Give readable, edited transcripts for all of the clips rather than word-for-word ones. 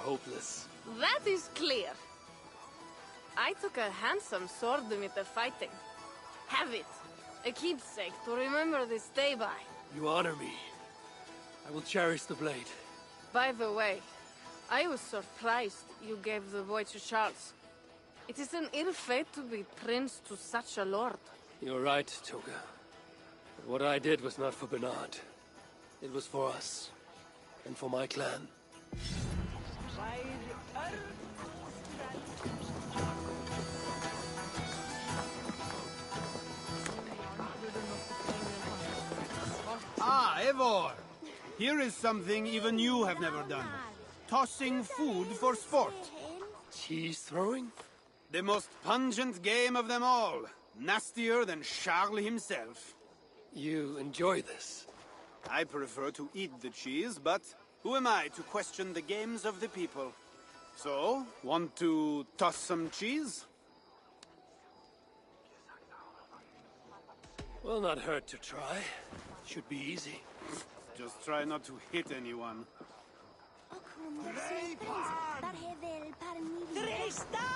hopeless. That is clear. I took a handsome sword with the fighting. Have it. A keepsake to remember this day by. You honor me. I will cherish the blade. By the way, I was surprised you gave the boy to Charles. It is an ill fate to be prince to such a lord. You're right, Toga. But what I did was not for Bernard. It was for us. And for my clan. Ah, Eivor! Here is something even you have never done. Tossing food for sport. Cheese throwing? The most pungent game of them all. Nastier than Charles himself. You enjoy this? I prefer to eat the cheese, but who am I to question the games of the people? So, want to toss some cheese? Will not hurt to try. Should be easy. Just try not to hit anyone. Drista!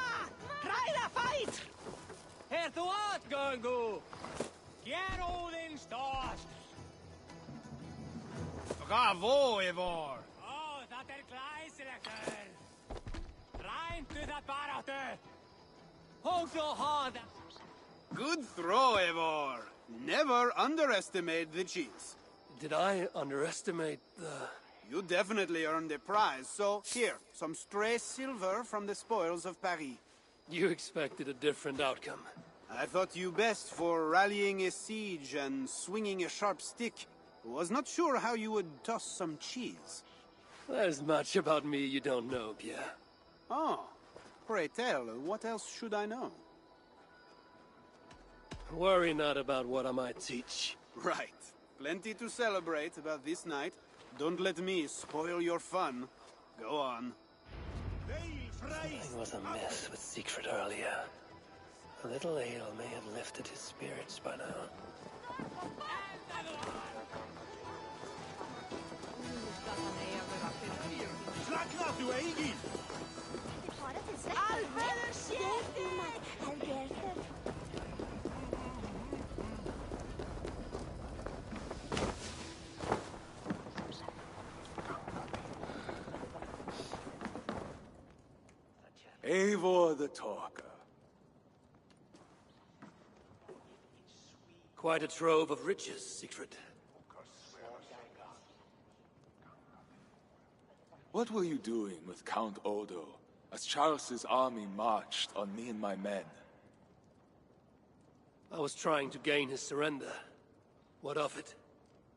Try the fight! Her to what, Gungu? Get Odin start! Bravo, Eivor! Oh, that er kleisrekker! Rein to that barate! Hold your hand! Good throw, Eivor! Never underestimate the cheese. Did I underestimate the... You definitely earned a prize, so here, some stray silver from the spoils of Paris. You expected a different outcome. I thought you best for rallying a siege and swinging a sharp stick. Was not sure how you would toss some cheese. There's much about me you don't know, Pierre. Oh, pray tell, what else should I know? Worry not about what I might teach. Right. Plenty to celebrate about this night. Don't let me spoil your fun. Go on. Something was amiss with Siegfried earlier. A little ale may have lifted his spirits by now. Eivor the Talker. Quite a trove of riches, Siegfried. What were you doing with Count Odo as Charles's army marched on me and my men? I was trying to gain his surrender. What of it?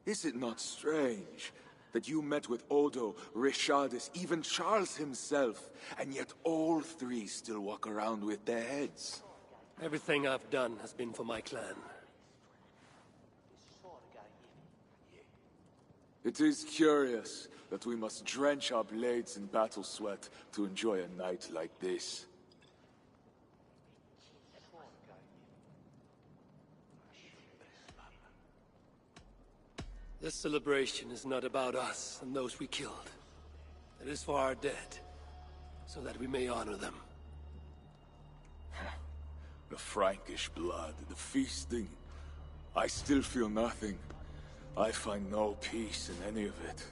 Is it not strange that you met with Odo, Richardus, even Charles himself, and yet all three still walk around with their heads? Everything I've done has been for my clan. It is curious that we must drench our blades in battle sweat to enjoy a night like this. This celebration is not about us and those we killed. It is for our dead, so that we may honor them. The Frankish blood, the feasting. I still feel nothing. I find no peace in any of it.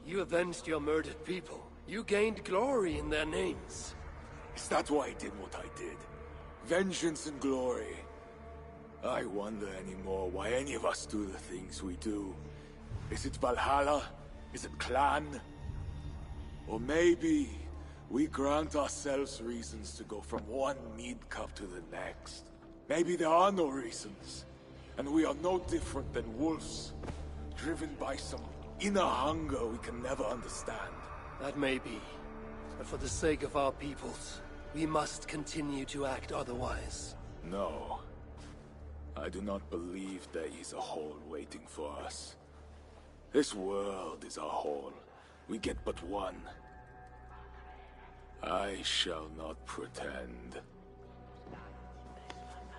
You avenged your murdered people. You gained glory in their names. Is that why I did what I did? Vengeance and glory. I wonder anymore why any of us do the things we do. Is it Valhalla? Is it clan? Or maybe we grant ourselves reasons to go from one mead cup to the next. Maybe there are no reasons, and we are no different than wolves, driven by some inner hunger we can never understand. That may be, but for the sake of our peoples, we must continue to act otherwise. No. I do not believe there is a hole waiting for us. This world is a hole. We get but one. I shall not pretend.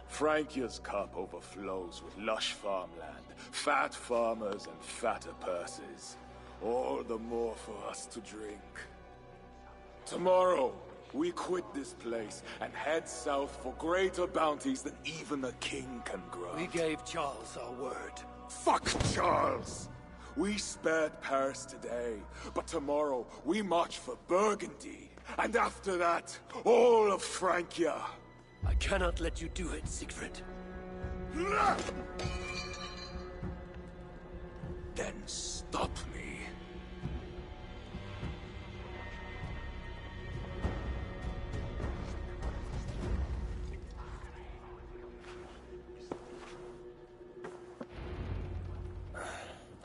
Frankia's cup overflows with lush farmland, fat farmers and fatter purses. All the more for us to drink. Tomorrow, we quit this place and head south for greater bounties than even a king can grant. We gave Charles our word. Fuck Charles! We spared Paris today, but tomorrow we march for Burgundy. And after that, all of Francia. I cannot let you do it, Siegfried. Then stop me.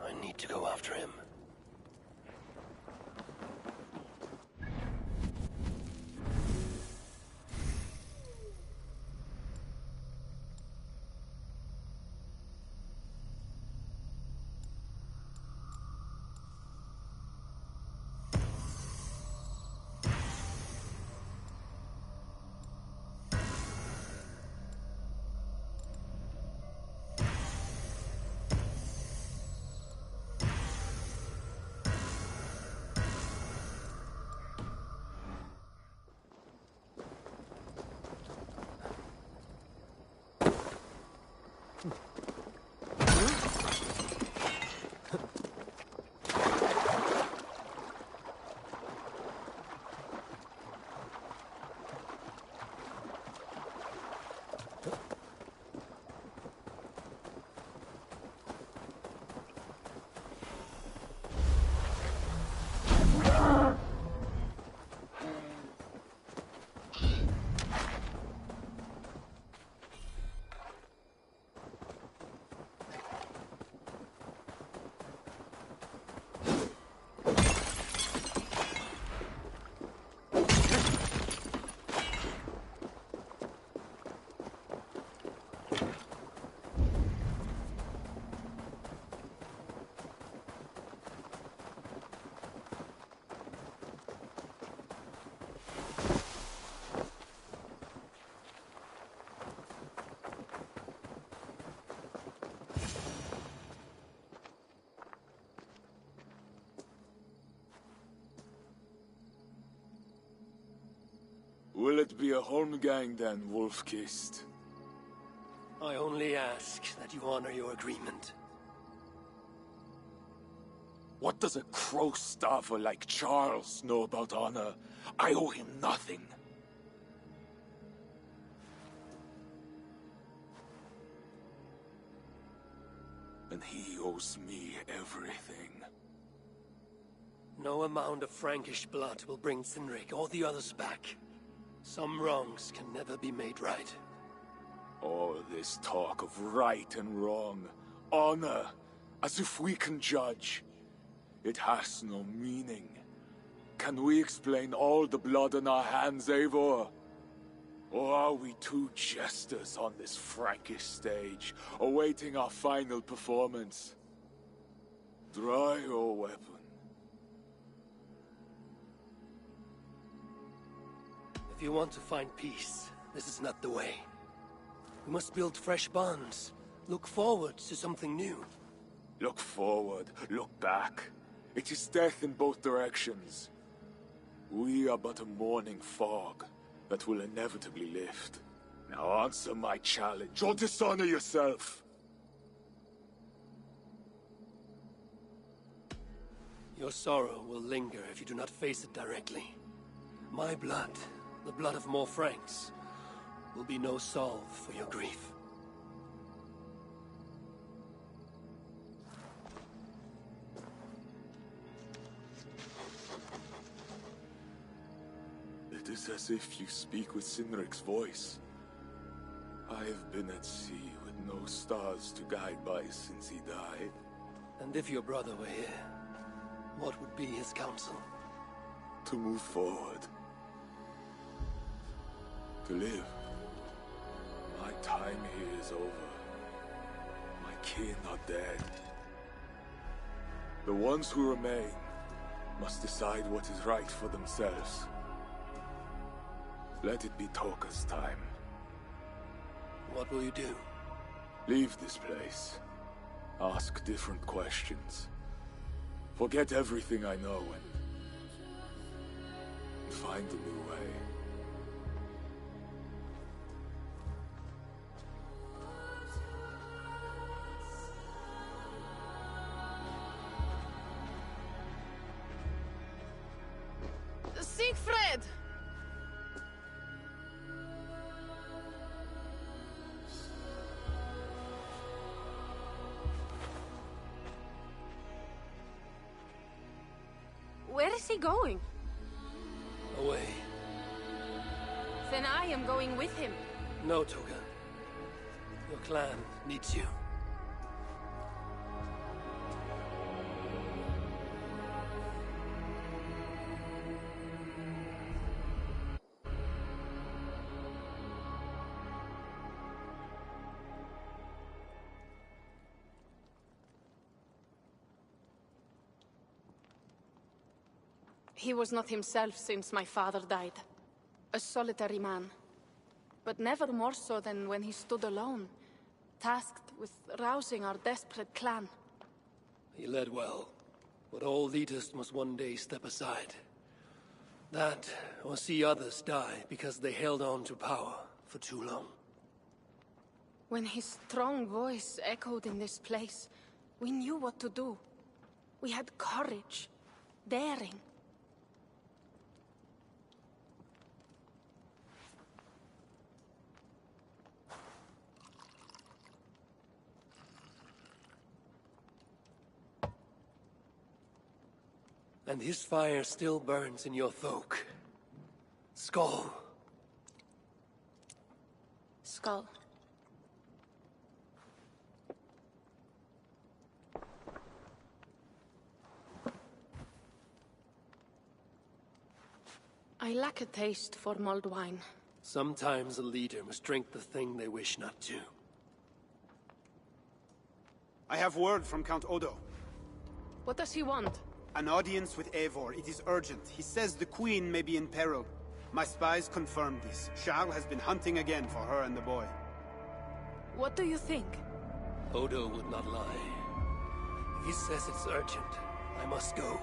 I need to go after him. Will it be a Holmgang then, Wolf-Kissed? I only ask that you honor your agreement. What does a crow-starver like Charles know about honor? I owe him nothing. And he owes me everything. No amount of Frankish blood will bring Cynric or the others back. Some wrongs can never be made right. All this talk of right and wrong, honor, as if we can judge. It has no meaning. Can we explain all the blood on our hands, Eivor? Or are we two jesters on this Frankish stage, awaiting our final performance? Draw your weapon. If you want to find peace, this is not the way. We must build fresh bonds. Look forward to something new. Look forward, look back. It is death in both directions. We are but a morning fog that will inevitably lift. Now answer my challenge, or dishonor yourself. Your sorrow will linger if you do not face it directly. My blood, the blood of more Franks, will be no salve for your grief. It is as if you speak with Cynric's voice. I have been at sea with no stars to guide by since he died. And if your brother were here, what would be his counsel? To move forward. To live. My time here is over. My kin are dead. The ones who remain must decide what is right for themselves. Let it be Toka's time. What will you do? Leave this place. Ask different questions. Forget everything I know and and find a new way. Siegfried! Where is he going? Away. Then I am going with him. No, Toga. Your clan needs you. He was not himself since my father died. A solitary man. But never more so than when he stood alone, tasked with rousing our desperate clan. He led well, but all leaders must one day step aside. That, or see others die because they held on to power for too long. When his strong voice echoed in this place, we knew what to do. We had courage, daring. And his fire still burns in your folk. Skull. Skull. I lack a taste for mulled wine. Sometimes a leader must drink the thing they wish not to. I have word from Count Odo. What does he want? An audience with Eivor. It is urgent. He says the Queen may be in peril. My spies confirmed this. Charles has been hunting again for her and the boy. What do you think? Odo would not lie. If he says it's urgent, I must go.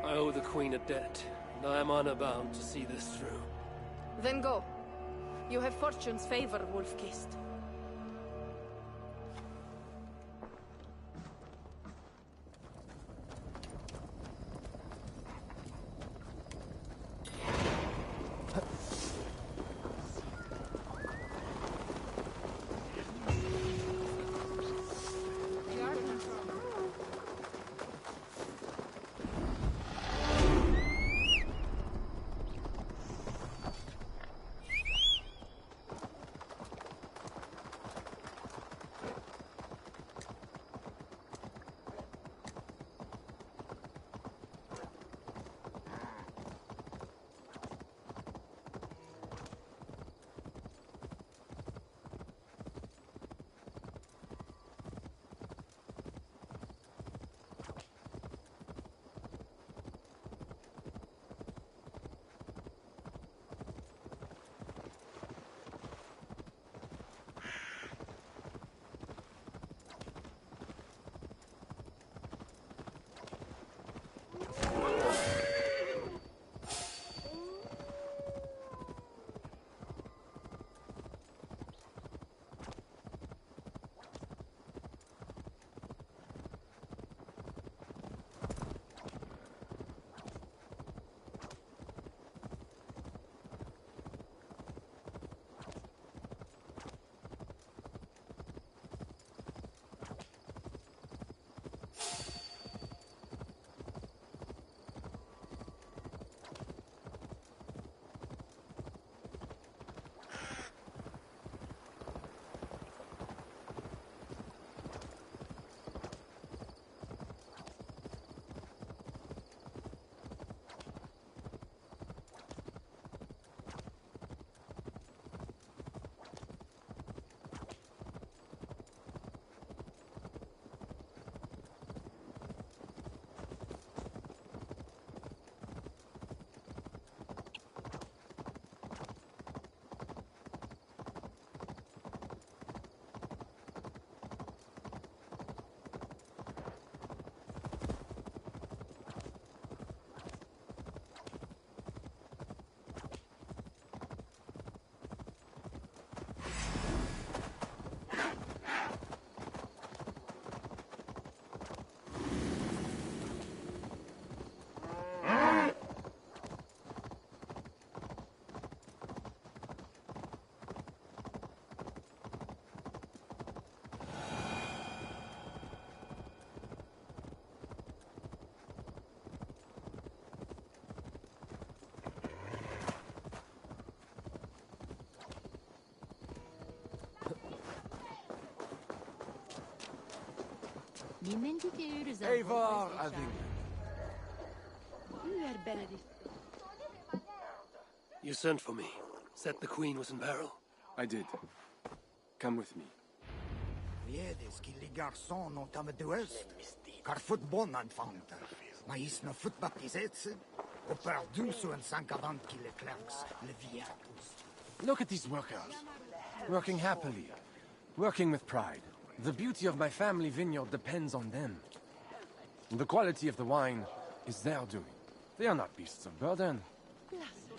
I owe the Queen a debt, and I am honor bound to see this through. Then go. You have fortune's favor, Wolf-Kissed. Eivor Aving. You sent for me. Said the Queen was in peril. I did. Come with me. Viedes que les garçons n'ont amadueuse, car foot bon enfant. Mais ne foot baptisets, au perdu sur un 50 qui les clercs, le viatus. Look at these workers. Working happily. Working with pride. The beauty of my family vineyard depends on them. The quality of the wine is their doing. They are not beasts of burden.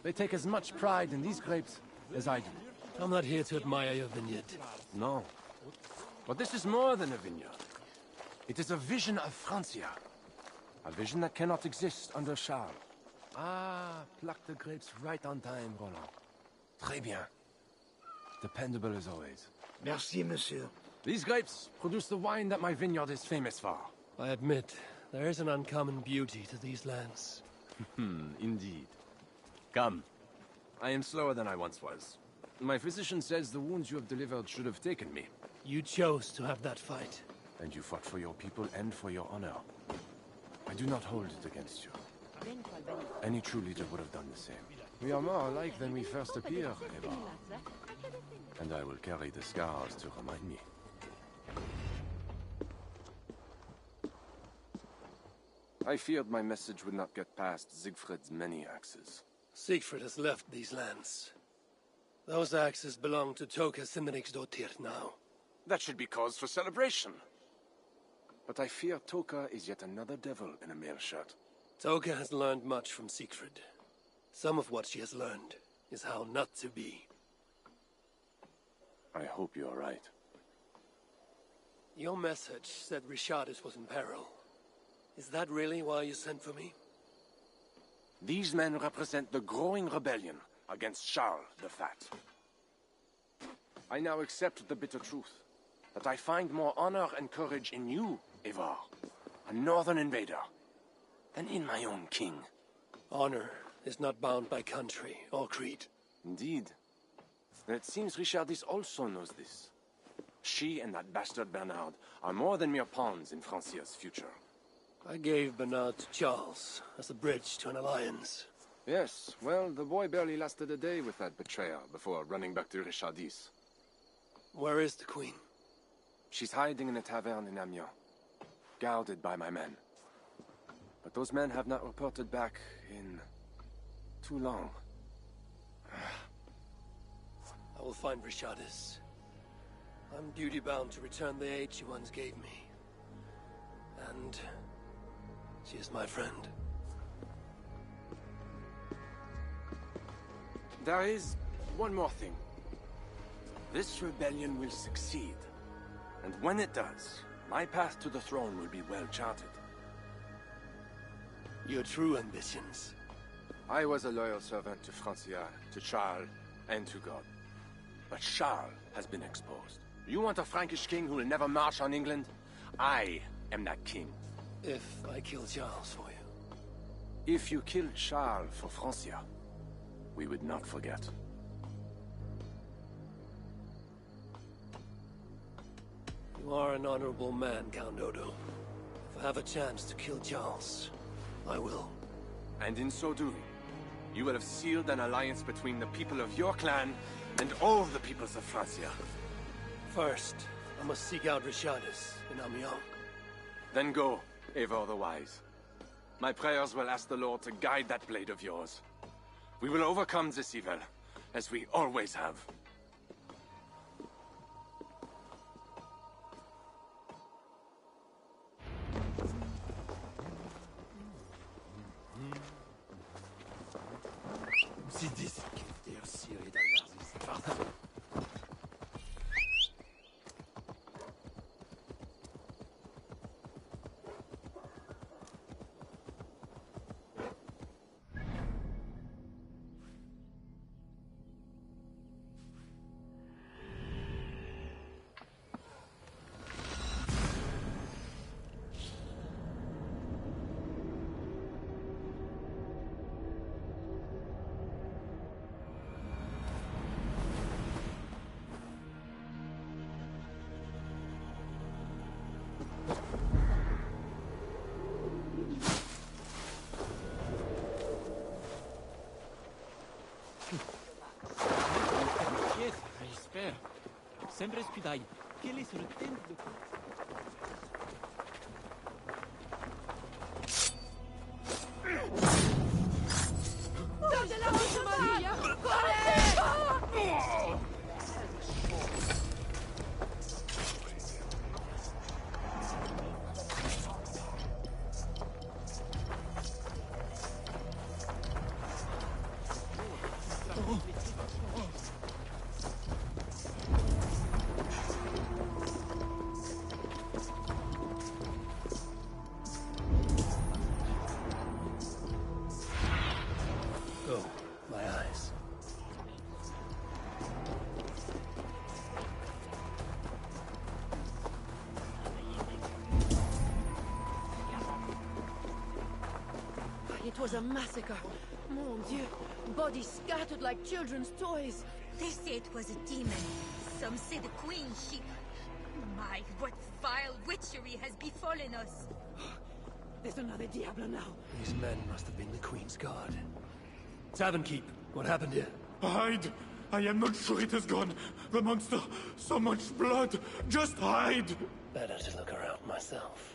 They take as much pride in these grapes as I do. I'm not here to admire your vineyard. No. But this is more than a vineyard. It is a vision of Francia. A vision that cannot exist under Charles. Ah, pluck the grapes right on time, Roland. Très bien. Dependable as always. Merci, monsieur. These grapes produce the wine that my vineyard is famous for. I admit, there is an uncommon beauty to these lands. Indeed. Come. I am slower than I once was. My physician says the wounds you have delivered should have taken me. You chose to have that fight. And you fought for your people and for your honor. I do not hold it against you. Any true leader would have done the same. We are more alike than we first appear, Eva. And I will carry the scars to remind me. I feared my message would not get past Siegfried's many axes. Siegfried has left these lands. Those axes belong to Toka Simriksdottir now. That should be cause for celebration. But I fear Toka is yet another devil in a mail shirt. Toka has learned much from Siegfried. Some of what she has learned is how not to be. I hope you are right. Your message said Richardis was in peril. Is that really why you sent for me? These men represent the growing rebellion against Charles the Fat. I now accept the bitter truth, that I find more honor and courage in you, Eivor, a northern invader, than in my own king. Honor is not bound by country or creed. Indeed. And it seems Richardis also knows this. She and that bastard Bernard are more than mere pawns in Francia's future. I gave Bernard to Charles as a bridge to an alliance. Yes, well, the boy barely lasted a day with that betrayer before running back to Richardis. Where is the Queen? She's hiding in a tavern in Amiens, guarded by my men. But those men have not reported back in too long. I will find Richardis. I'm duty-bound to return the aid she once gave me. And she is my friend. There is one more thing. This rebellion will succeed. And when it does, my path to the throne will be well charted. Your true ambitions. I was a loyal servant to Francia, to Charles, and to God. But Charles has been exposed. You want a Frankish king who will never march on England? I am that king. If I kill Charles for you. If you killed Charles for Francia, we would not forget. You are an honorable man, Count Odo. If I have a chance to kill Charles, I will. And in so doing, you will have sealed an alliance between the people of your clan and all the peoples of Francia. First, I must seek out Richardis in Amiens. Then go, Eivor the Wise. My prayers will ask the Lord to guide that blade of yours. We will overcome this evil, as we always have. Frère, sempre scudai. Quel est sur le thème de... Oh, my eyes. It was a massacre. Mon Dieu. Bodies scattered like children's toys. They say it was a demon. Some say the queen, she... My, what vile witchery has befallen us. There's another Diablo now. These men must have been the Queen's guard. Tavern Keep, what happened here? Hide! I am not sure it has gone. The monster, so much blood. Just hide! Better to look around myself.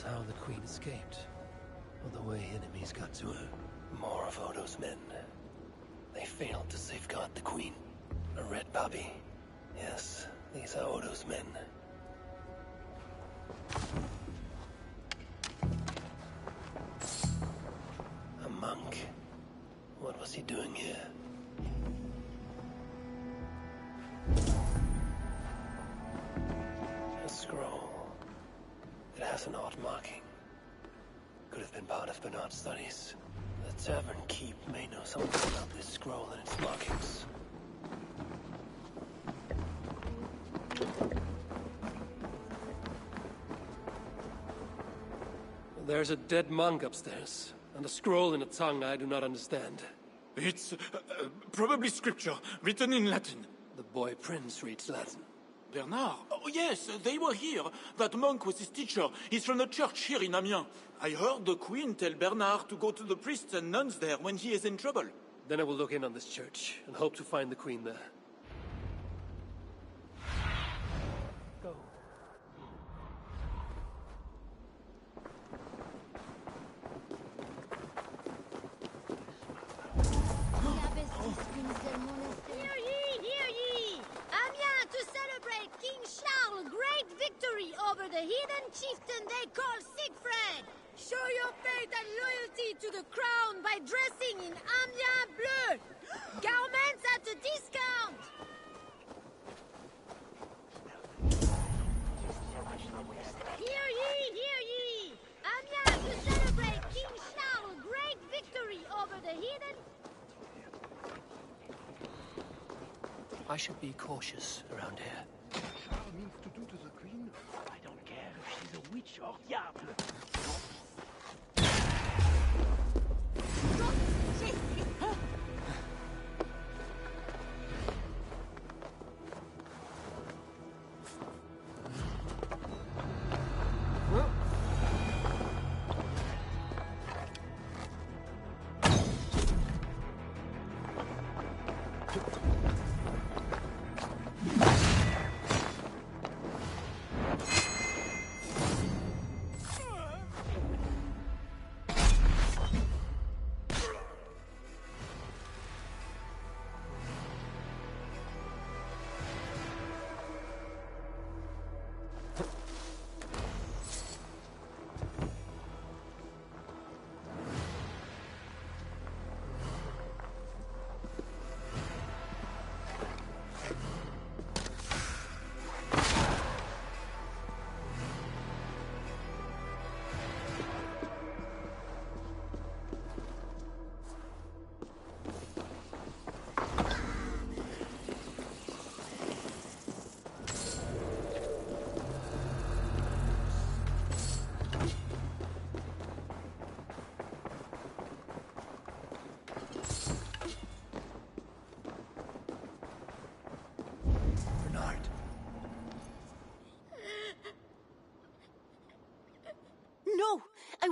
How the Queen escaped, or the way enemies got to her. More of Odo's men. They failed to safeguard the Queen. A red puppy. Yes, these are Odo's men. A monk. What was he doing here? A scroll. It has an odd marking. Could have been part of Bernard's studies. The Tavern Keep may know something about this scroll and its markings. There's a dead monk upstairs, and a scroll in a tongue I do not understand. It's probably scripture, written in Latin. The boy prince reads Latin. Bernard? Oh, yes, they were here. That monk was his teacher. He's from the church here in Amiens. I heard the Queen tell Bernard to go to the priests and nuns there when he is in trouble. Then I will look in on this church, and hope to find the Queen there. Go. Hear ye, hear ye! Amiens to celebrate King Charles' great victory over the heathen chieftain they call Siegfried! Show your faith and loyalty to the crown by dressing in Amiens bleu! Garments at a discount! Hear ye, hear ye! Amiens to celebrate King Charles' great victory over the heathen... I should be cautious around here. Charles means to do to the Queen? I don't care if she's a witch or diable.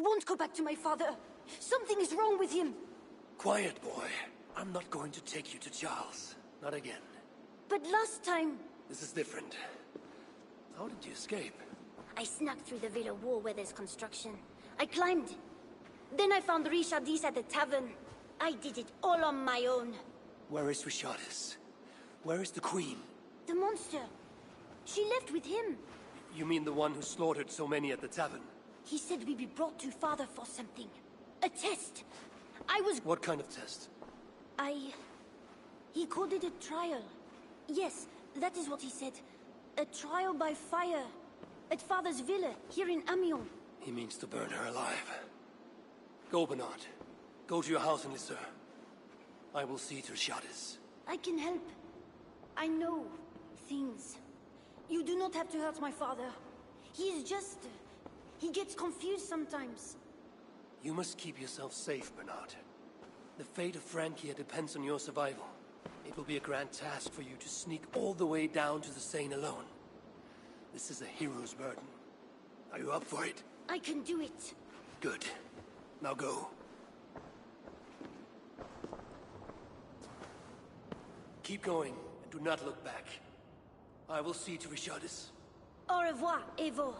won't go back to my father. Something is wrong with him. Quiet, boy. I'm not going to take you to Charles. Not again. But last time... This is different. How did you escape? I snuck through the villa wall where there's construction. I climbed. Then I found Richardis at the tavern. I did it all on my own. Where is Richardis? Where is the Queen? The monster. She left with him. You mean the one who slaughtered so many at the tavern? He said we'd be brought to father for something. A test. I was... What kind of test? He called it a trial. Yes, that is what he said. A trial by fire. At father's villa, here in Amiens. He means to burn her alive. Go, Bernard. Go to your house in Lisseur. I will see to Richardis. I can help. I know things. You do not have to hurt my father. He is just... he gets confused sometimes. You must keep yourself safe, Bernard. The fate of Francia depends on your survival. It will be a grand task for you to sneak all the way down to the Seine alone. This is a hero's burden. Are you up for it? I can do it. Good. Now go. Keep going, and do not look back. I will see to Richardis. Au revoir, Evo.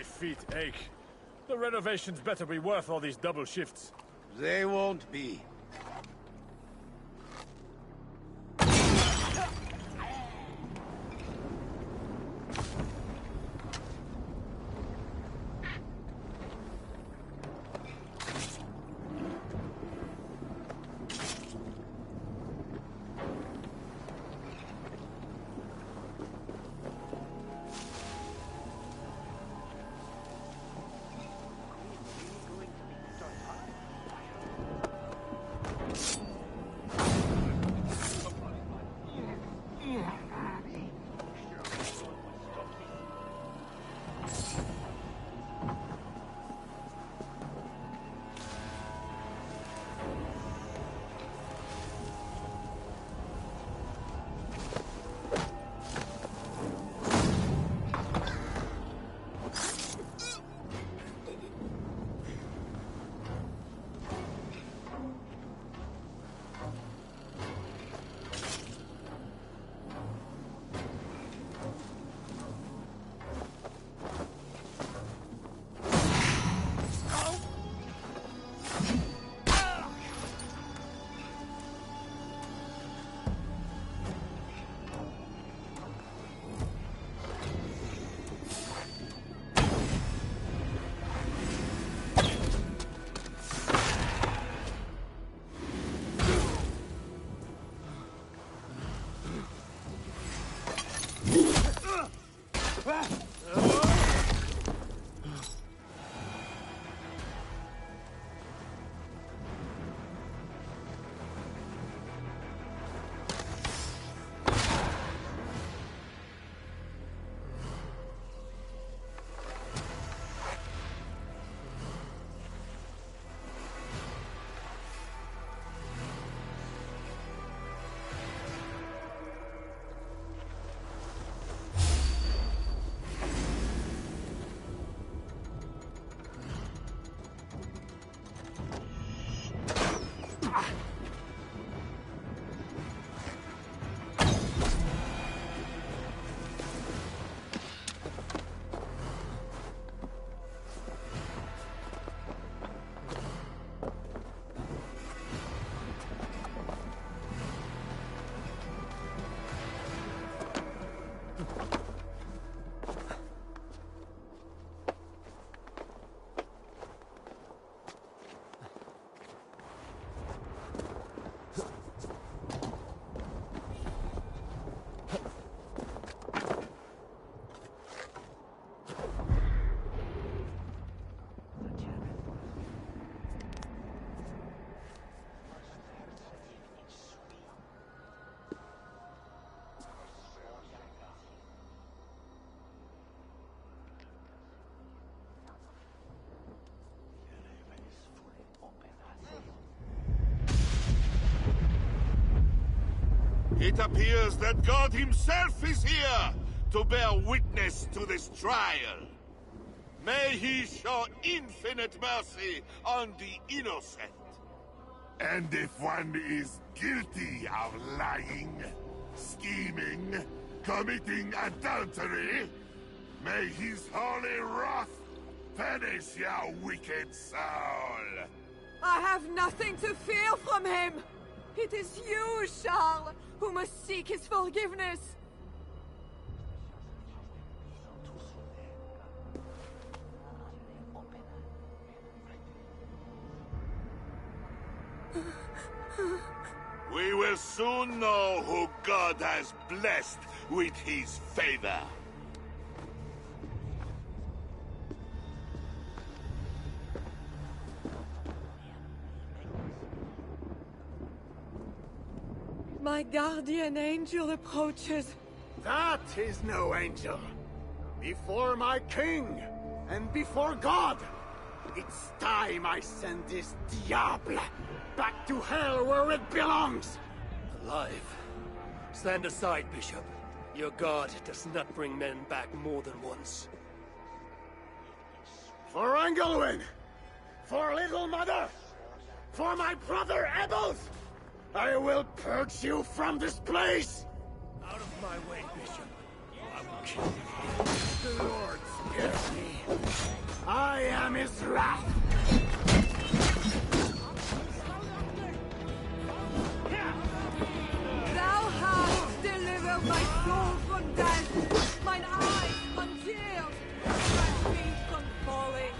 My feet ache. The renovations better be worth all these double shifts. They won't be. It appears that God himself is here to bear witness to this trial. May he show infinite mercy on the innocent. And if one is guilty of lying, scheming, committing adultery, may his holy wrath punish your wicked soul. I have nothing to fear from him! It is you, Charles, who must seek his forgiveness! We will soon know who God has blessed with his favor. My guardian angel approaches. That is no angel. Before my king, and before God, it's time I send this diable back to hell where it belongs! Alive. Stand aside, Bishop. Your God does not bring men back more than once. For Engelwin! For Little Mother! For my brother Ebels! I will purge you from this place! Out of my way, Bishop, or I will kill you here. The Lord's Hear me. I am his wrath. Thou hast delivered my soul from death, mine eyes from tears, my feet from falling.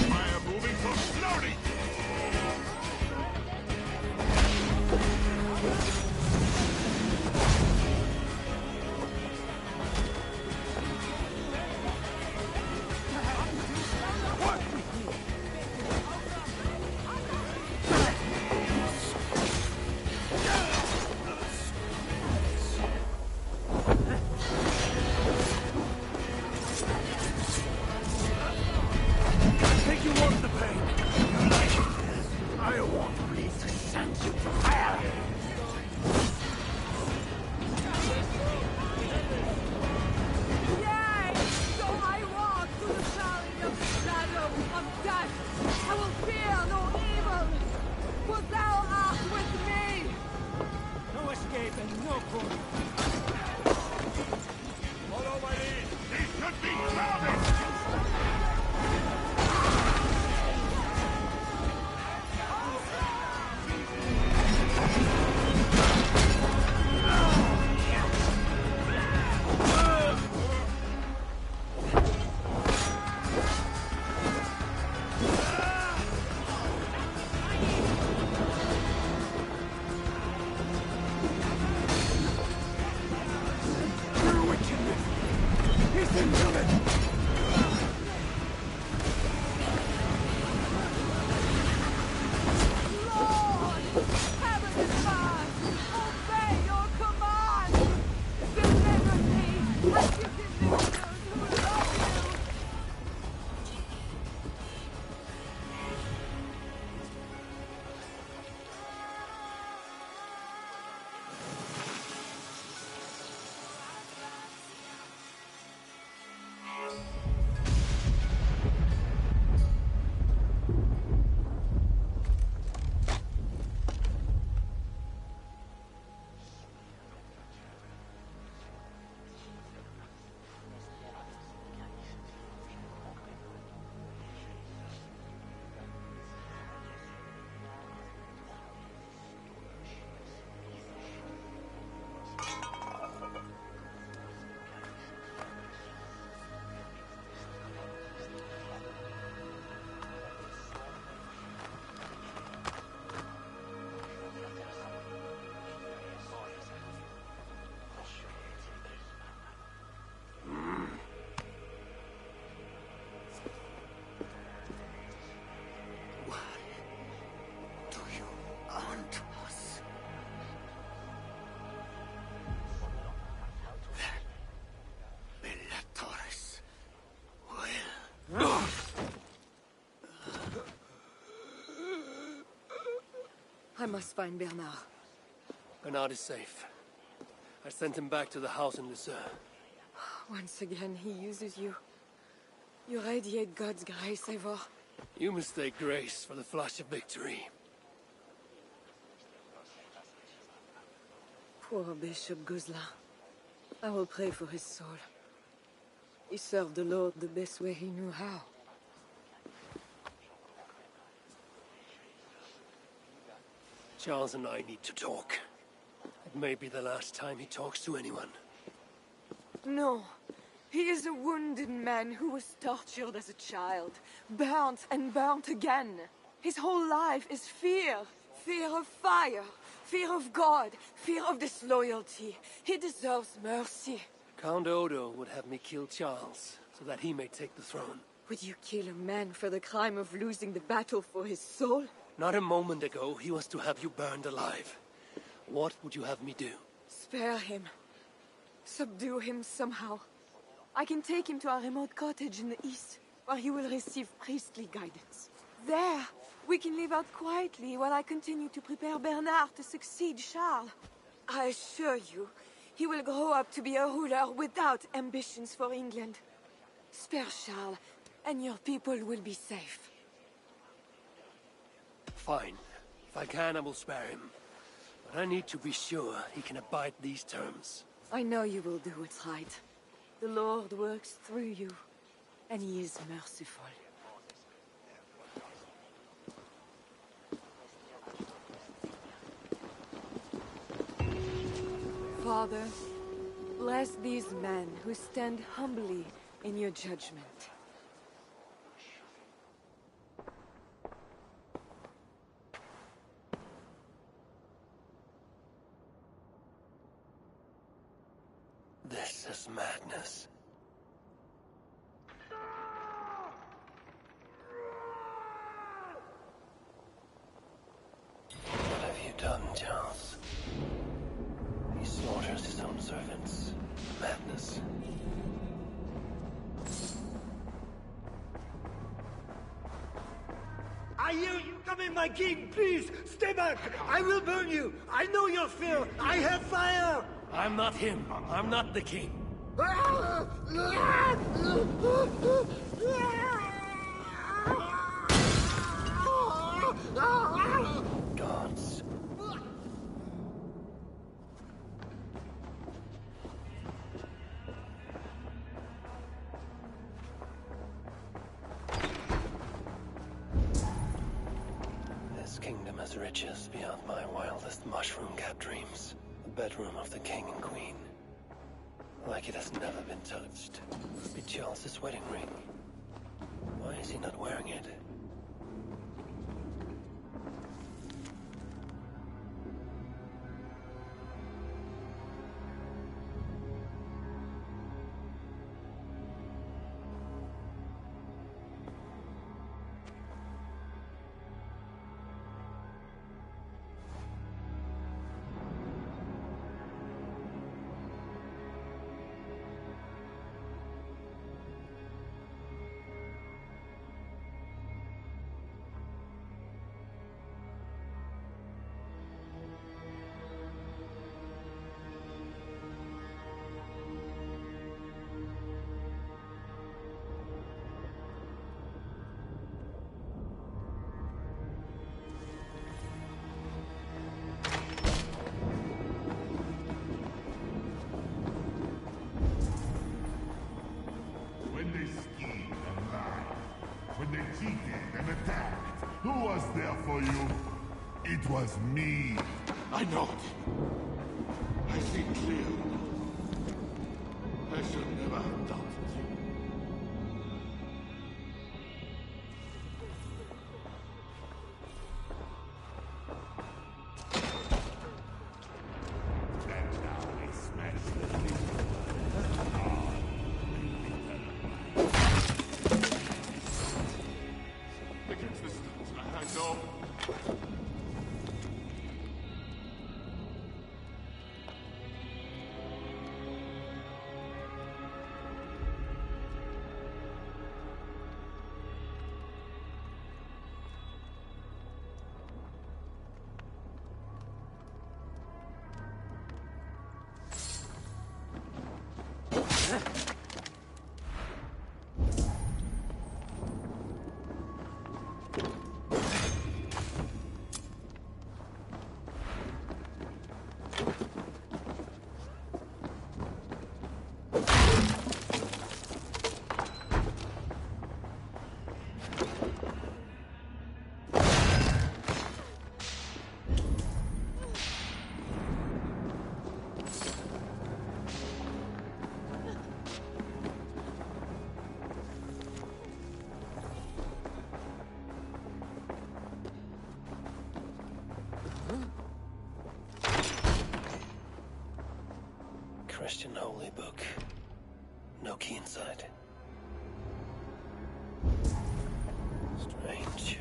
Why am moving so slowly? Think you want the pain? You like it? I want me to send you to hell. Yea, though I walk through the valley of the shadow of death, I will fear no evil, for thou art with me. No escape and no quarter. Follow my lead. He should be crowded. Your wickedness is infinite. Lord, heaven and earth, obey your command. Deliver me as you deliver those who love you. I must find Bernard. Bernard is safe. I sent him back to the house in Lucerne. Once again, he uses you. You radiate God's grace, Eivor. You mistake grace for the flash of victory. Poor Bishop Guzla. I will pray for his soul. He served the Lord the best way he knew how. Charles and I need to talk. It may be the last time he talks to anyone. No. He is a wounded man who was tortured as a child, burnt and burnt again. His whole life is fear. Fear of fire, fear of God, fear of disloyalty. He deserves mercy. Count Odo would have me kill Charles, so that he may take the throne. Would you kill a man for the crime of losing the battle for his soul? Not a moment ago, he was to have you burned alive. What would you have me do? Spare him. Subdue him somehow. I can take him to our remote cottage in the east, where he will receive priestly guidance. There, we can live out quietly while I continue to prepare Bernard to succeed Charles. I assure you, he will grow up to be a ruler without ambitions for England. Spare Charles, and your people will be safe. Fine. If I can, I will spare him. But I need to be sure he can abide these terms. I know you will do what's right. The Lord works through you, and he is merciful. Father, bless these men who stand humbly in your judgment. This is madness. What have you done, Charles? He slaughters his own servants. Madness. I hear you coming, my king! Please, stay back! I will burn you! I know your fear! I have fire! I'm not him. I'm not the king. Gods. This kingdom has riches beyond my wildest mushroom-capped dreams. The bedroom of the king and queen. Like it has never been touched. Be Charles's wedding ring. Why is he not wearing it? When they schemed and lied, when they cheated and attacked, who was there for you? It was me. I know it. I see clearly now. I should never have doubted you. And now I smash the king. Against this, I know. Christian holy book. No key inside. Strange.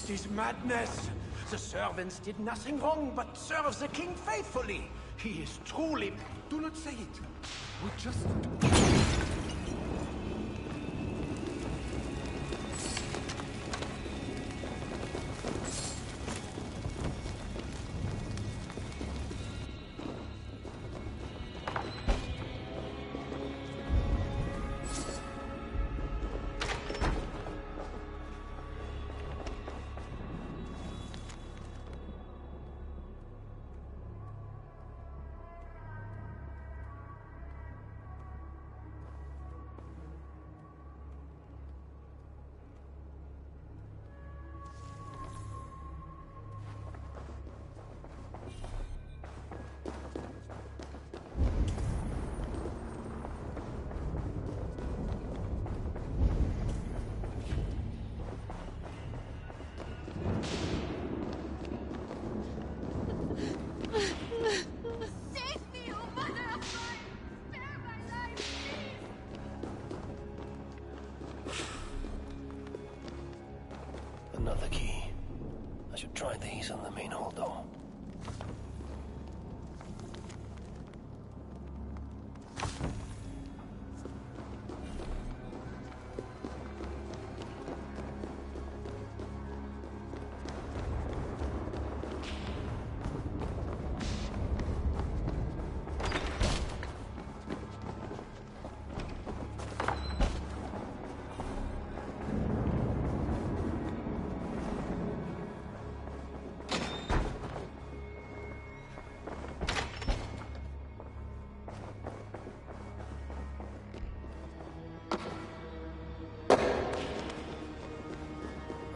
This is madness. The servants did nothing wrong but serve the king faithfully. He is truly... Do not say it. We just... Another key. I should try these on the main hall door.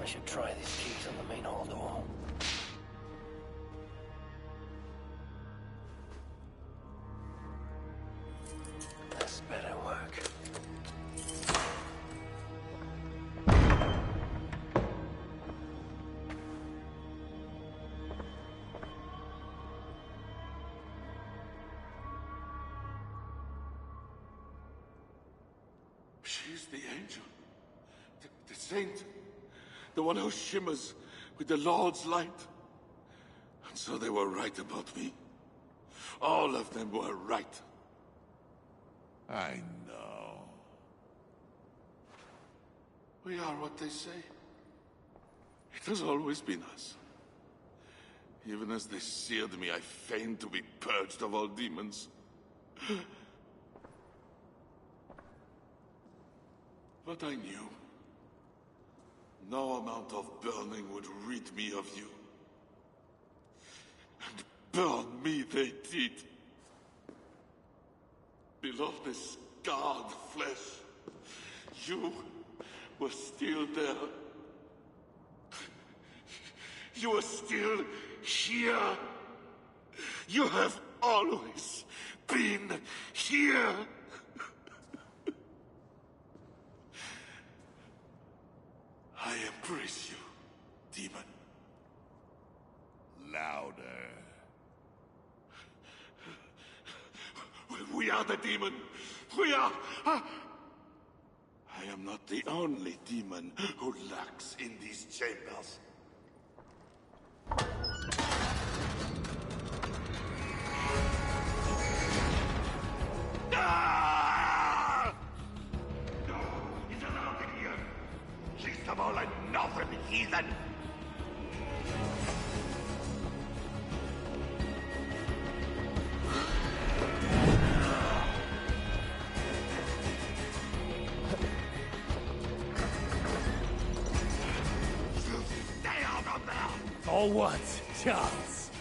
I should try these keys on the main hall door. This better work. She's the angel. The saint. The one who shimmers with the Lord's light. And so they were right about me. All of them were right. I know. We are what they say. It has always been us. Even as they seared me, I feigned to be purged of all demons. But I knew. No amount of burning would rid me of you. And burn me they did. Below the scarred flesh, you were still there. You were still here. You have always been here. I embrace you, demon. Louder. We are the demon. We are... I am not the only demon who lurks in these chambers. Ah! No, it's allowed in here. Least of all, a northern heathen. Stay out of there! For what, Charles?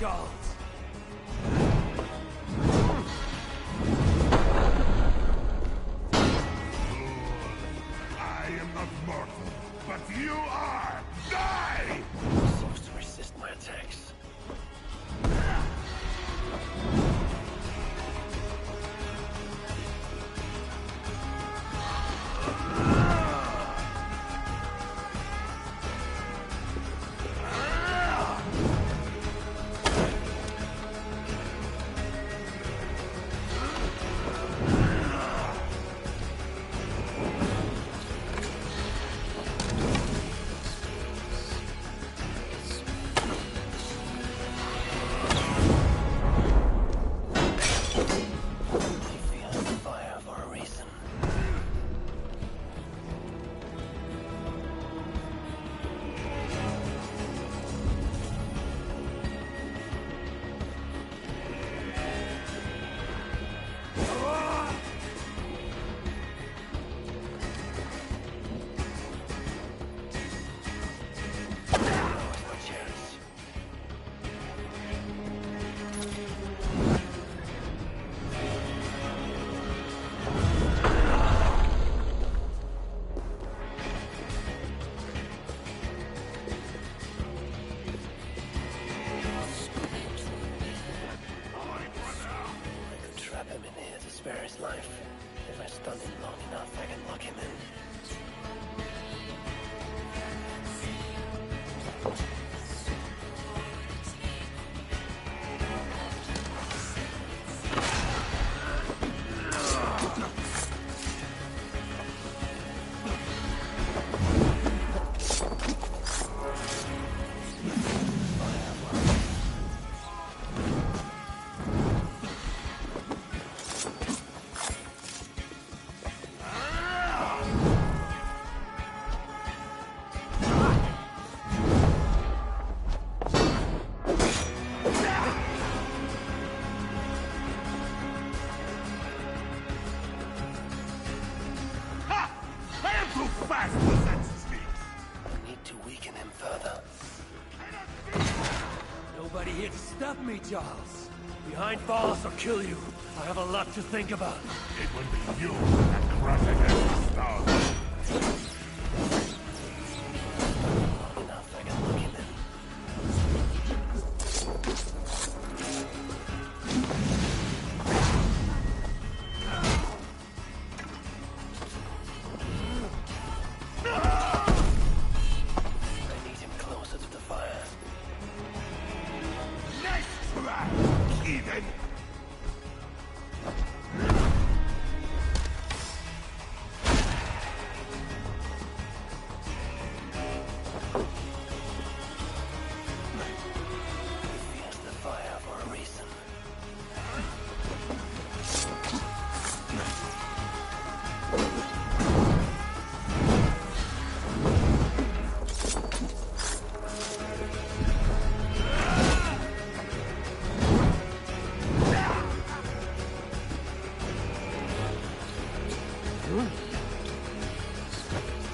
Charles. I am not mortal, but you are! Die! Seems to resist my attacks. Spare his life. If I stun him long enough, I can lock him in. Nobody here to stop me, Charles. Behind bars or kill you. I have a lot to think about. It will be you that crush against the stars. Long enough, I can lock him in. I need him closer to the fire. Nice try, Eden!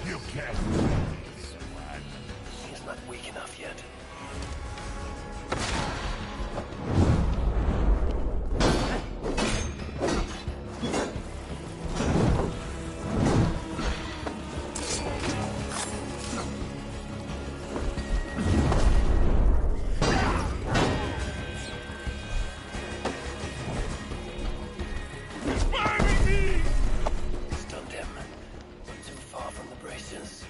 You can't do this one. He's not weak enough yet. Stunned him. Too far from the braces.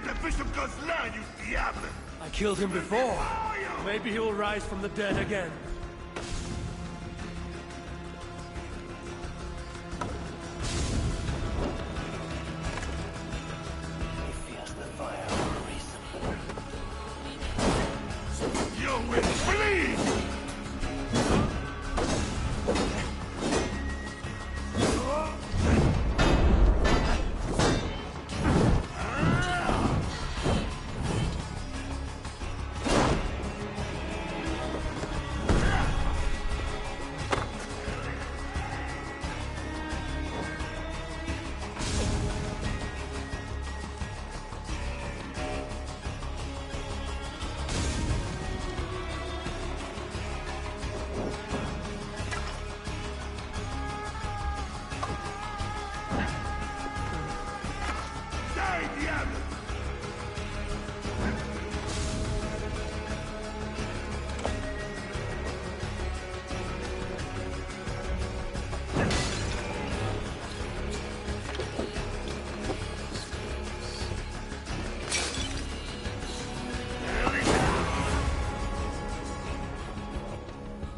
the Bishop Gosselin, you diable! I killed him before. Maybe he will rise from the dead again. He fears the fire for a reason. You will bleed!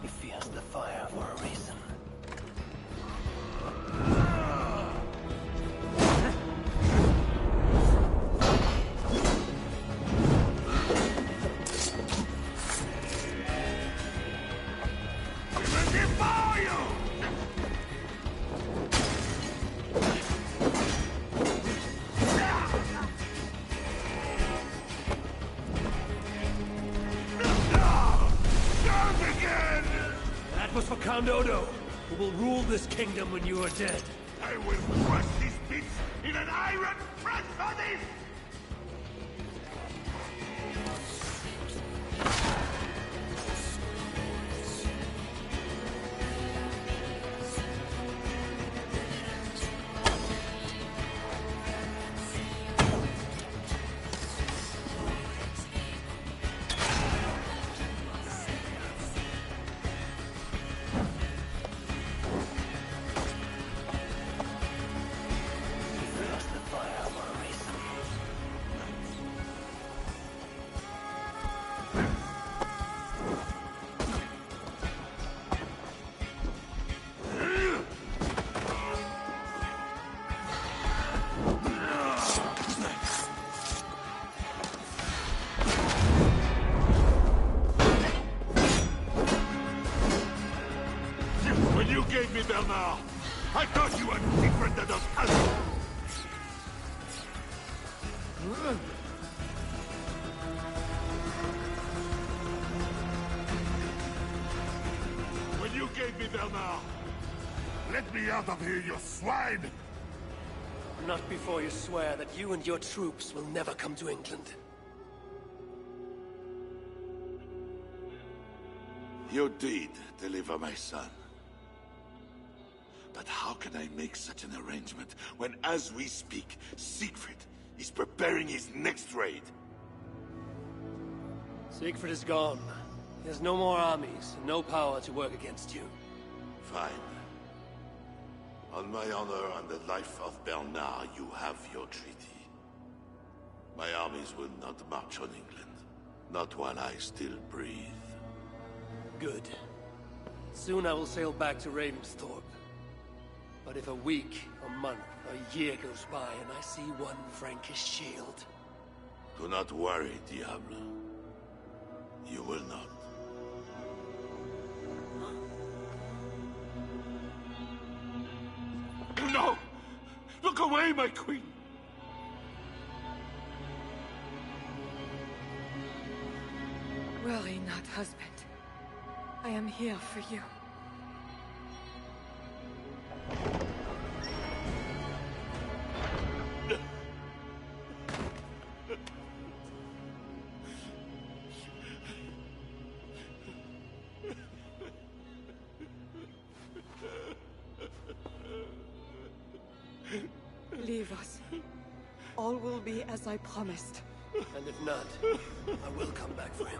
He fears the fire for a reason. That was for Count Odo, who will rule this kingdom when you are dead. I will crush these bits in an iron press for this! He fears the fire for a reason. When you gave me Bernard, I thought you were different than those others! When you gave me Bernard, let me out of here, you swine! Not before you swear that you and your troops will never come to England. You did deliver my son. But how can I make such an arrangement when, as we speak, Siegfried is preparing his next raid? Siegfried is gone. He has no more armies, and no power to work against you. Fine. On my honor and the life of Bernard, you have your treaty. My armies will not march on England. Not while I still breathe. Good. Soon I will sail back to Ravensthorpe. But if a week, a month, a year goes by and I see one Frankish shield... Do not worry, Diablo. You will not. No! Look away, my queen! Worry not, husband. I am here for you. Leave us. All will be as I promised. And if not, I will come back for him.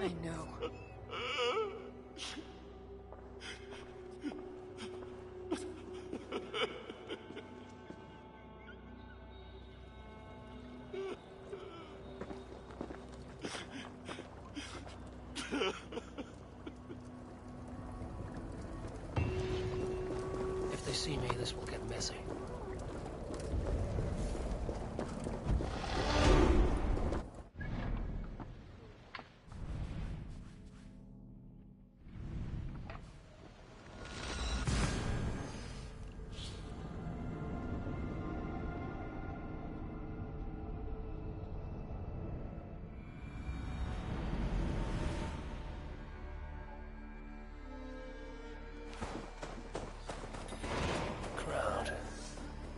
I know. diplomacy.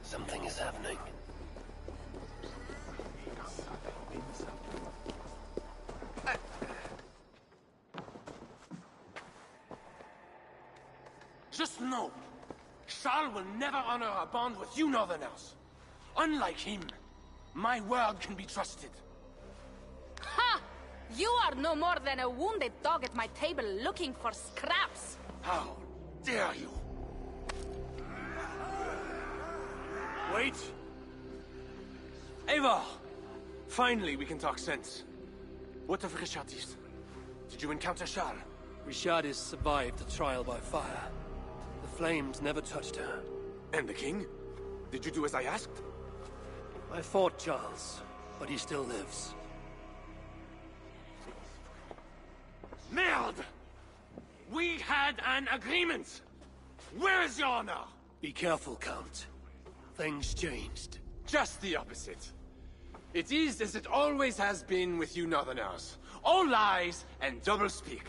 Something is happening. Just know, Charles will never honor a bond with you Northerners. Unlike him, my word can be trusted. Ha! You are no more than a wounded dog at my table looking for scraps. How dare you? Wait! Eivor! Finally, we can talk sense. What of Richardis? Did you encounter Charles? Richardis survived the trial by fire. The flames never touched her. And the king? Did you do as I asked? I fought Charles, but he still lives. Merde! We had an agreement! Where is your honor? Be careful, Count. Things changed. Just the opposite. It is as it always has been with you Northerners. All lies and doublespeak.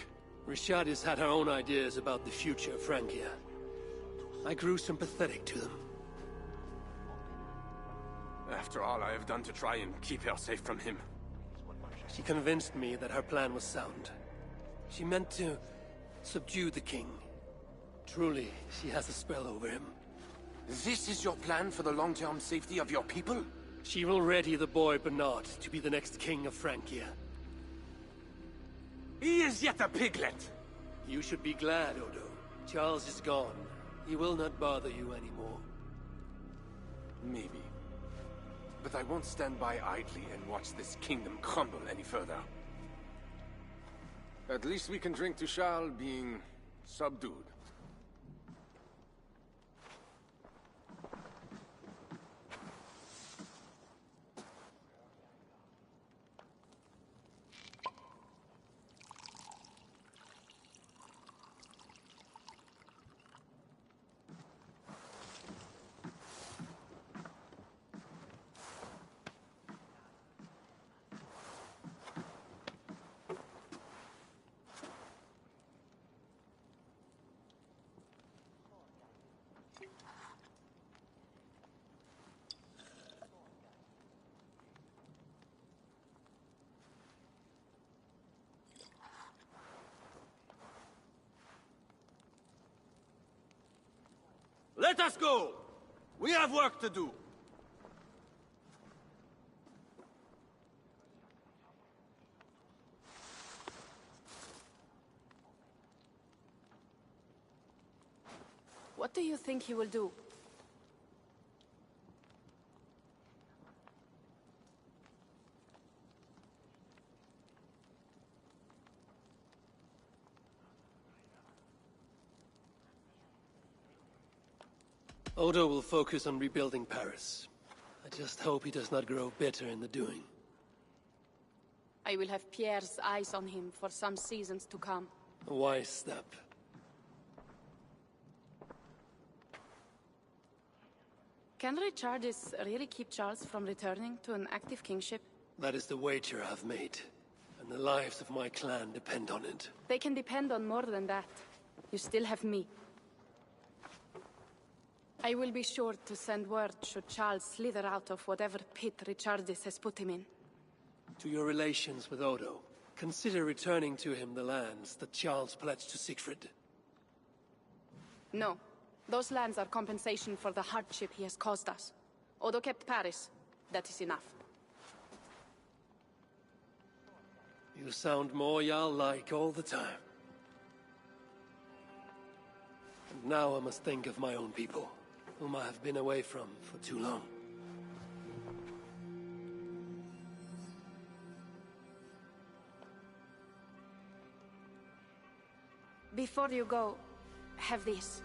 Richardis had her own ideas about the future of Francia. I grew sympathetic to them. After all I have done to try and keep her safe from him. She convinced me that her plan was sound. She meant to subdue the king. Truly, she has a spell over him. This is your plan for the long-term safety of your people? She will ready the boy Bernard to be the next king of Francia. He is yet a piglet! You should be glad, Odo. Charles is gone. He will not bother you anymore. Maybe. But I won't stand by idly and watch this kingdom crumble any further. At least we can drink to Charles being subdued. Let us go! We have work to do. What do you think he will do? Odo will focus on rebuilding Paris. I just hope he does not grow bitter in the doing. I will have Pierre's eyes on him for some seasons to come. A wise step. Can Richardis really keep Charles from returning to an active kingship? That is the wager I've made, and the lives of my clan depend on it. They can depend on more than that. You still have me. I will be sure to send word should Charles slither out of whatever pit Richardis has put him in. To your relations with Odo, consider returning to him the lands that Charles pledged to Siegfried. No. Those lands are compensation for the hardship he has caused us. Odo kept Paris. That is enough. You sound more Jarl-like all the time. And now I must think of my own people, whom I have been away from for too long. Before you go, have this.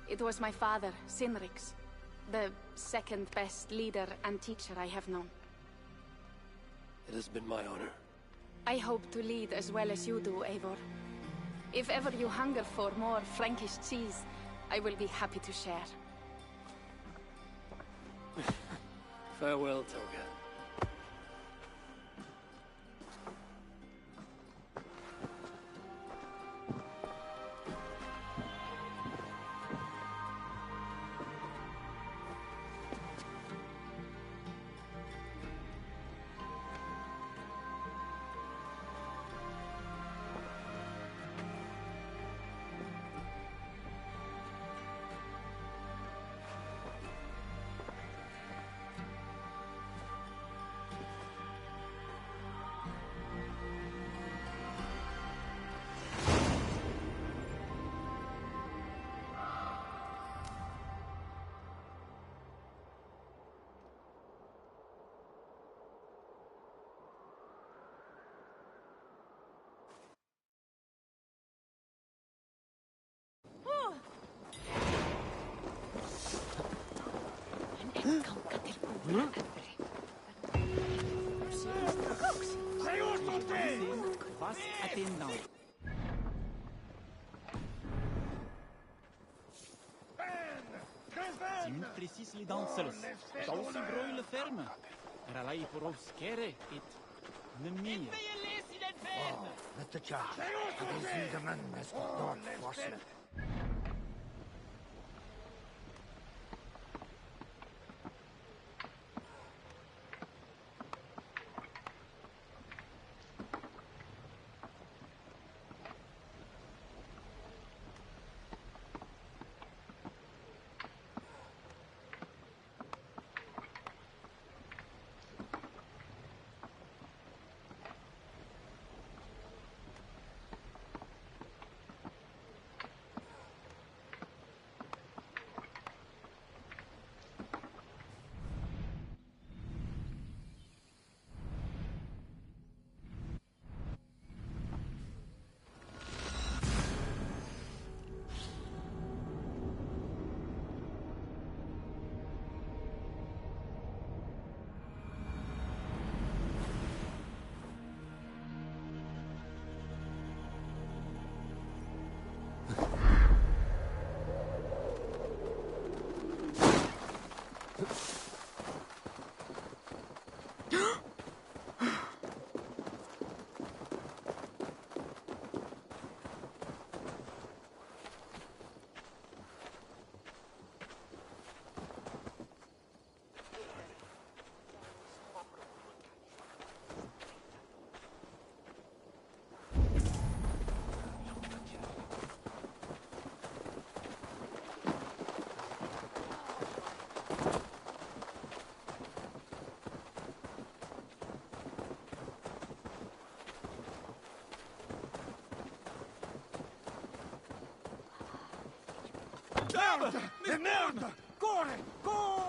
It was my father, Sinrix, the second best leader and teacher I have known. It has been my honor. I hope to lead as well as you do, Eivor. If ever you hunger for more Frankish cheese, I will be happy to share. Farewell, Toga. Was attendant? Si moet precies les dansers. Dat is broile ferme. Er alleen voor ons keren het. Ne meer. Oh, met de charge. Dat is niet de man met dood wassen. Merda! É merda! Corre! Corre!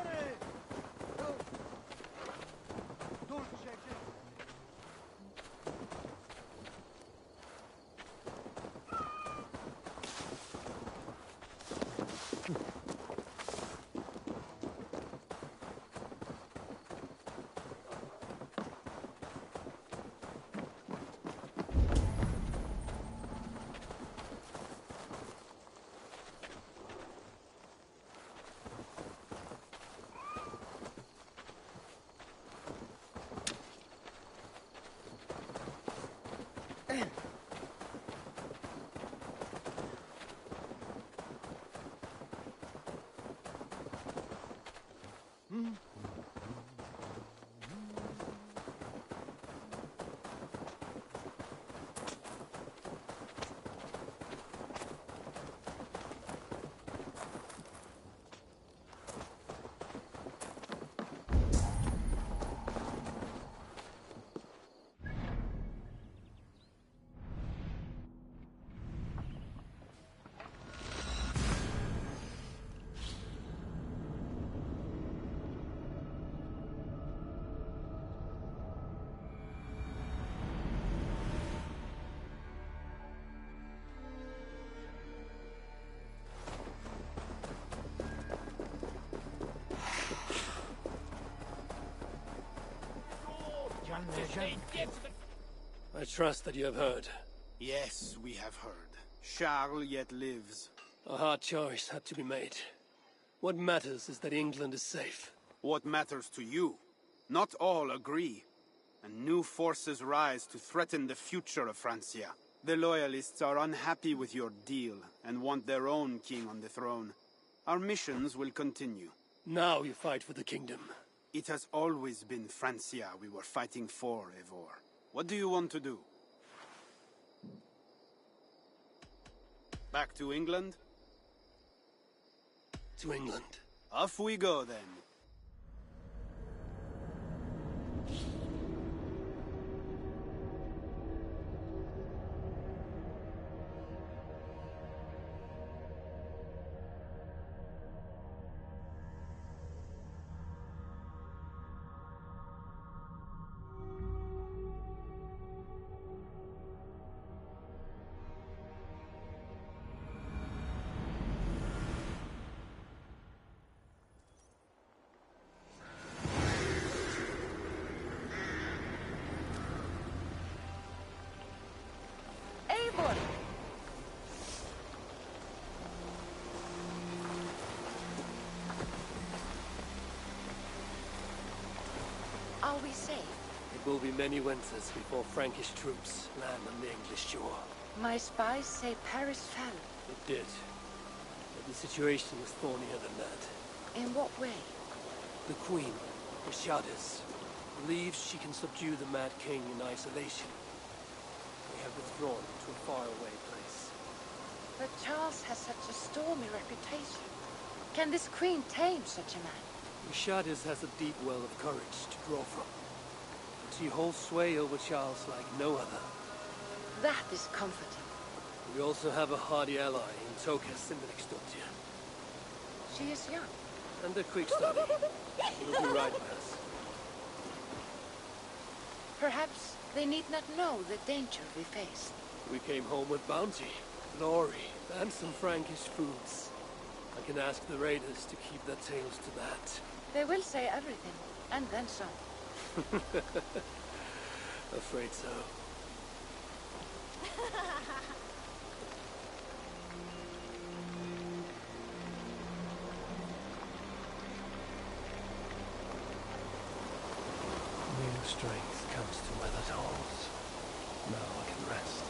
I trust that you have heard. Yes, we have heard. Charles yet lives. A hard choice had to be made. What matters is that England is safe. What matters to you? Not all agree. And new forces rise to threaten the future of Francia. The Loyalists are unhappy with your deal and want their own king on the throne. Our missions will continue. Now you fight for the kingdom. It has always been Francia we were fighting for, Eivor. What do you want to do? Back to England? To England. Off we go, then. Are we safe? It will be many winters before Frankish troops land on the English shore. My spies say Paris fell. It did. But the situation was thornier than that. In what way? The Queen, Rashadis, believes she can subdue the Mad King in isolation. They have withdrawn to a faraway place. But Charles has such a stormy reputation. Can this queen tame such a man? Rashadis has a deep well of courage to draw from. But she holds sway over Charles like no other. That is comforting. We also have a hardy ally in Tokas in the next Dottir. She is young. And a quick study. She'll do right by us. Perhaps they need not know the danger we face. We came home with bounty, glory, and some Frankish foods. I can ask the raiders to keep their tails to that. They will say everything, and then some. Afraid so. New strength comes to weathered halls. Now I can rest.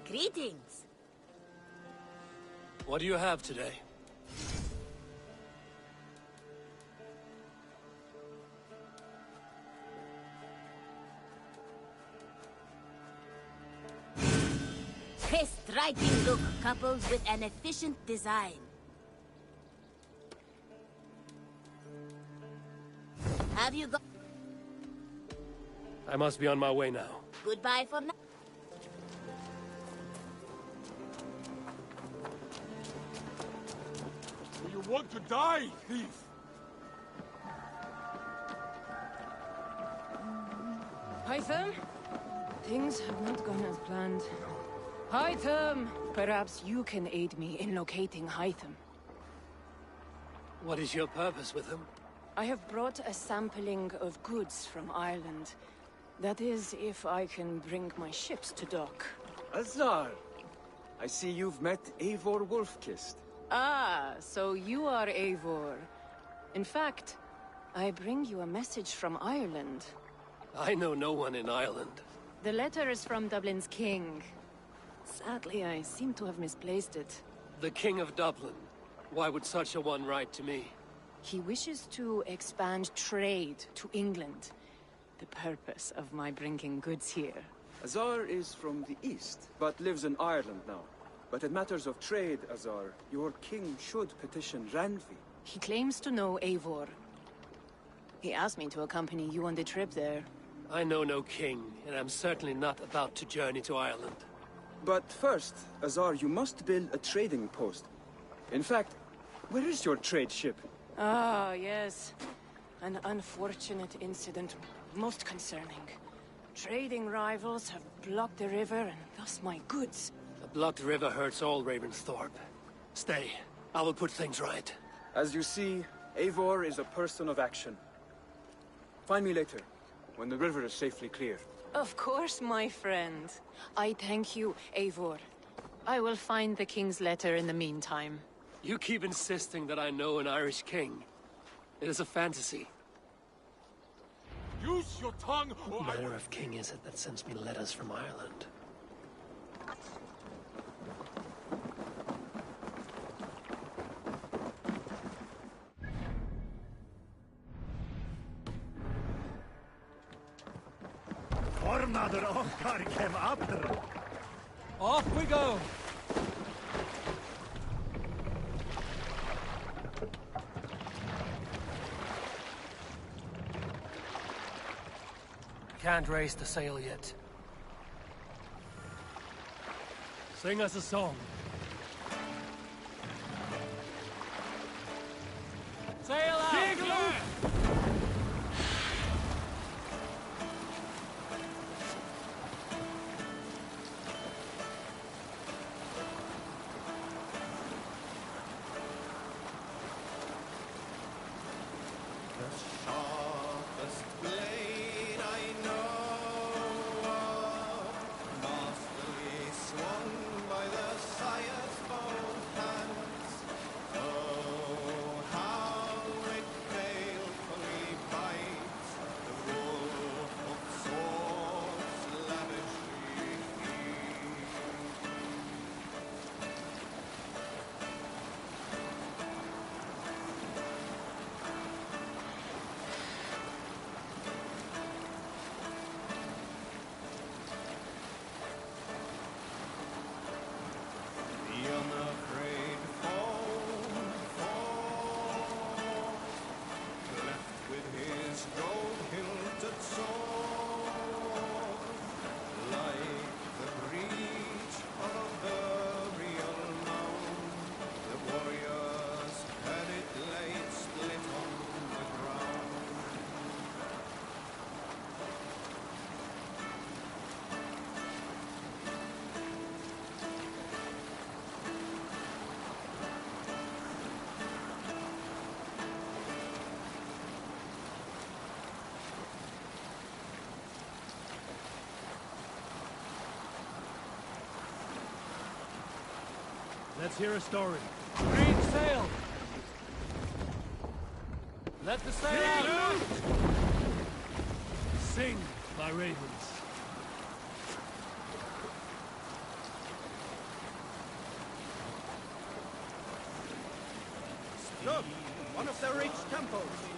Greetings. What do you have today? A striking look coupled with an efficient design. Have you got... I must be on my way now. Goodbye for now. Do you want to die, thief? Hytham? Things have not gone as planned. Hytham! Perhaps you can aid me in locating Hytham. What is your purpose with him? I have brought a sampling of goods from Ireland. That is, if I can bring my ships to dock. Azar! I see you've met Eivor Wolfkist. Ah, so you are Eivor. In fact, I bring you a message from Ireland. I know no one in Ireland. The letter is from Dublin's king. Sadly, I seem to have misplaced it. The King of Dublin. Why would such a one write to me? He wishes to expand trade to England. The purpose of my bringing goods here. Azar is from the east, but lives in Ireland now. But in matters of trade, Azar, your king should petition Ranvi. He claims to know Eivor. He asked me to accompany you on the trip there. I know no king, and I'm certainly not about to journey to Ireland. But first, Azar, you must build a trading post. In fact, where is your trade ship? Ah, yes. An unfortunate incident, most concerning. Trading rivals have blocked the river, and thus my goods. A blocked river hurts all Ravensthorpe. Stay. I will put things right. As you see, Eivor is a person of action. Find me later, when the river is safely clear. Of course, my friend. I thank you, Eivor. I will find the king's letter in the meantime. You keep insisting that I know an Irish king. It is a fantasy. Use your tongue, or What manner of king is it that sends me letters from Ireland? Off we go! Can't raise the sail yet. Sing us a song. Sail out! Let's hear a story. Green sail! Let the sail out! Sing, my ravens. Look! One of the rich temples!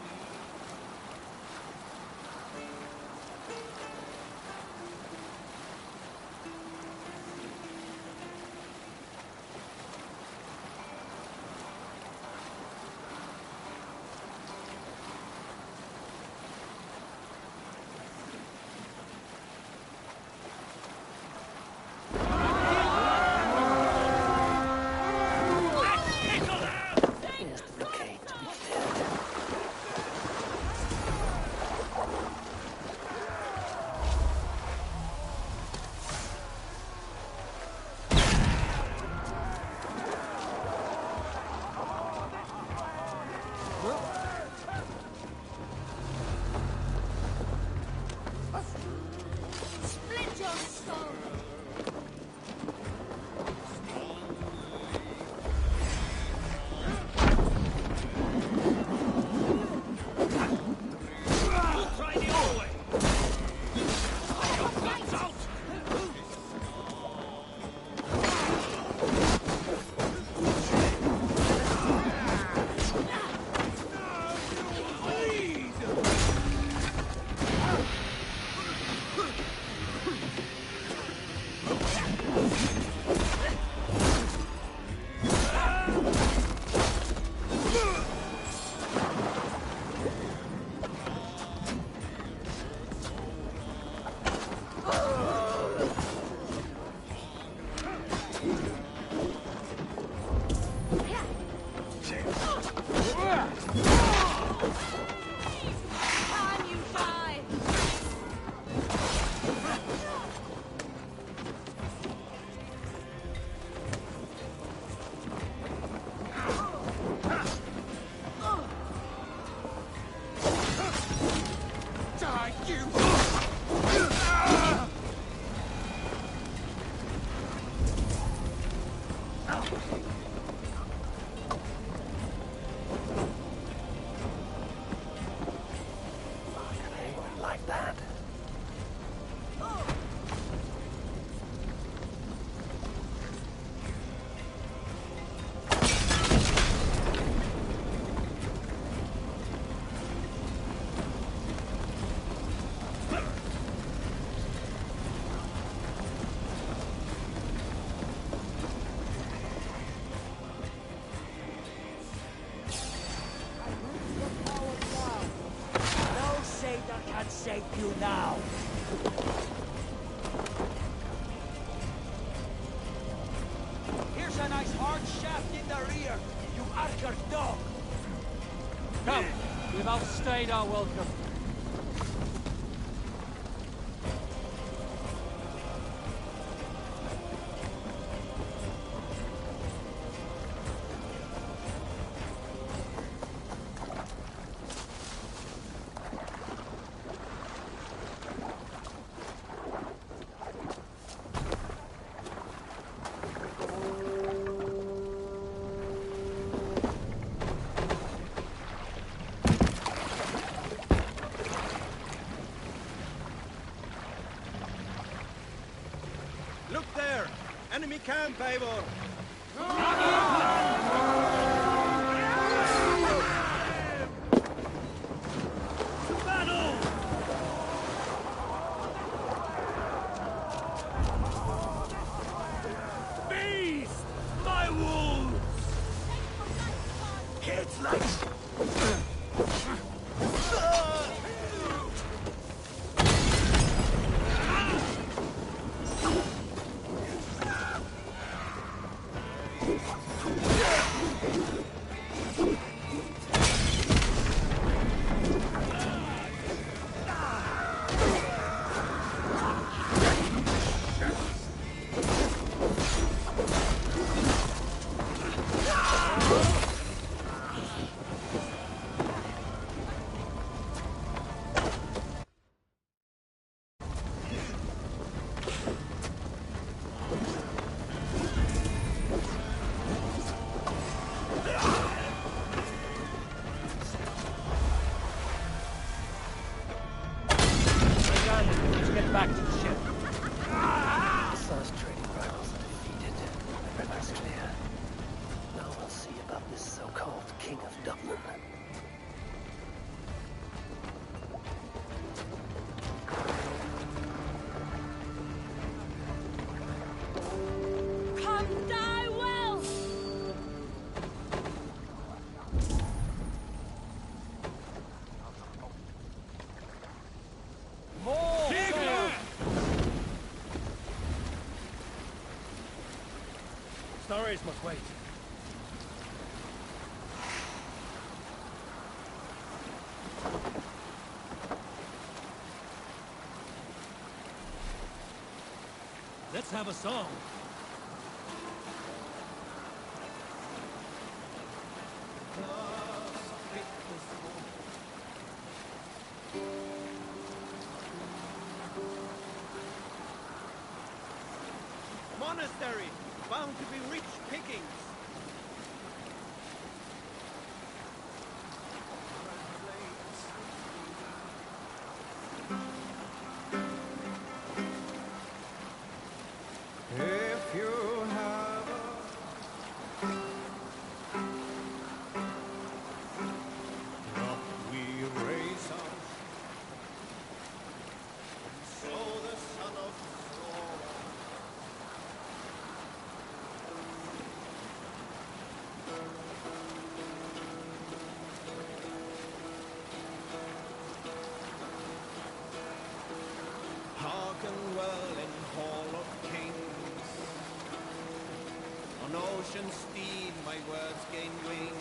you now. Here's a nice hard shaft in the rear, you archer dog. Come, we've outstayed our welcome. Look there! Enemy camp, Eivor! Beast! My wounds! It's like... Let's get back to the ship. Sauce trading rivals are defeated. The river's clear. Now we'll see about this so-called King of Dublin. Come die well! More! Stories must wait. Let's have a song. Monastery, bound to be rich pickings. If you have Up we raise our so the son of Thor. Hearken well in Hall of Kings. On ocean steed my words gain wing.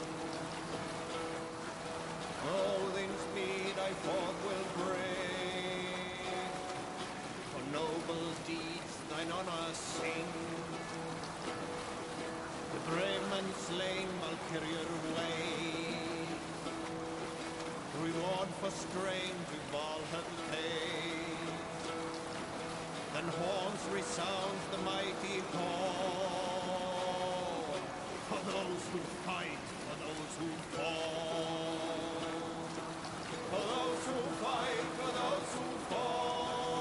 Odin's mead I forth will bring. For noble deeds thine honor sing. The brave men slain Valkyrier way. Reward for strain to Valhalla pay. Then horns resound the mighty call. For those who fight, for those who fall. For those who fight, for those who fall.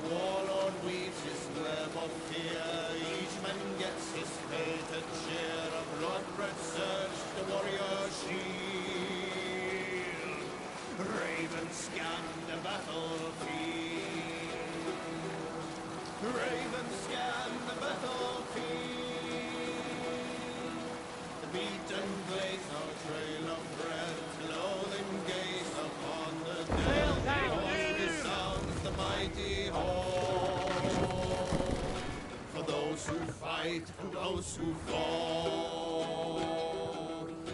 Warlord weaves his web of fear. Each man gets his fated share of blood-red surge, the warrior shield. Ravens scan the battlefield. Ravens scan the battlefield. The beaten blaze our trail of red, loathing gaze upon the Sail down! Resounds the mighty horn. For those who fight, for those who fall.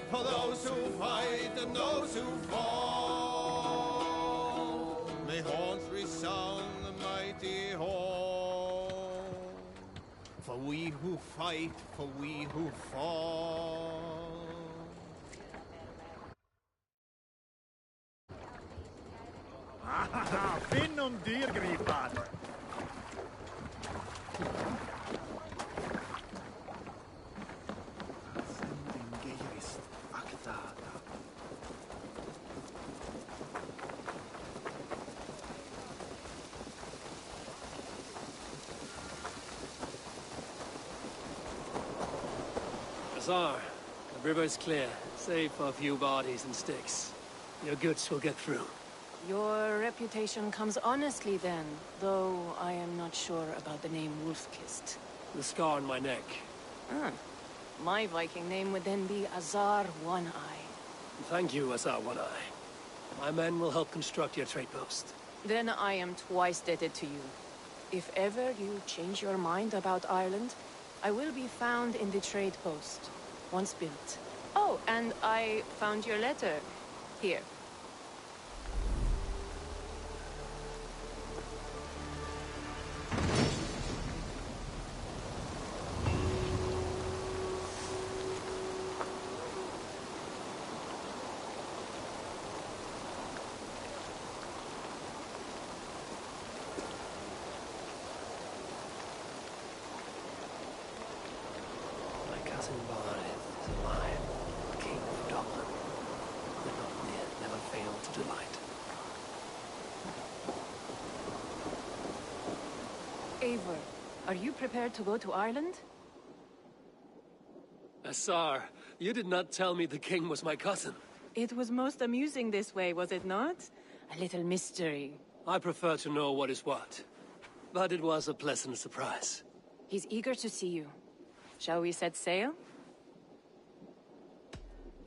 For those who fight and those who fall. May horns resound the mighty horn. For we who fight, for we who fall. Ah, finn om dyrgripan! Azar, the river is clear, save for a few bodies and sticks. Your goods will get through. Your reputation comes honestly then, though I am not sure about the name Wolf-Kissed. The scar on my neck. Ah. My Viking name would then be Azar One-Eye. Thank you, Azar One-Eye. My men will help construct your trade post. Then I am twice indebted to you. If ever you change your mind about Ireland, I will be found in the trade post, once built. Oh, and I found your letter. Here. Cousin Barneth is alive, King of Dublin. The Northmen never fail to delight. Eivor, are you prepared to go to Ireland? Azar, you did not tell me the king was my cousin. It was most amusing this way, was it not? A little mystery. I prefer to know what is what. But it was a pleasant surprise. He's eager to see you. Shall we set sail?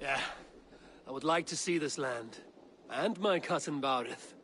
Yeah. I would like to see this land. And my cousin Barith.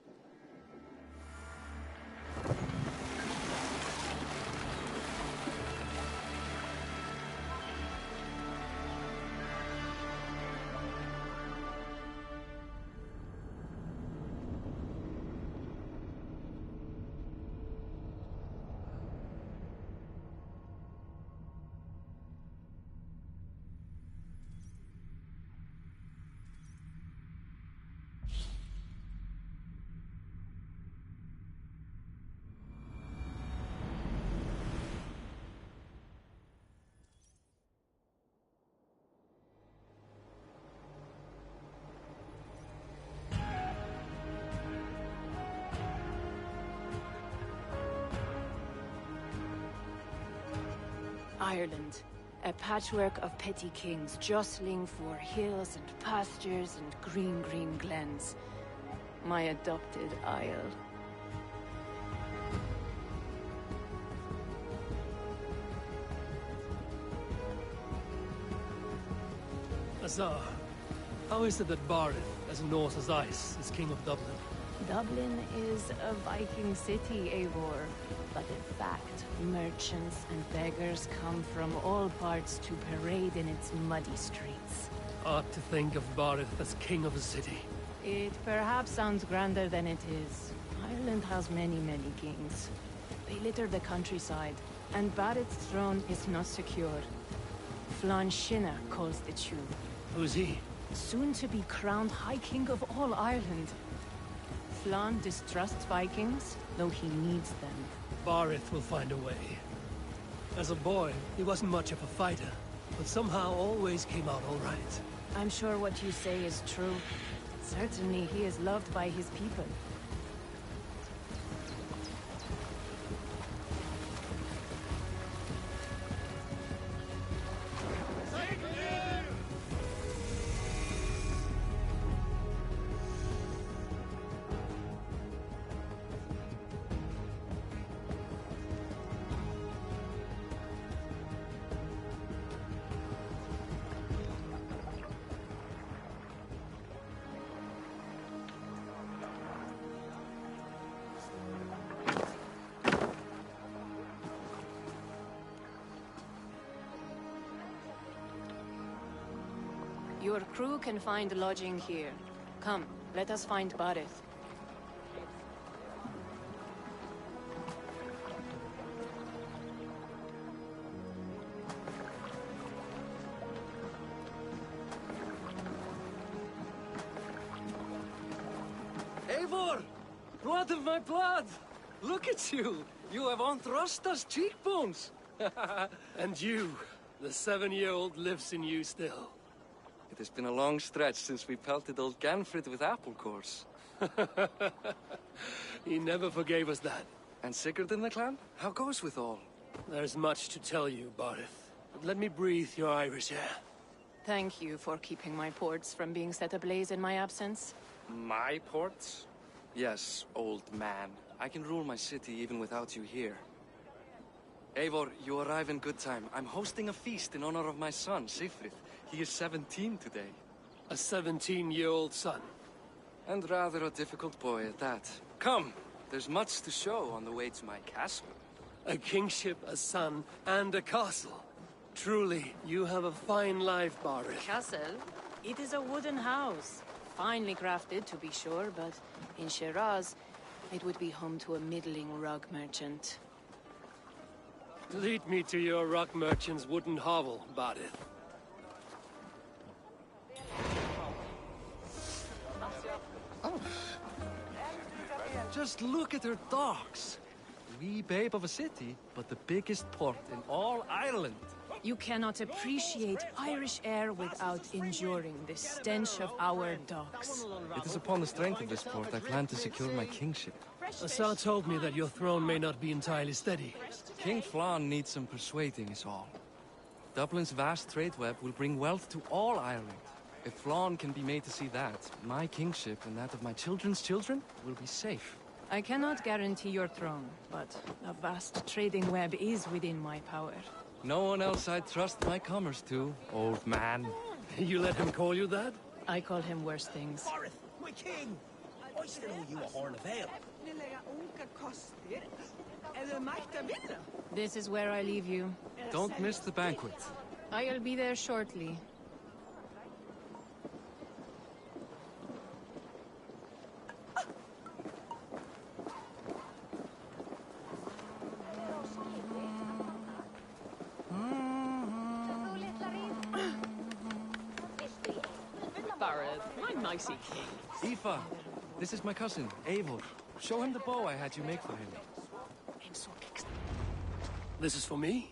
Ireland. A patchwork of petty kings jostling for hills and pastures and green glens. My adopted isle. Azar, how is it that Barith, as Norse as ice, is king of Dublin? Dublin is a Viking city, Eivor. But in fact, merchants and beggars come from all parts to parade in its muddy streets. Odd to think of Barith as king of a city. It perhaps sounds grander than it is. Ireland has many kings. They litter the countryside, and Barith's throne is not secure. Flann Sinna calls the tune. Who's he? Soon to be crowned High King of all Ireland. Flann distrusts Vikings, though he needs them. Barith will find a way. As a boy, he wasn't much of a fighter, but somehow always came out all right. I'm sure what you say is true. Certainly he is loved by his people. Your crew can find lodging here. Come, let us find Bareth. Eivor! Blood of my blood! Look at you! You have Anthrosta's cheekbones! And you, the 7-year-old lives in you still. It has been a long stretch since we pelted old Ganfrid with apple cores. He never forgave us that. And Sigurd in the clan? How goes with all? There's much to tell you, Bareth. But let me breathe your Irish air. Thank you for keeping my ports from being set ablaze in my absence. My ports? Yes, old man. I can rule my city even without you here. Eivor, you arrive in good time. I'm hosting a feast in honor of my son, Sigfrid. He is 17 today. A 17-year-old son? And rather a difficult boy at that. Come, there's much to show on the way to my castle. A kingship, a son, and a castle. Truly, you have a fine life, Bareth. Castle? It is a wooden house. Finely crafted, to be sure, but in Shiraz, it would be home to a middling rug merchant. Lead me to your rock merchant's wooden hovel, Bareth. Oh. Just look at her docks. Wee babe of a city, but the biggest port in all Ireland. You cannot appreciate Irish air without enduring the stench of our docks. It is upon the strength of this port I plan to secure my kingship. Assar told me that your throne may not be entirely steady. King Flann needs some persuading is all. Dublin's vast trade web will bring wealth to all Ireland. If Flann can be made to see that, my kingship and that of my children's children will be safe. I cannot guarantee your throne, but a vast trading web is within my power. No one else I'd trust my commerce to, old man. You let him call you that? I call him worse things. Bareth, my king! I still owe you a horn of ale. This is where I leave you. Don't miss the banquet. I'll be there shortly. Bareth, my mighty king. Aoife, this is my cousin, Eivor. Show him the bow I had you make for him. This is for me?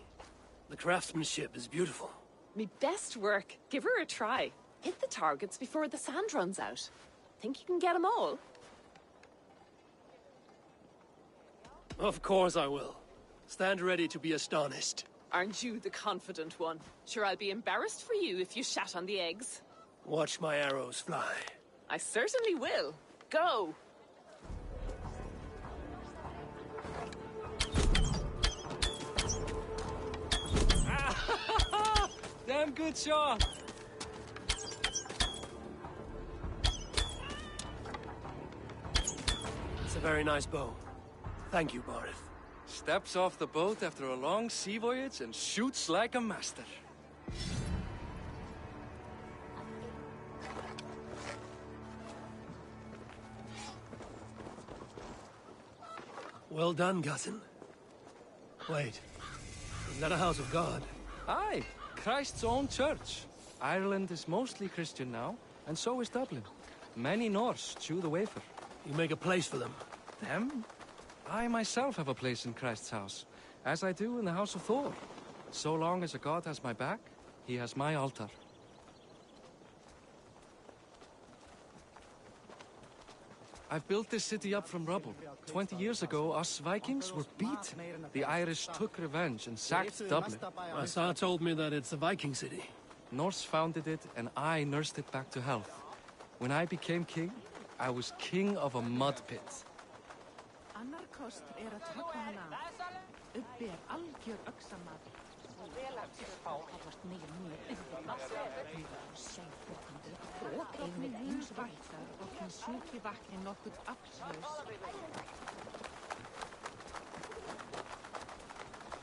The craftsmanship is beautiful. Me best work. Give her a try. Hit the targets before the sand runs out. Think you can get them all? Of course I will. Stand ready to be astonished. Aren't you the confident one? Sure, I'll be embarrassed for you if you shat on the eggs. Watch my arrows fly. I certainly will. Go! Damn good shot! It's a very nice bow. Thank you, Bareth. Steps off the boat after a long sea voyage and shoots like a master. Well done, cousin. Wait, is that a house of God? Aye, Christ's own church. Ireland is mostly Christian now, and so is Dublin. Many Norse chew the wafer. You make a place for them. Them? I myself have a place in Christ's house, as I do in the house of Thor. So long as a god has my back, he has my altar. I've built this city up from rubble. 20 years ago, us Vikings were beat. The Irish took revenge and sacked Dublin. Assar told me that it's a Viking city. Norse founded it, and I nursed it back to health. When I became king, I was king of a mud pit.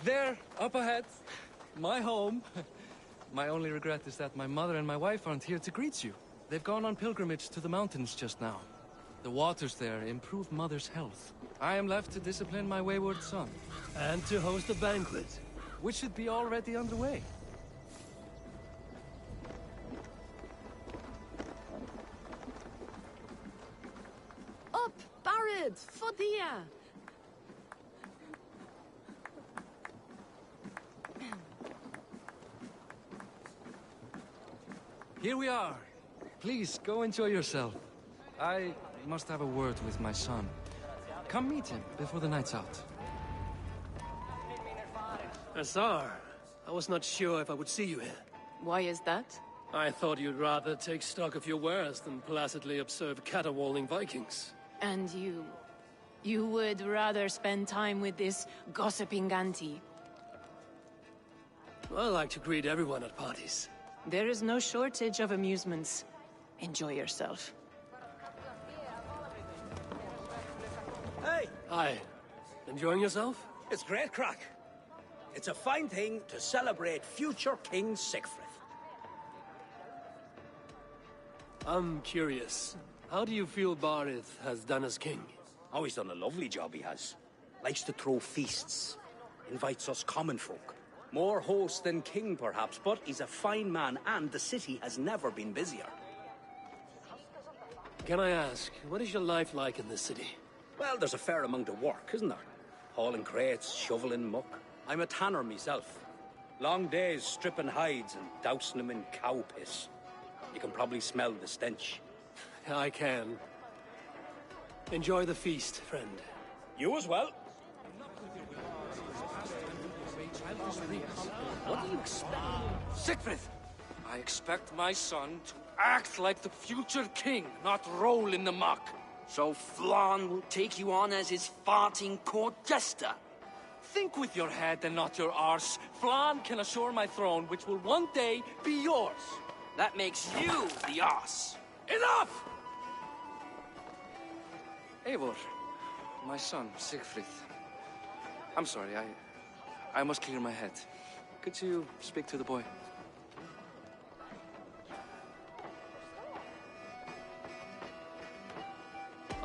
There, up ahead, my home. My only regret is that my mother and my wife aren't here to greet you. They've gone on pilgrimage to the mountains just now. The waters there improve Mother's health. I am left to discipline my wayward son. And to host a banquet. Which should be already underway. Up, Barrett, Fodia! Here we are. Please, go enjoy yourself. I must have a word with my son. Come meet him before the night's out. Azar, I was not sure if I would see you here. Why is that? I thought you'd rather take stock of your wares than placidly observe caterwauling Vikings. And you? You would rather spend time with this gossiping auntie? I like to greet everyone at parties. There is no shortage of amusements. Enjoy yourself. Hey! Hi. Enjoying yourself? It's great crack. It's a fine thing to celebrate future King Siegfried. I'm curious. How do you feel Barith has done as king? Oh, he's done a lovely job, he has. Likes to throw feasts. Invites us common folk. More host than king, perhaps, but he's a fine man, and the city has never been busier. Can I ask, what is your life like in this city? Well, there's a fair amount of work, isn't there? Hauling crates, shoveling muck. I'm a tanner myself. Long days stripping hides and dousing them in cow piss. You can probably smell the stench. I can. Enjoy the feast, friend. You as well. What do you expect? Siegfried! I expect my son to act like the future king, not roll in the muck. So Flan will take you on as his farting court jester? Think with your head and not your arse. Flan can assure my throne, which will one day be yours. That makes you the arse. Enough! Eivor, my son, Siegfried. I'm sorry, I must clear my head. Could you speak to the boy?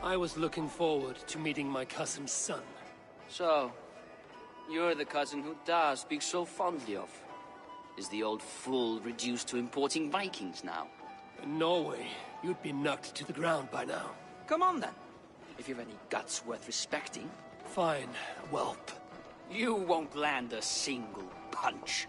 I was looking forward to meeting my cousin's son. So, you're the cousin who Da speaks so fondly of. Is the old fool reduced to importing Vikings now? In Norway, you'd be knocked to the ground by now. Come on then, if you've any guts worth respecting. Fine, whelp. You won't land a single punch.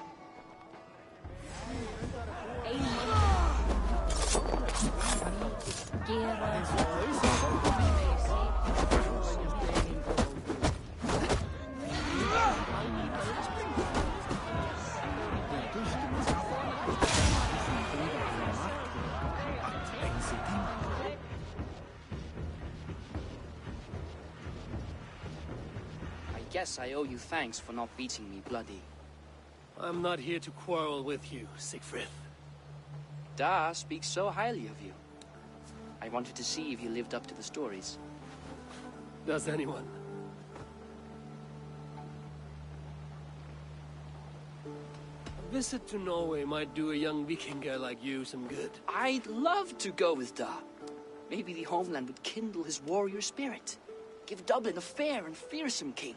I guess I owe you thanks for not beating me bloody. I'm not here to quarrel with you, Siegfried. Da speaks so highly of you. I wanted to see if you lived up to the stories. Does anyone? A visit to Norway might do a young Vikinger like you some good. I'd love to go with Da. Maybe the homeland would kindle his warrior spirit. Give Dublin a fair and fearsome king.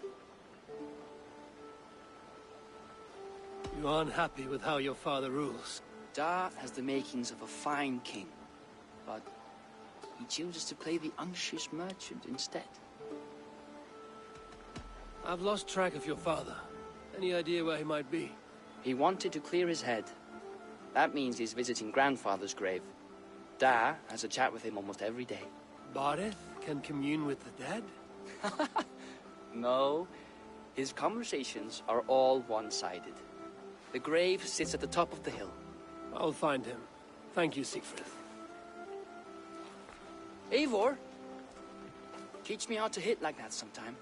You are unhappy with how your father rules. Da has the makings of a fine king, but he chooses to play the uncious merchant instead. I've lost track of your father. Any idea where he might be? He wanted to clear his head. That means he's visiting grandfather's grave. Da has a chat with him almost every day. Barith can commune with the dead? No, his conversations are all one-sided. The grave sits at the top of the hill. I'll find him. Thank you, Siegfried. Eivor, teach me how to hit like that sometime.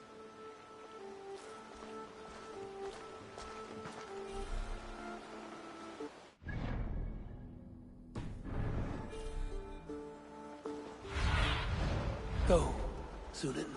Go, Sunan.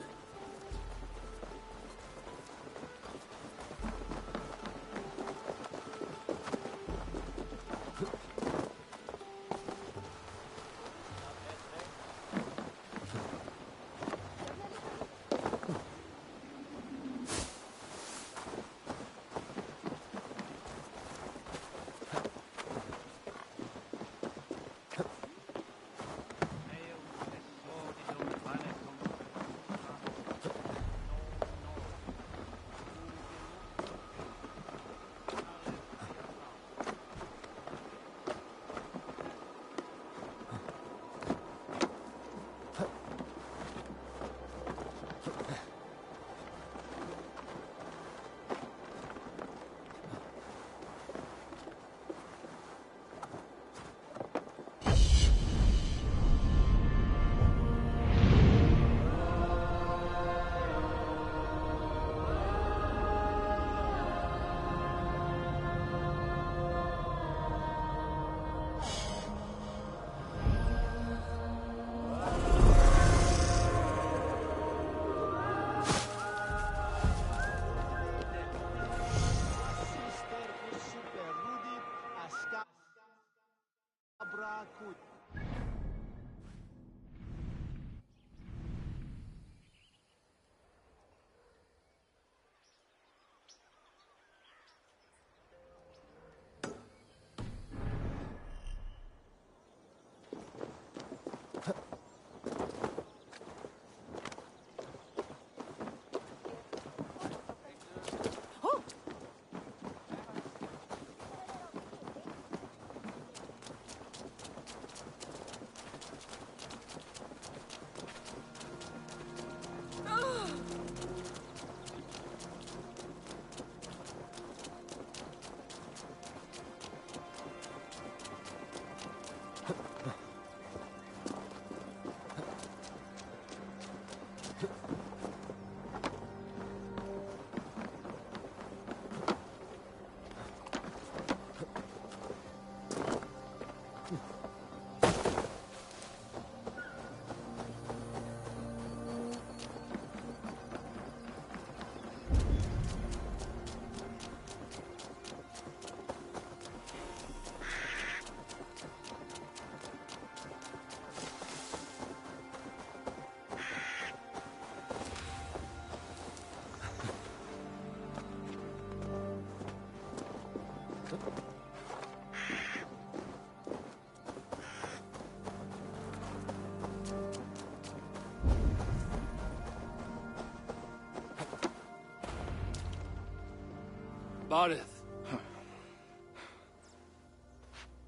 Barith.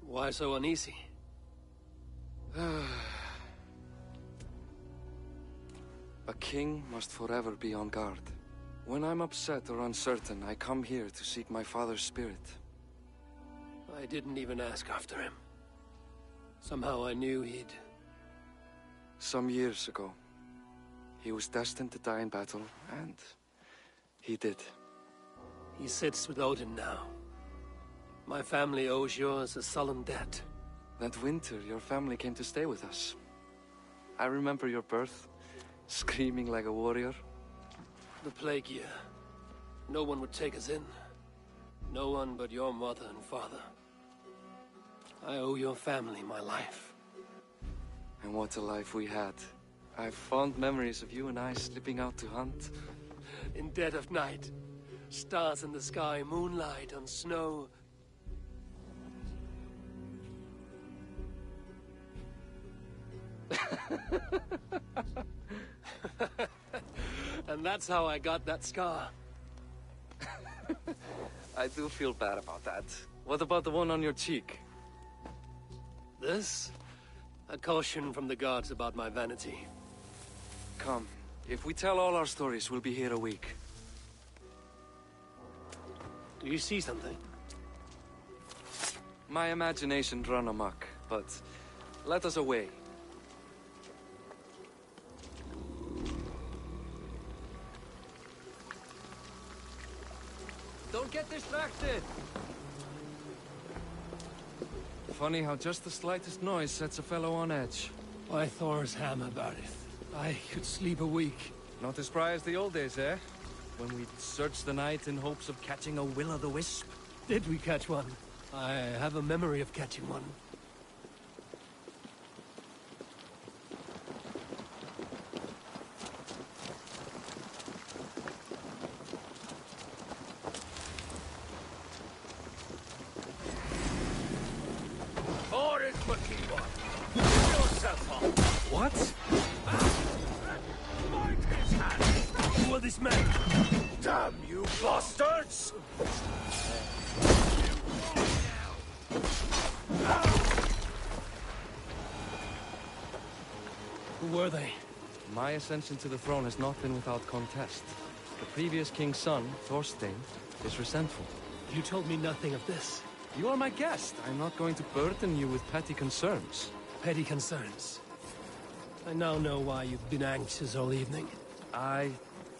Why so uneasy? A king must forever be on guard. When I'm upset or uncertain, I come here to seek my father's spirit. I didn't even ask after him. Somehow I knew he'd... Some years ago, he was destined to die in battle, and he did. He sits with Odin now. My family owes yours a sullen debt. That winter, your family came to stay with us. I remember your birth, screaming like a warrior. The plague year. No one would take us in. No one but your mother and father. I owe your family my life. And what a life we had. I have fond memories of you and I slipping out to hunt. In dead of night. Stars in the sky, moonlight on snow. And that's how I got that scar. I do feel bad about that. What about the one on your cheek? This? A caution from the gods about my vanity. Come. If we tell all our stories, we'll be here a week. Do you see something? My imagination run amok, but let us away. Don't get distracted! Funny how just the slightest noise sets a fellow on edge. Why Thor's hammer, Barith? I could sleep a week. Not as spry as the old days, eh? When we'd search the night in hopes of catching a will-o'-the-wisp. Did we catch one? I have a memory of catching one. What? Who are these men? Damn you bastards! Who were they? My ascension to the throne has not been without contest. The previous king's son, Thorstein, is resentful. You told me nothing of this. You are my guest. I'm not going to burden you with petty concerns. Petty concerns. I now know why you've been anxious all evening. Aye,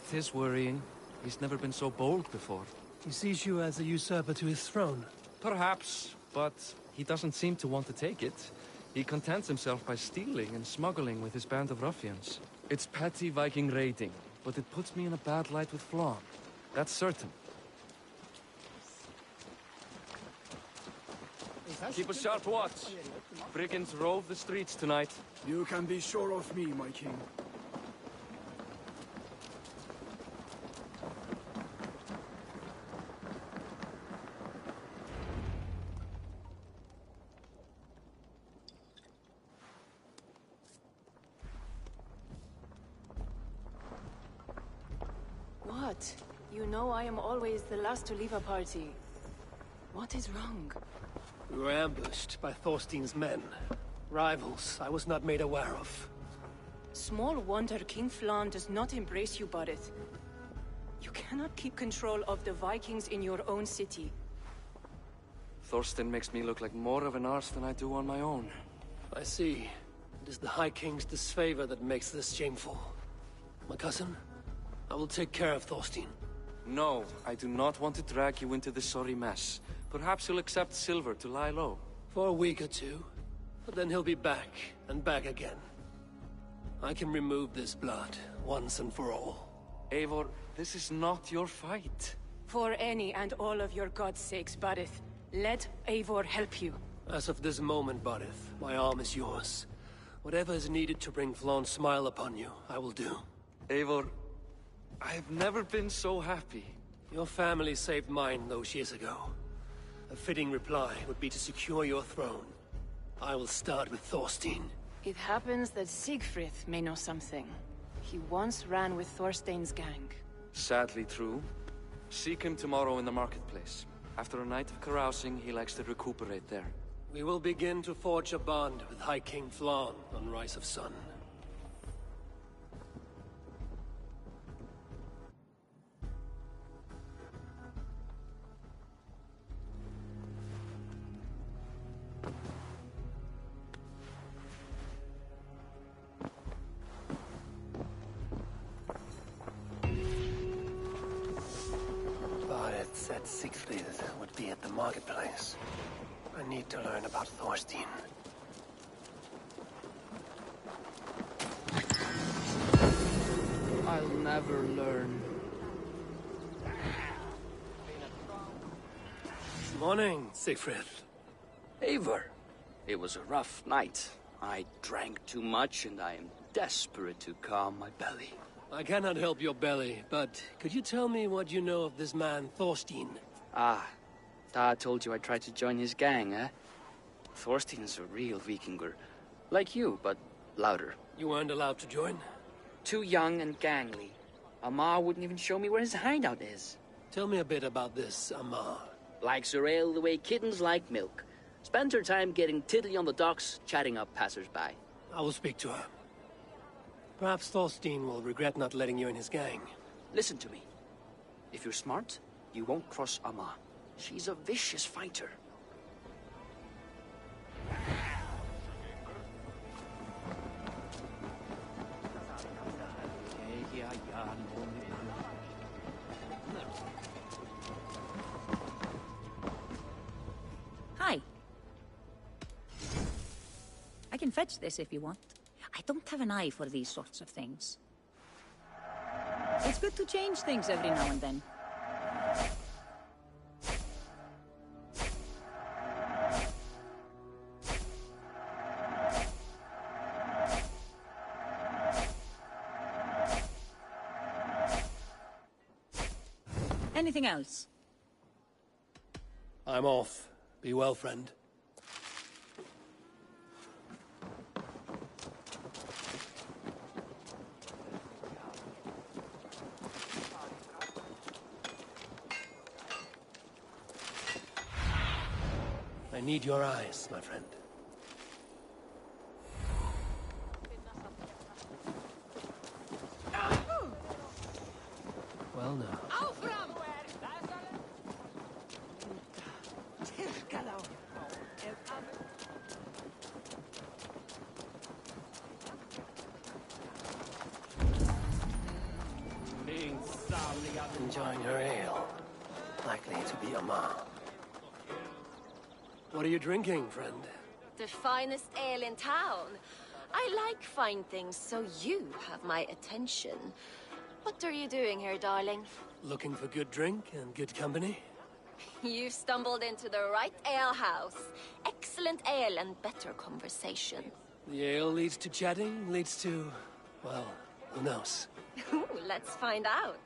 'tis worrying. He's never been so bold before. He sees you as a usurper to his throne. Perhaps, but he doesn't seem to want to take it. He contents himself by stealing and smuggling with his band of ruffians. It's petty Viking raiding, but it puts me in a bad light with Flann. That's certain. I Keep a sharp watch. Brigands rove the streets tonight. You can be sure of me, my king. What? You know I am always the last to leave a party. What is wrong? We were ambushed by Thorstein's men. Rivals I was not made aware of. Small wonder King Flan does not embrace you, Barith. You cannot keep control of the Vikings in your own city. Thorstein makes me look like more of an arse than I do on my own. I see. It is the High King's disfavor that makes this shameful. My cousin, I will take care of Thorstein. No, I do not want to drag you into this sorry mess. Perhaps he'll accept silver to lie low. For a week or two. But then he'll be back, and back again. I can remove this blood, once and for all. Eivor, this is not your fight. For any and all of your god's sakes, Barith, let Eivor help you. As of this moment, Barith, my arm is yours. Whatever is needed to bring Flaun's smile upon you, I will do. Eivor, I have never been so happy. Your family saved mine those years ago. A fitting reply would be to secure your throne. I will start with Thorstein. It happens that Siegfried may know something. He once ran with Thorstein's gang. Sadly true. Seek him tomorrow in the marketplace. After a night of carousing, he likes to recuperate there. We will begin to forge a bond with High King Flan on Rise of Sun. Said Siegfried would be at the marketplace. I need to learn about Thorstein. I'll never learn. Morning, Siegfried. Eivor. It was a rough night. I drank too much and I am desperate to calm my belly. I cannot help your belly, but could you tell me what you know of this man, Thorstein? Ah, Dad told you I tried to join his gang, eh? Thorstein is a real Vikinger. Like you, but louder. You weren't allowed to join? Too young and gangly. Amar wouldn't even show me where his hideout is. Tell me a bit about this Amar. Likes her ale the way kittens like milk. Spends her time getting tiddly on the docks, chatting up passers-by. I will speak to her. Perhaps Thorstein will regret not letting you in his gang. Listen to me. If you're smart, you won't cross Amma. She's a vicious fighter. Hi. I can fetch this if you want. I don't have an eye for these sorts of things. It's good to change things every now and then. Anything else? I'm off. Be well, friend. I need your eyes, my friend. Well now. Enjoying her ale. Likely to be Amar. What are you drinking, friend? The finest ale in town. I like fine things, so you have my attention. What are you doing here, darling? Looking for good drink and good company? You've stumbled into the right alehouse. Excellent ale and better conversation. The ale leads to chatting, leads to... well, who knows? Ooh, let's find out.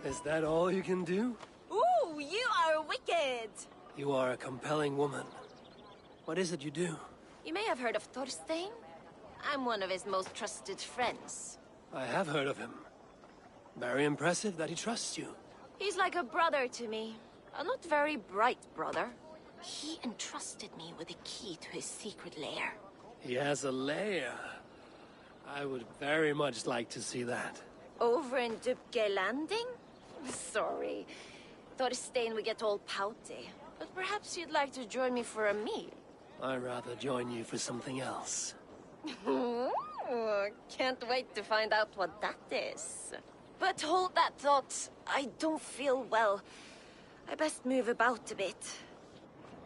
Is that all you can do? Ooh, you are wicked! You are a compelling woman. What is it you do? You may have heard of Thorstein. I'm one of his most trusted friends. I have heard of him. Very impressive that he trusts you. He's like a brother to me. A not very bright brother. He entrusted me with the key to his secret lair. He has a lair. I would very much like to see that. Over in Dubke Landing? Sorry. Thorstein would get all pouty. But perhaps you'd like to join me for a meal. I'd rather join you for something else. Ooh, can't wait to find out what that is. But hold that thought. I don't feel well. I best move about a bit.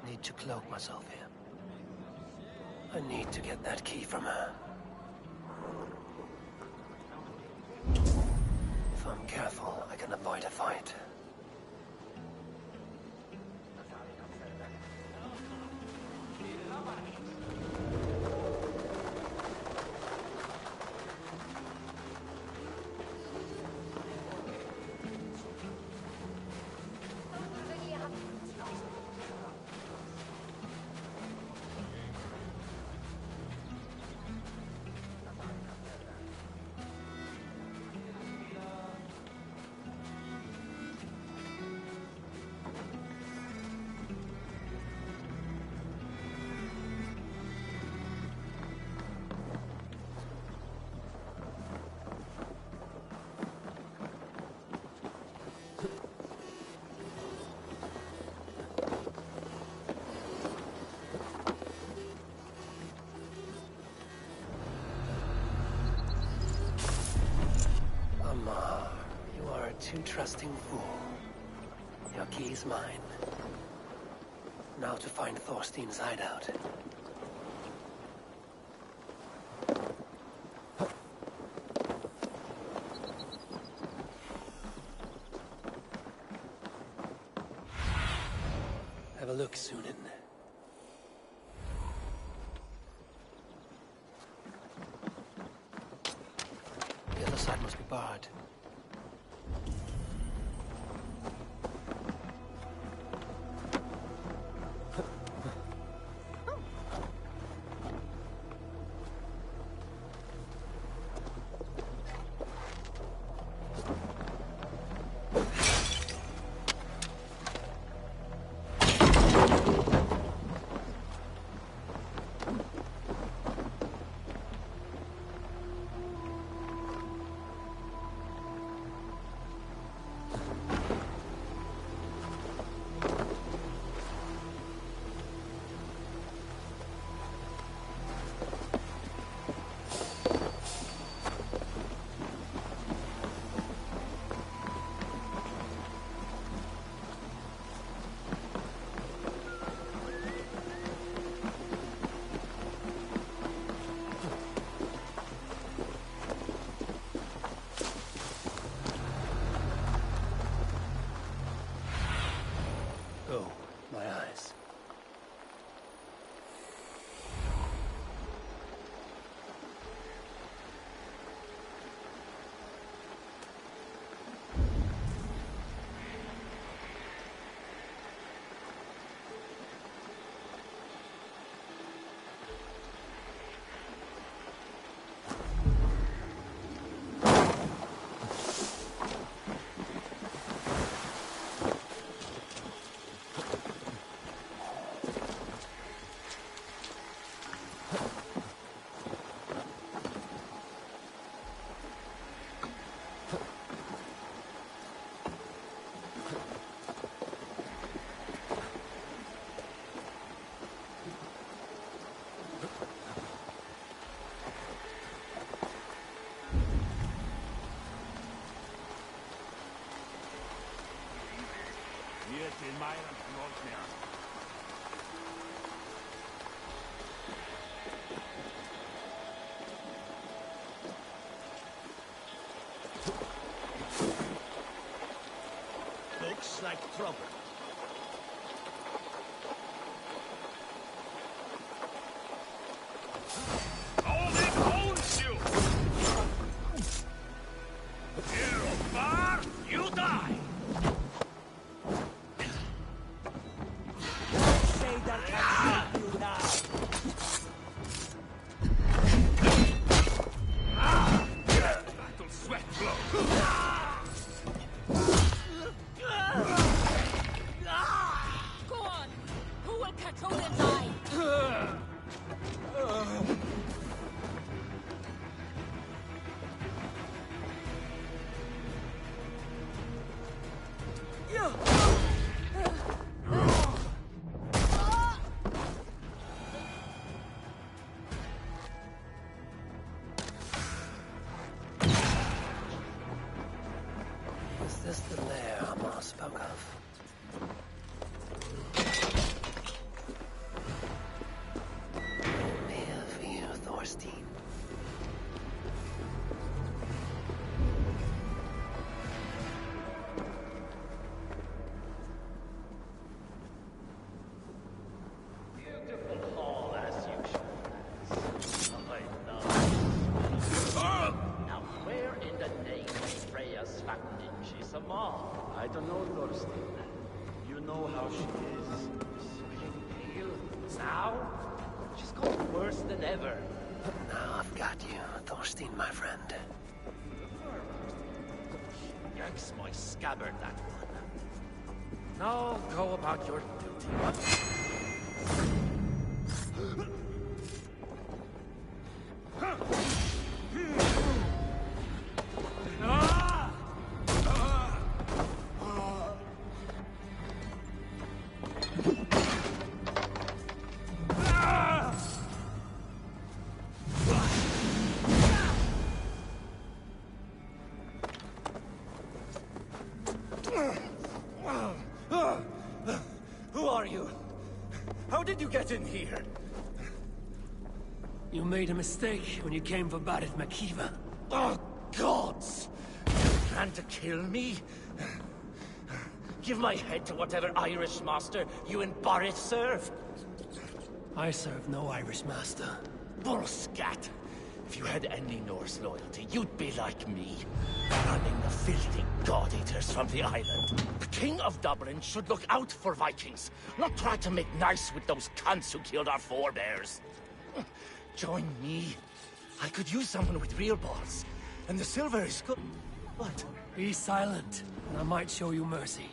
Need to cloak myself here. I need to get that key from her. If I'm careful, I can avoid a fight. You are a too trusting fool. Your key is mine. Now to find Thorstein's hideout. Have a look, Sunan. The other side must be barred. Looks like trouble. Odin owns you! You bar, you die! Say that I can you now. Battle sweat flow! Go on! Who will catch Odin's eye? Is this the lair Amar spoke of? I'm here for you, Thorstein. Beautiful hall as usual. I love it. Now where in the name of Freya's Vakninji Samar? I don't know, Thorstein. You know how she is. Swelling pale. Now, she's got worse than ever. Now I've got you, Thorstein, my friend. Yanks my scabbard, that one. Now go about your duty. Who are you? How did you get in here? You made a mistake when you came for Barit Makiva. Oh, gods! You plan to kill me? Give my head to whatever Irish master you and Barrett serve. I serve no Irish master. Bullscat! If you had any Norse loyalty, you'd be like me, running the filthy god-eaters from the island. The King of Dublin should look out for Vikings, not try to make nice with those cunts who killed our forebears. Join me. I could use someone with real balls, and the silver is good. What? Be silent, and I might show you mercy.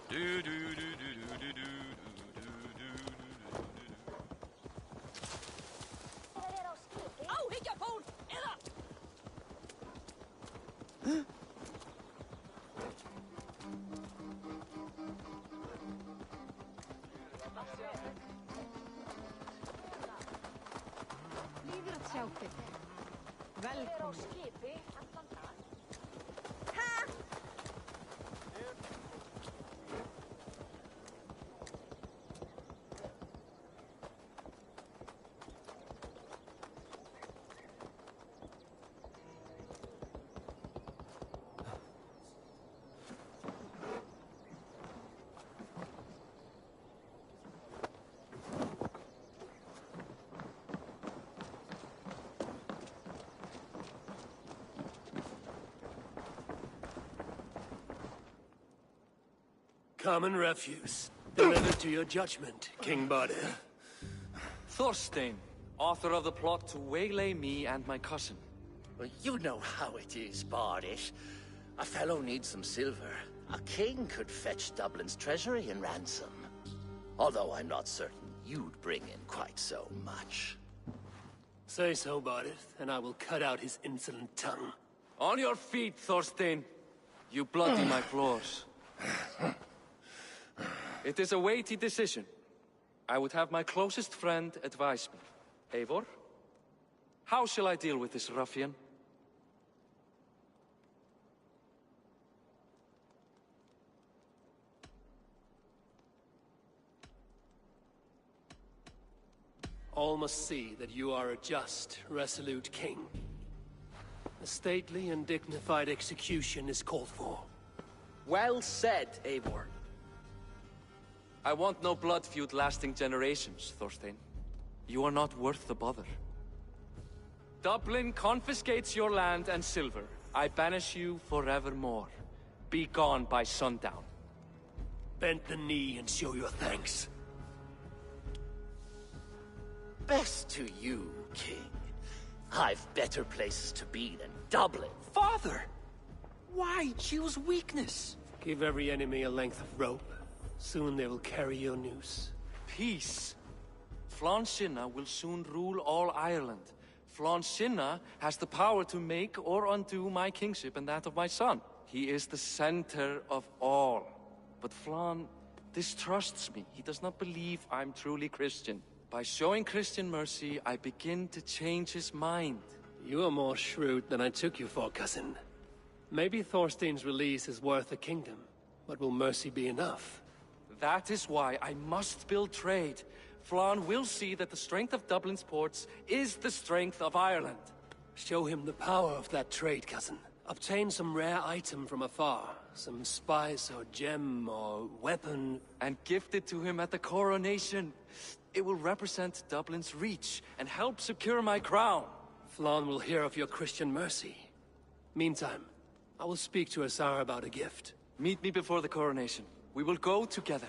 Do do do do do do do. Välkommen. Common refuse. Delivered to your judgment, King Bardir. Thorstein, author of the plot to waylay me and my cousin. Well, you know how it is, Bardish. A fellow needs some silver. A king could fetch Dublin's treasury in ransom. Although I'm not certain you'd bring in quite so much. Say so, Bardir, and I will cut out his insolent tongue. On your feet, Thorstein. You bloody my floors. It is a weighty decision. I would have my closest friend advise me. Eivor, how shall I deal with this ruffian? All must see that you are a just, resolute king. A stately and dignified execution is called for. Well said, Eivor. I want no blood feud lasting generations, Thorstein. You are not worth the bother. Dublin confiscates your land and silver. I banish you forevermore. Be gone by sundown. Bend the knee and show your thanks. Best to you, King. I've better places to be than Dublin. Father! Why choose weakness? Give every enemy a length of rope. Soon they will carry your noose. Peace. Flann Sinna will soon rule all Ireland. Flann Sinna has the power to make or undo my kingship and that of my son. He is the center of all. But Flann distrusts me. He does not believe I'm truly Christian. By showing Christian mercy, I begin to change his mind. You are more shrewd than I took you for, cousin. Maybe Thorstein's release is worth a kingdom, but will mercy be enough? That is why I must build trade. Flann will see that the strength of Dublin's ports is the strength of Ireland. Show him the power of that trade, cousin. Obtain some rare item from afar. Some spice or gem or weapon. And gift it to him at the coronation. It will represent Dublin's reach and help secure my crown. Flann will hear of your Christian mercy. Meantime, I will speak to Asar about a gift. Meet me before the coronation. We will go together.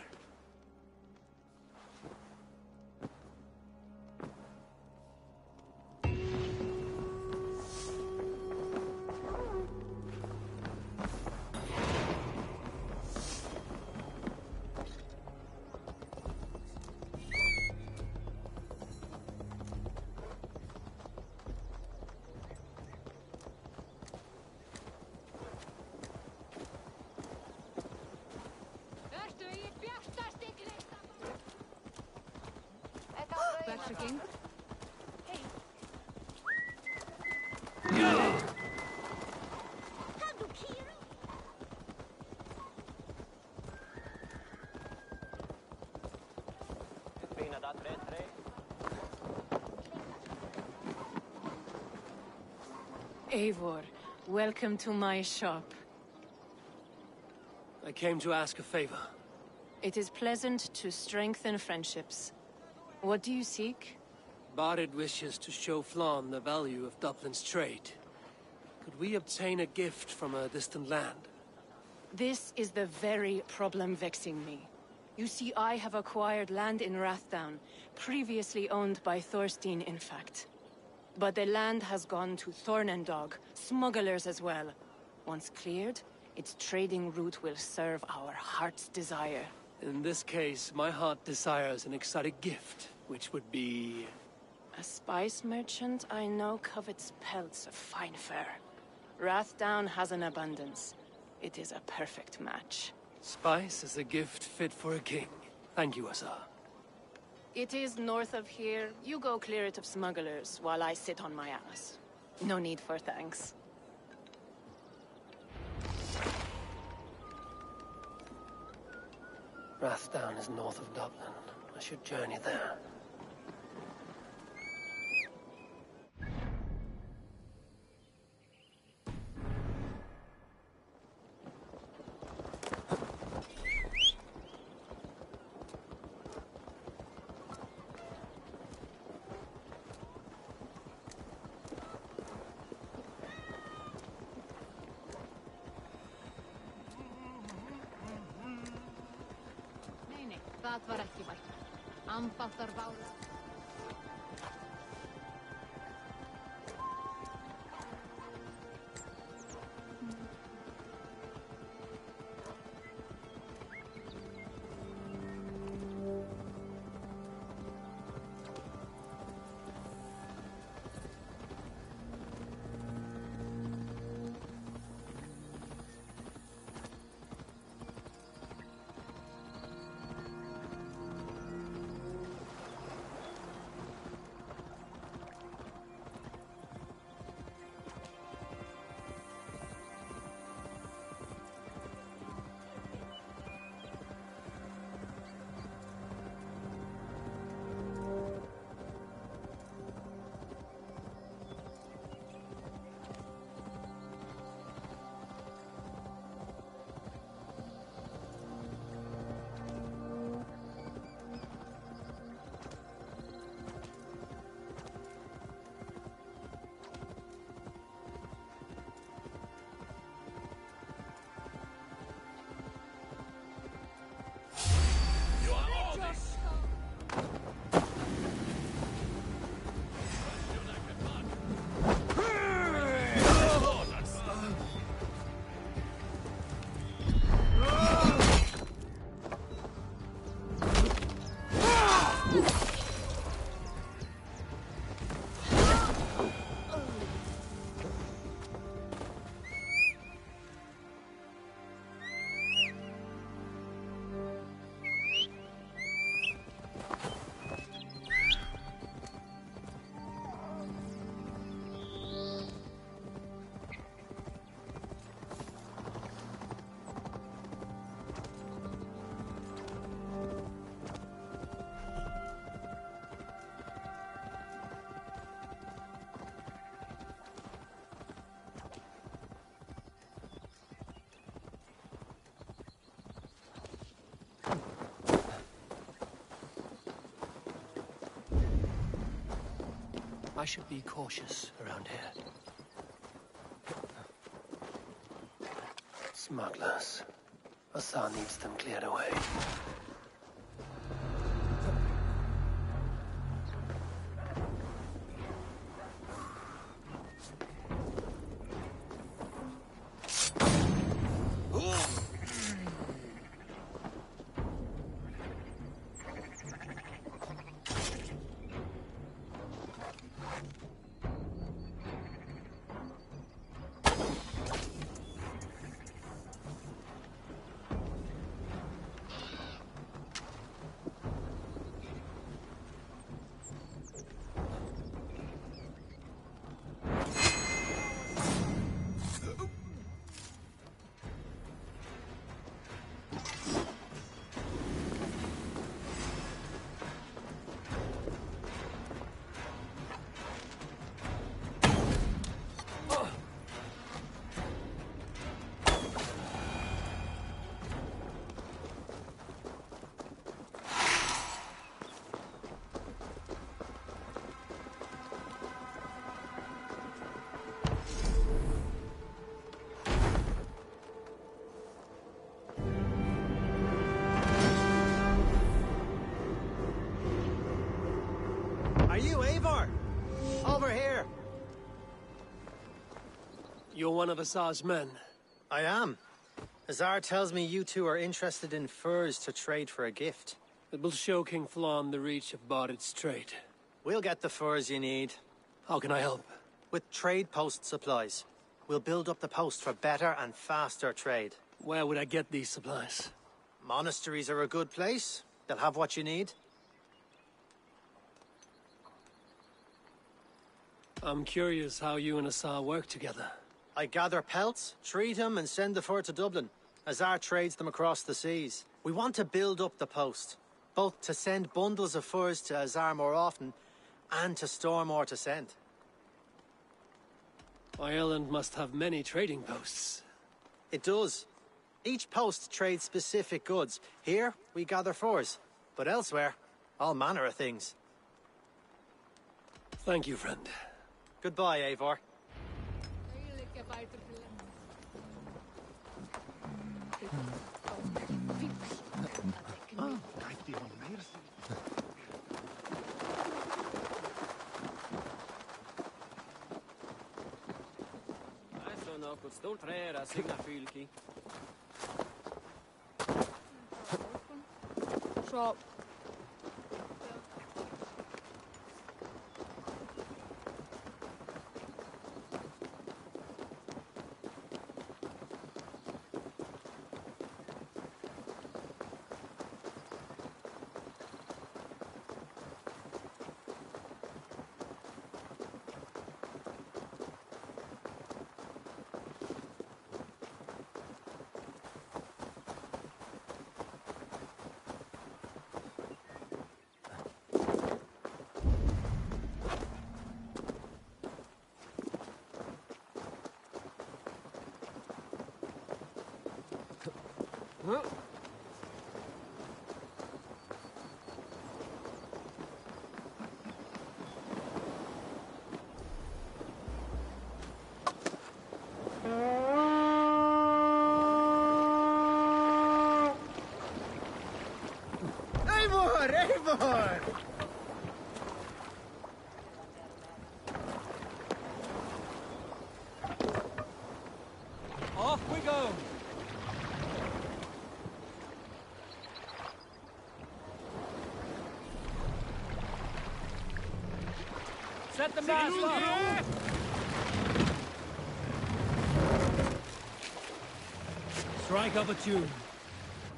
Eivor, welcome to my shop. I came to ask a favor. It is pleasant to strengthen friendships. What do you seek? Bardir wishes to show Flann the value of Dublin's trade. Could we obtain a gift from a distant land? This is the very problem vexing me. You see, I have acquired land in Rathdown, previously owned by Thorstein, in fact. But the land has gone to Thornendog, smugglers as well. Once cleared, its trading route will serve our heart's desire. In this case, my heart desires an exotic gift, which would be... A spice merchant I know covets pelts of fine fur. Rathdown has an abundance. It is a perfect match. Spice is a gift fit for a king. Thank you, Asar. It is north of here. You go clear it of smugglers while I sit on my ass. No need for thanks. Rathdown is north of Dublin. I should journey there. Það var ekki vægt. Ambáttar báru. I should be cautious around here. Smugglers. Assar needs them cleared away. Are you Eivor? Over here. You're one of Assar's men. I am. Azar tells me you two are interested in furs to trade for a gift. It will show King Flann the reach of Bardet's trade. We'll get the furs you need. How can I help? With trade post supplies. We'll build up the post for better and faster trade. Where would I get these supplies? Monasteries are a good place. They'll have what you need. I'm curious how you and Azar work together. I gather pelts, treat them, and send the fur to Dublin. Azar trades them across the seas. We want to build up the post, both to send bundles of furs to Azar more often, and to store more to send. Ireland must have many trading posts. It does. Each post trades specific goods. Here, we gather furs. But elsewhere, all manner of things. Thank you, friend. Goodbye, Eivor. So, Eivor! Off we go! Set the mast up! Strike up a tune.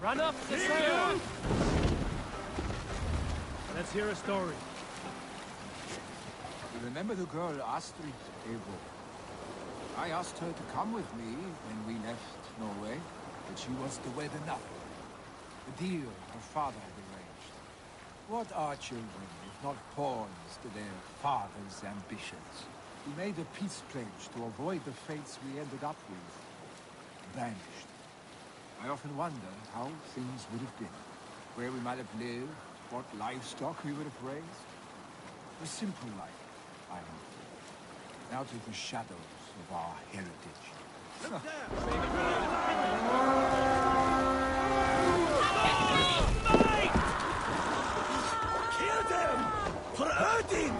Run up the sail! Let's hear a story. You remember the girl Astrid, Eivor? I asked her to come with me when we left Norway, but she was to wed another. A deal her father had arranged. What are children if not pawns to their father's ambitions? We made a peace pledge to avoid the fates we ended up with. Banished. I often wonder how things would have been. Where we might have lived, what livestock we would have raised. A simple life, I hope. Out of the shadows of our heritage. Kill them! For Odin!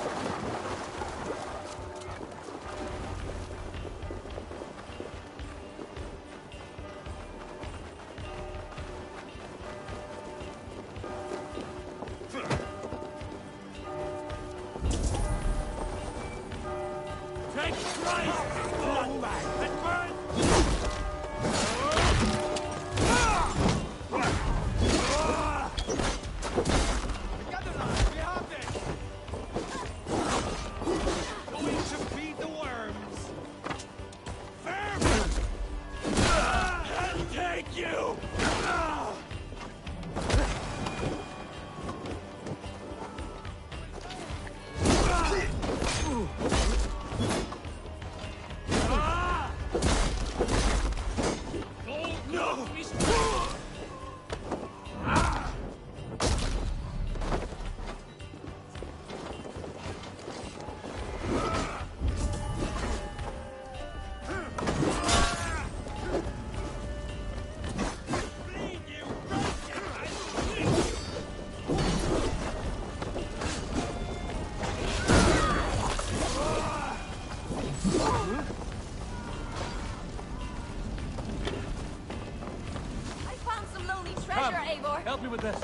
Help me with this.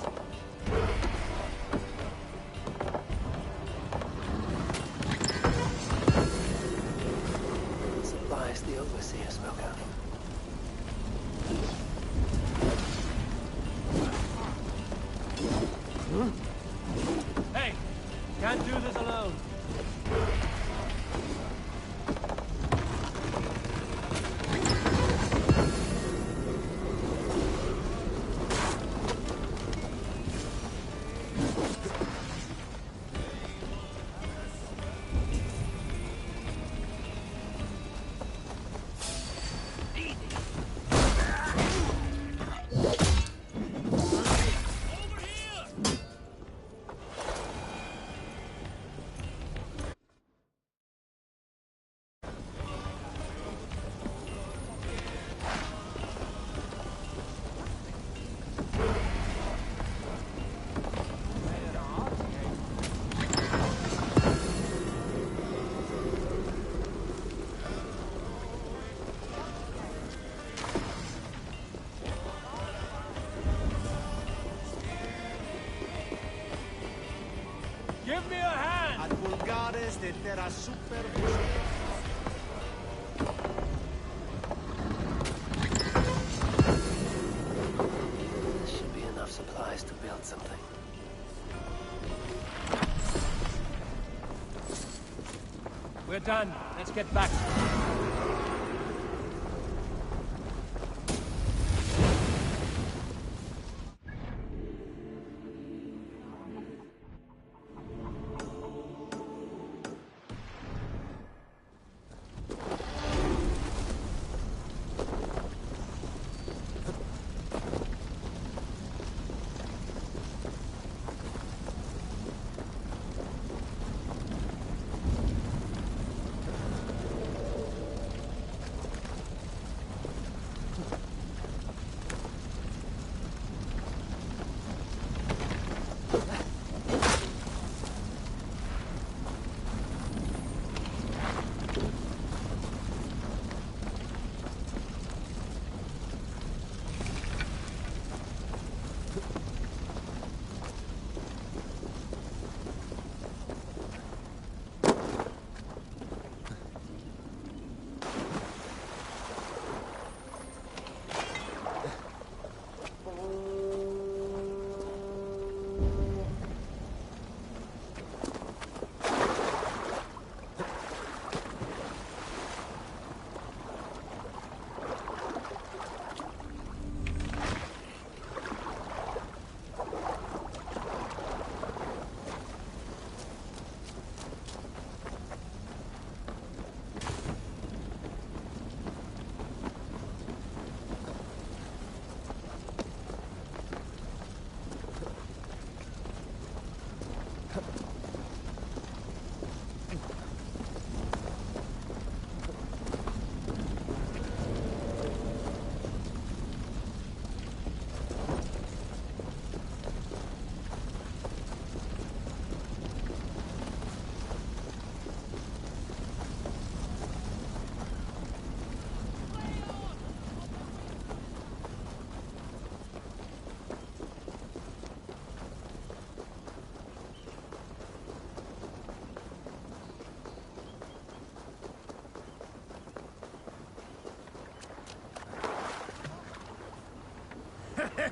Supplies the overseer spoke of. Hey, can't do this alone. Give me a hand! Ad vulgares de terra super. This should be enough supplies to build something. We're done. Let's get back.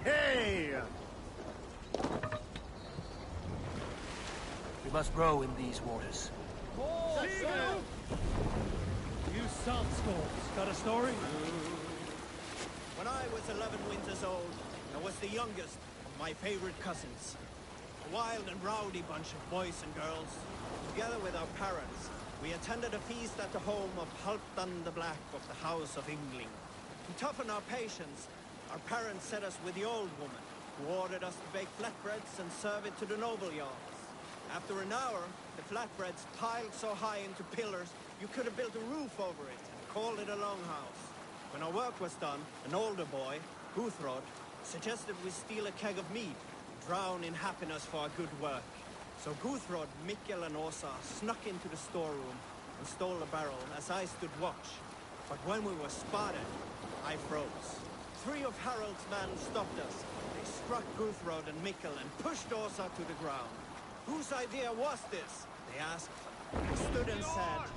Hey! We must row in these waters. You salt scores. Got a story? When I was 11 winters old, I was the youngest of my favorite cousins. A wild and rowdy bunch of boys and girls. Together with our parents, we attended a feast at the home of Halfdan the Black of the House of Yngling. To toughen our patience, our parents set us with the old woman, who ordered us to bake flatbreads and serve it to the noble jarls. After an hour, the flatbreads piled so high into pillars, you could have built a roof over it and called it a longhouse. When our work was done, an older boy, Guthrod, suggested we steal a keg of mead, drown in happiness for our good work. So Guthrod, Mikkel and Åsa snuck into the storeroom and stole a barrel as I stood watch. But when we were spotted, I froze. 3 of Harald's men stopped us. They struck Guthrod and Mikkel and pushed Åsa to the ground. Whose idea was this? They asked. I stood and said,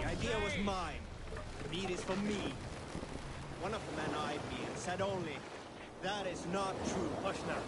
the idea was mine. The meat is for me. One of the men eyed me and said only, that is not true. Hush now.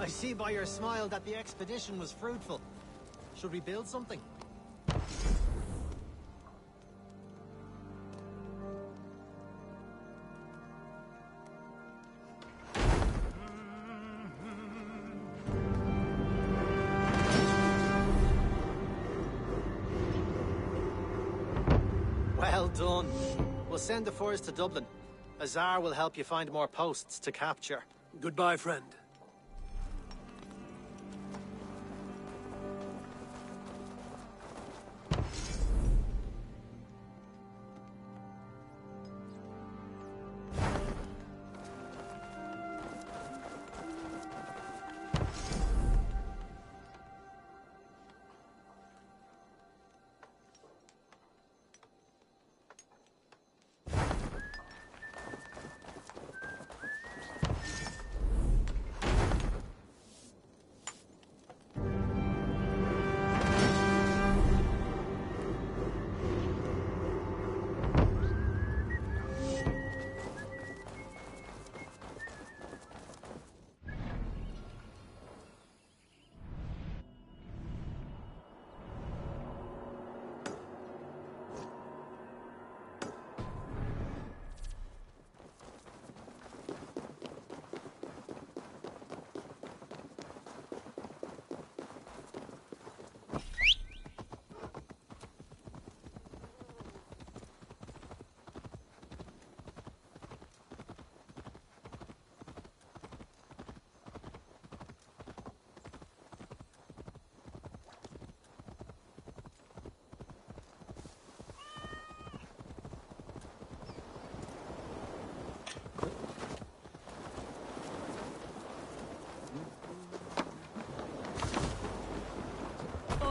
I see by your smile that the expedition was fruitful. Should we build something? Well done. We'll send the force to Dublin. Azar will help you find more posts to capture. Goodbye, friend.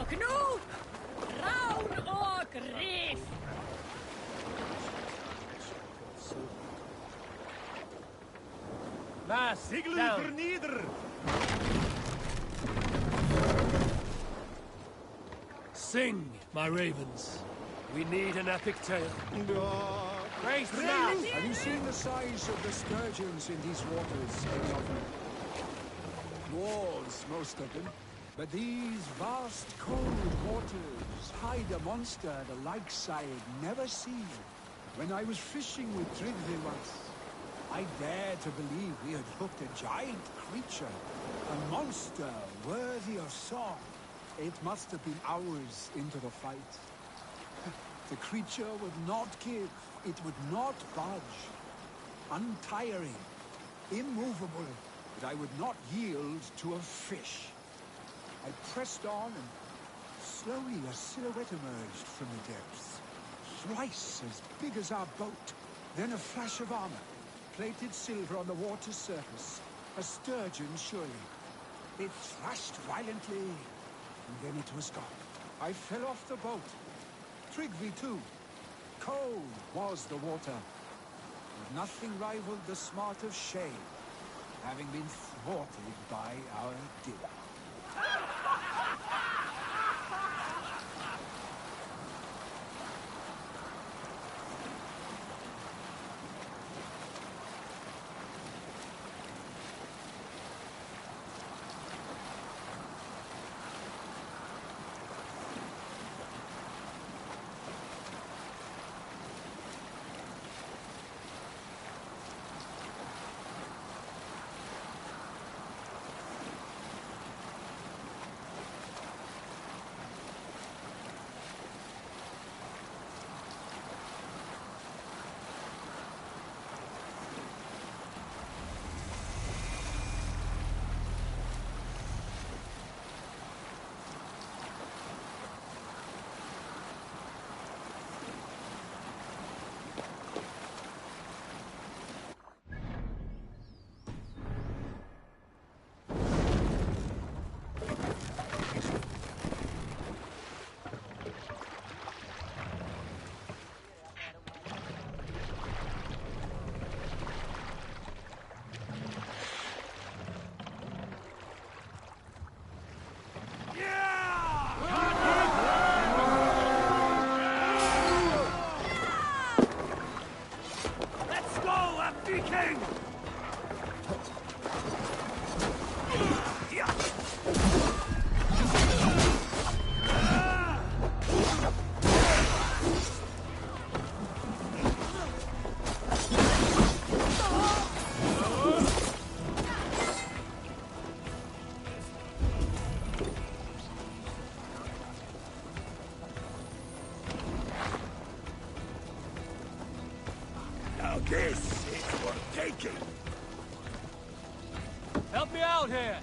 Knut! Round or grief! Mass, down. Sing, my ravens. We need an epic tale. Grace now! Have you seen the size of the sturgeons in these waters, any of them? Dwarves, most of them. But these vast, cold waters hide a monster the likes I had never seen. When I was fishing with Tryggvi once, I dared to believe we had hooked a giant creature, a monster worthy of song. It must have been hours into the fight. The creature would not give, it would not budge. Untiring, immovable, but I would not yield to a fish. I pressed on, and slowly a silhouette emerged from the depths. Thrice as big as our boat. Then a flash of armor, plated silver on the water's surface. A sturgeon, surely. It thrashed violently, and then it was gone. I fell off the boat. Tryggvi, too. Cold was the water. But nothing rivaled the smart of shame, having been thwarted by our dinner. This is worth taking. Help me out here!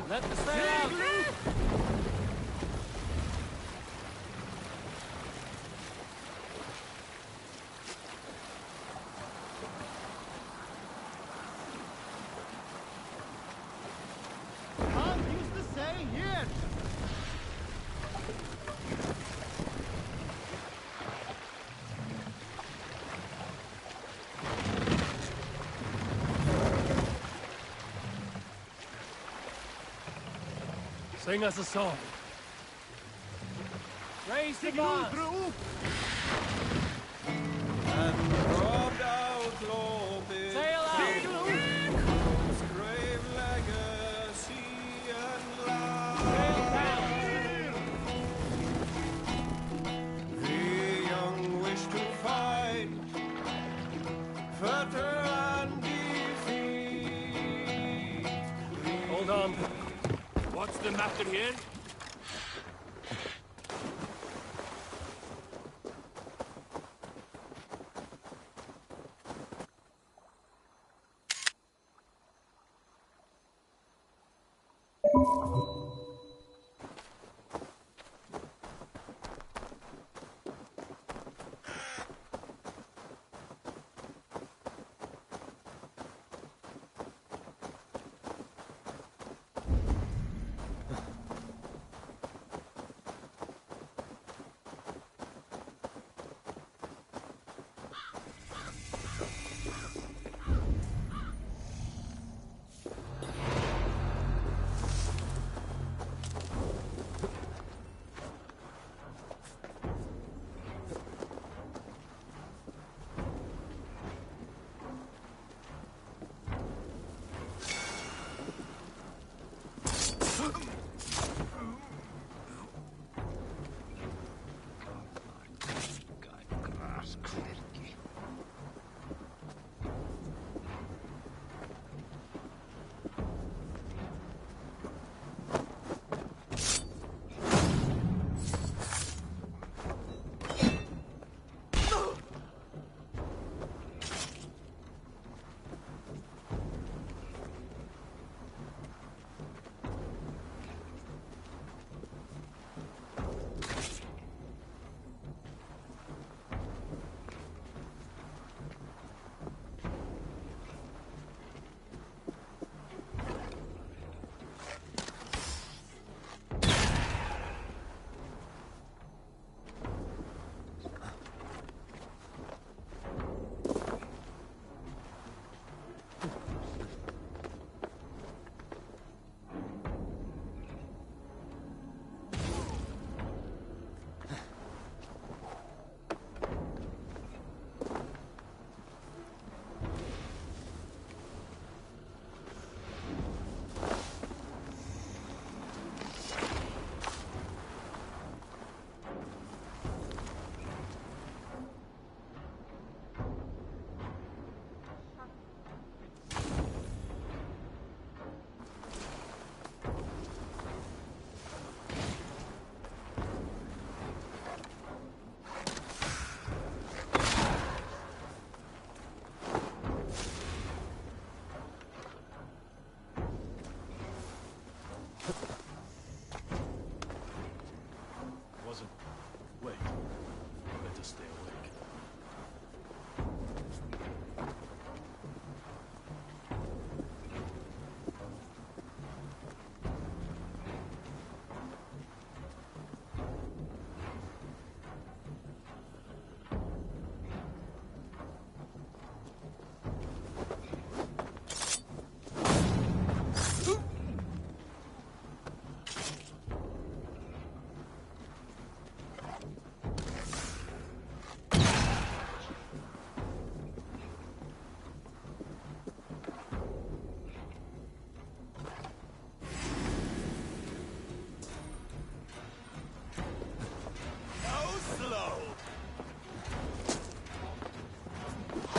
Let the sail out! Can't use the sail here. Sing us a song. Raise the mast! And robbed out Lobby. Sail out! Grave legacy and life. Sail down! The young wish to fight, fetter and defeat. Hold on. What's the matter here?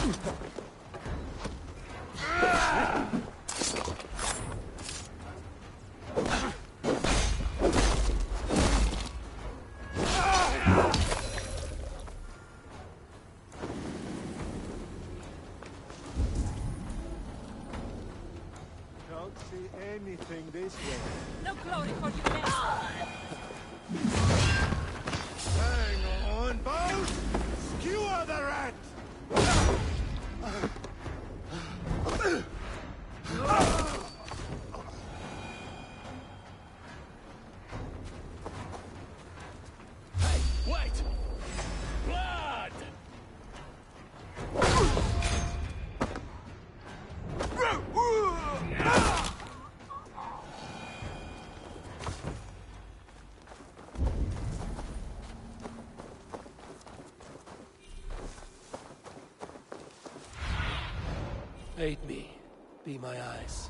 Don't see anything this way. No glory for you now. Hang on, boat! Skewer the rat! Hey, wait! Blood! Aid me. Be my eyes.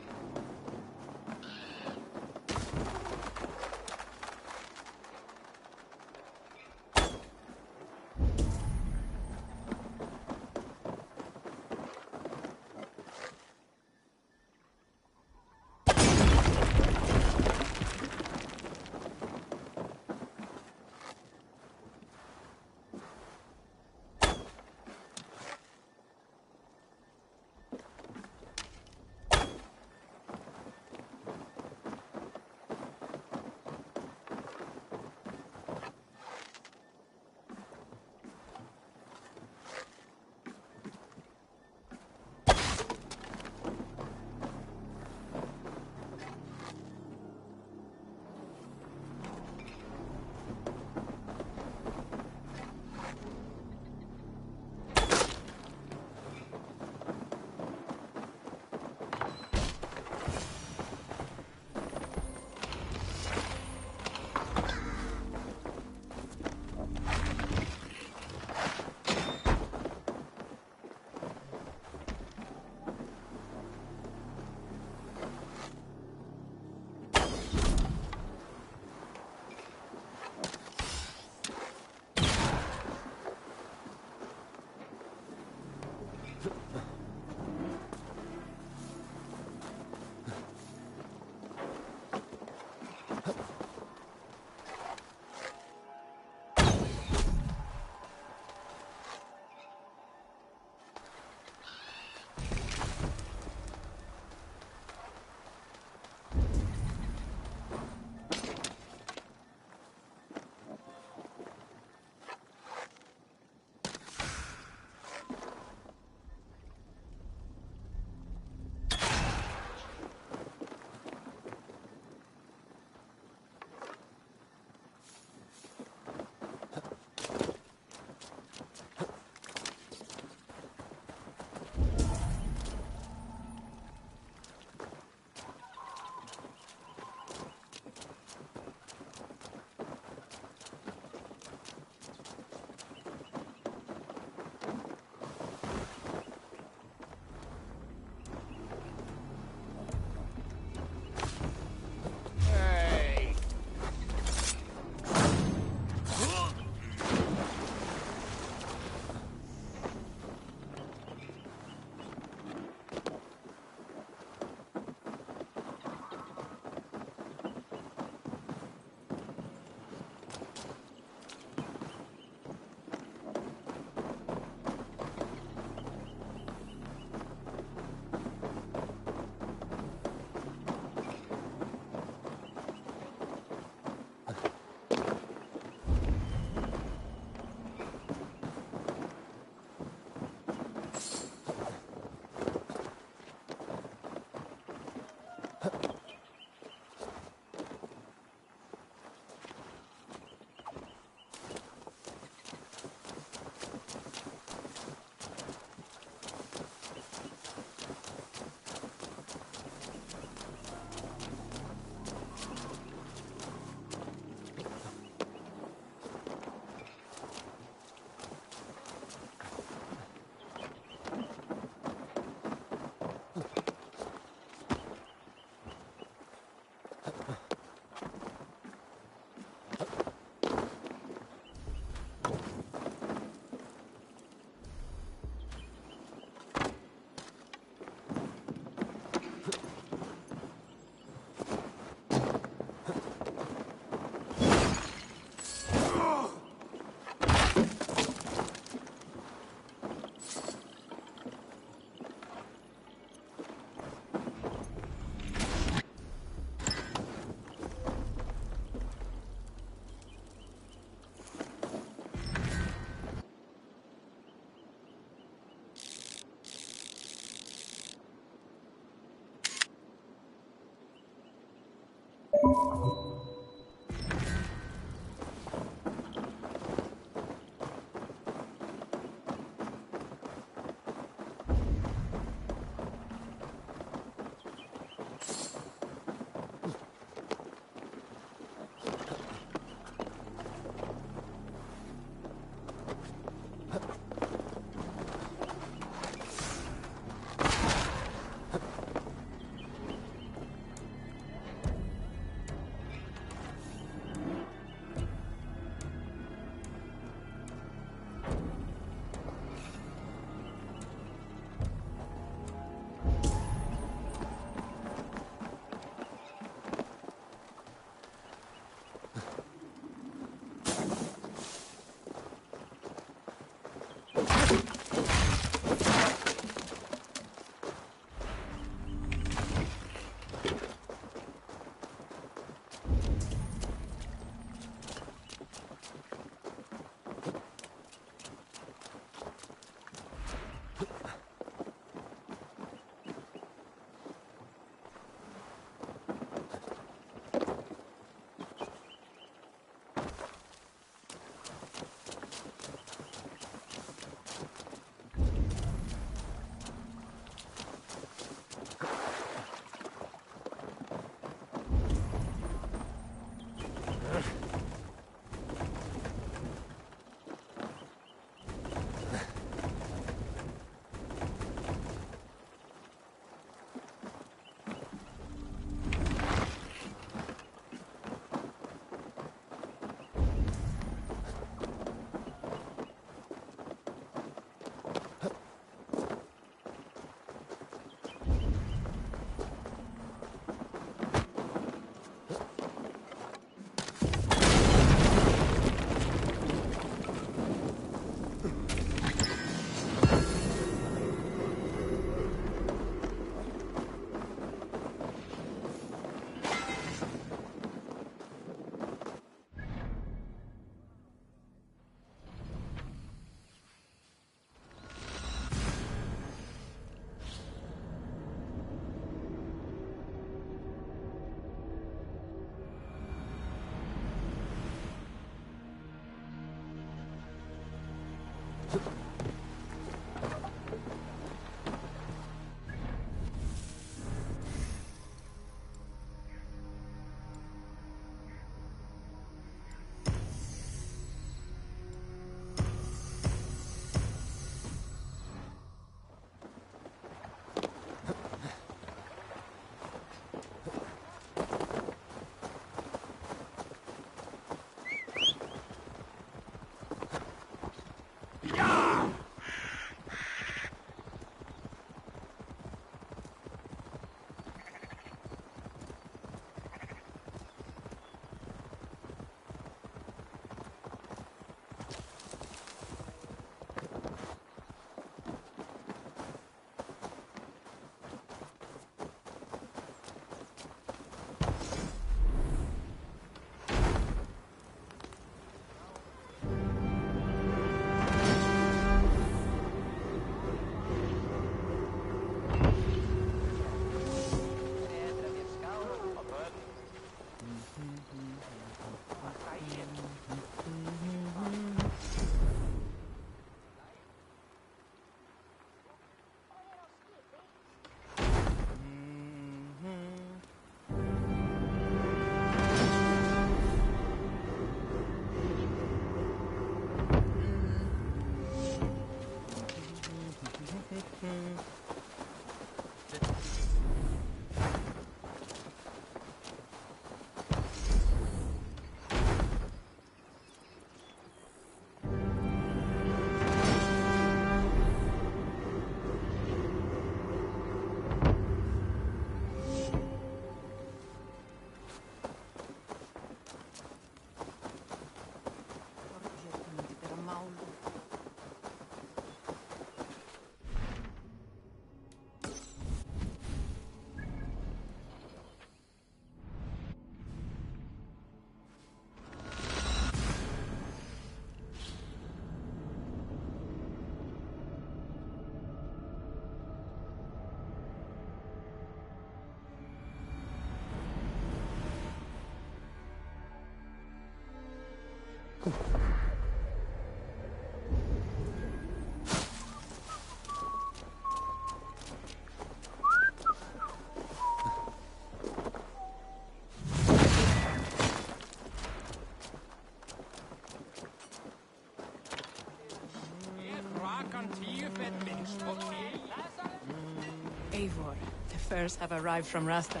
Eivor, the furs have arrived from Rasta.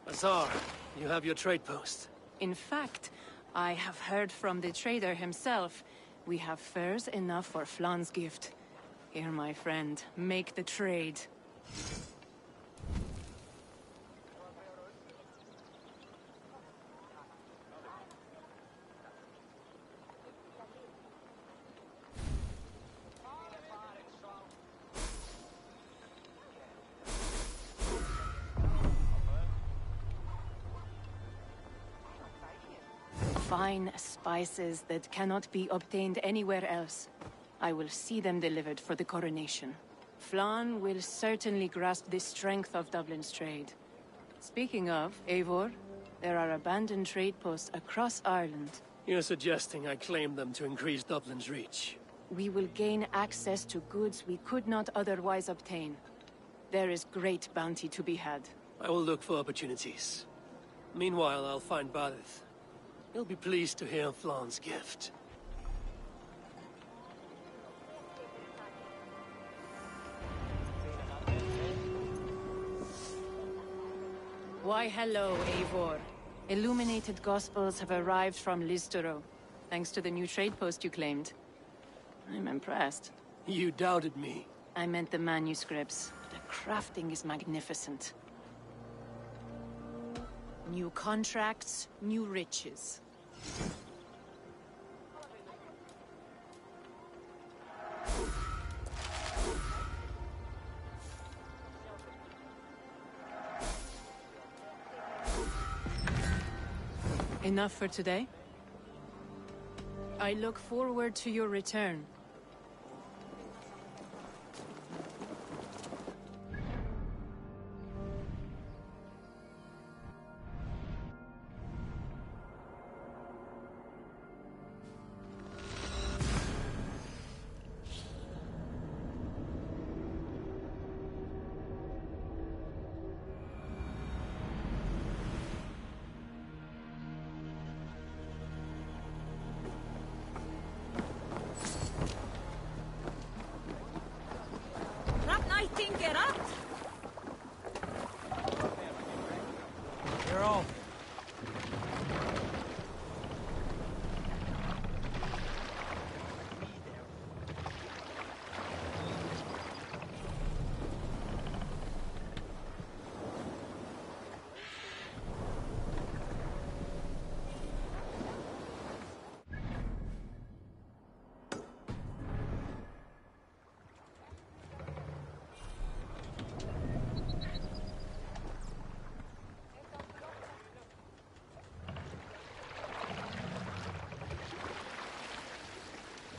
Azar, you have your trade post. In fact, I have heard from the trader himself. We have furs enough for Flan's gift. Here, my friend, make the trade. Fine spices that cannot be obtained anywhere else. I will see them delivered for the coronation. Flan will certainly grasp the strength of Dublin's trade. Speaking of, Eivor, there are abandoned trade posts across Ireland. You're suggesting I claim them to increase Dublin's reach. We will gain access to goods we could not otherwise obtain. There is great bounty to be had. I will look for opportunities. Meanwhile, I'll find Barith. He'll be pleased to hear Flan's gift. Why hello, Eivor. Illuminated Gospels have arrived from Listero, thanks to the new trade post you claimed. I'm impressed. You doubted me. I meant the manuscripts. The crafting is magnificent. New contracts, new riches. Enough for today? I look forward to your return. You're all.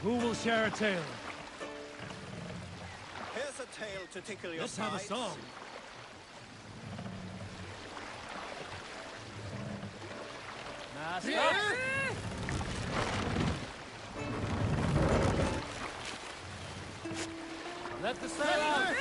Who will share a tale? Here's a tale to tickle your Let's have a sides. song. Let the sail out!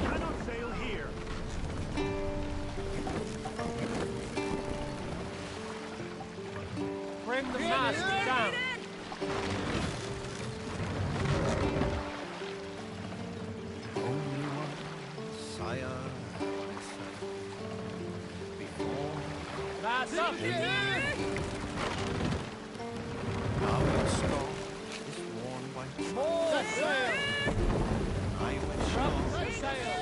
Cannot sail here. Bring the mast down! Only one sire I served before. Mast up! Now your scar is worn white. More sail! I will Set sail!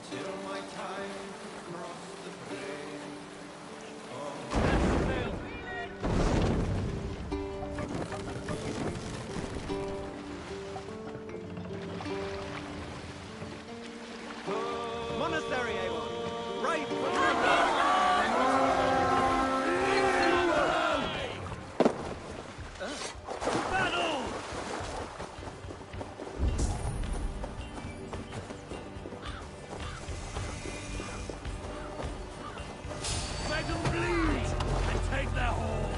until my time to cross the plain. Monastery, Eivor! Right! Battle! Make them bleed and take their hold.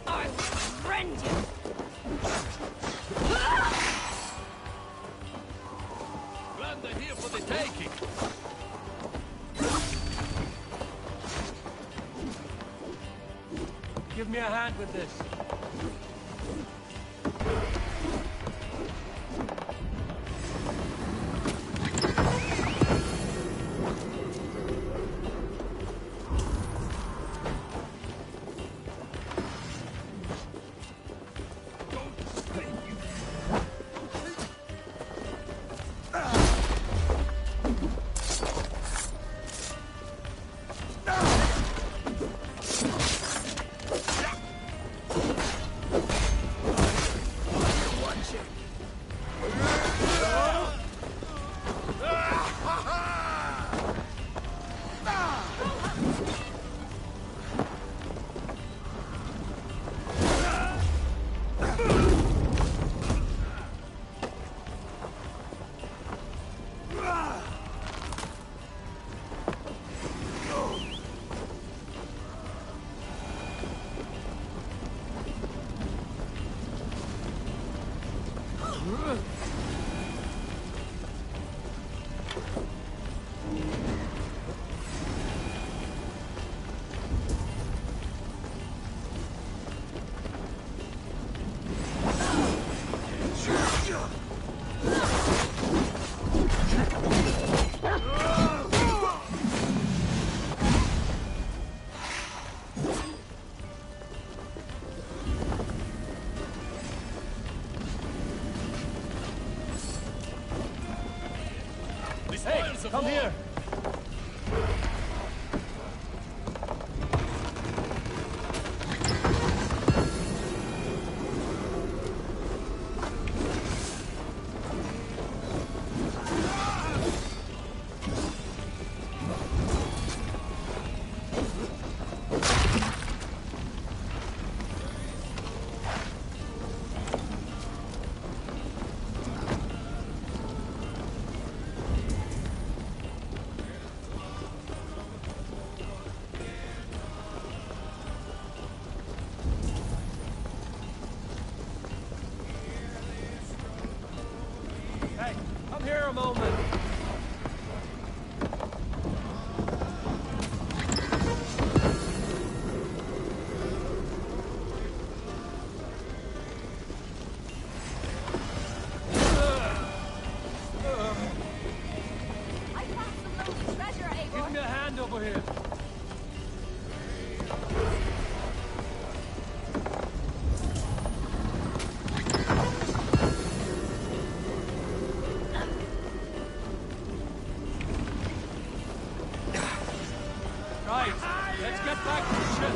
I'll rend you! Land are here for the taking. Give me a hand with this. Hey, come here! Hey, come here a moment. I found some lonely treasure, Eivor! Give me a hand over here. Right, let's get back to the ship.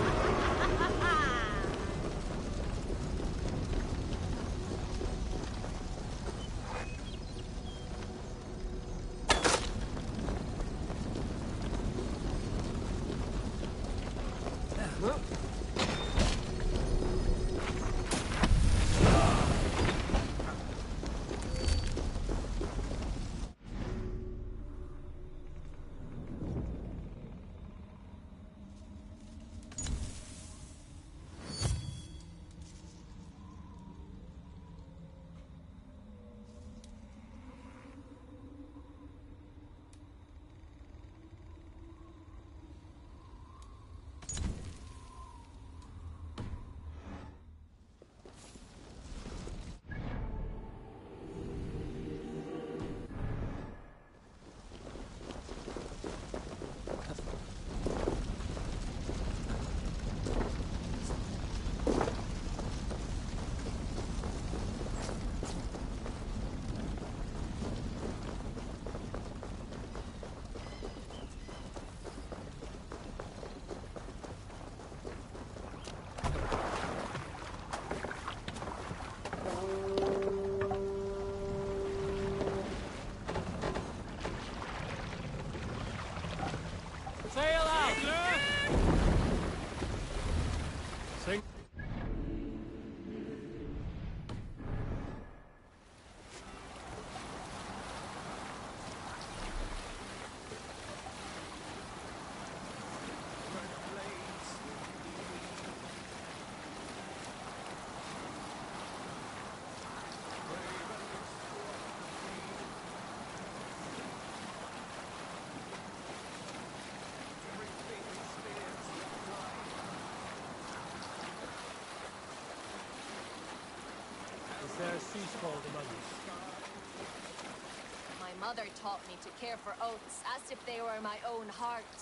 mother taught me to care for oaths as if they were my own heart.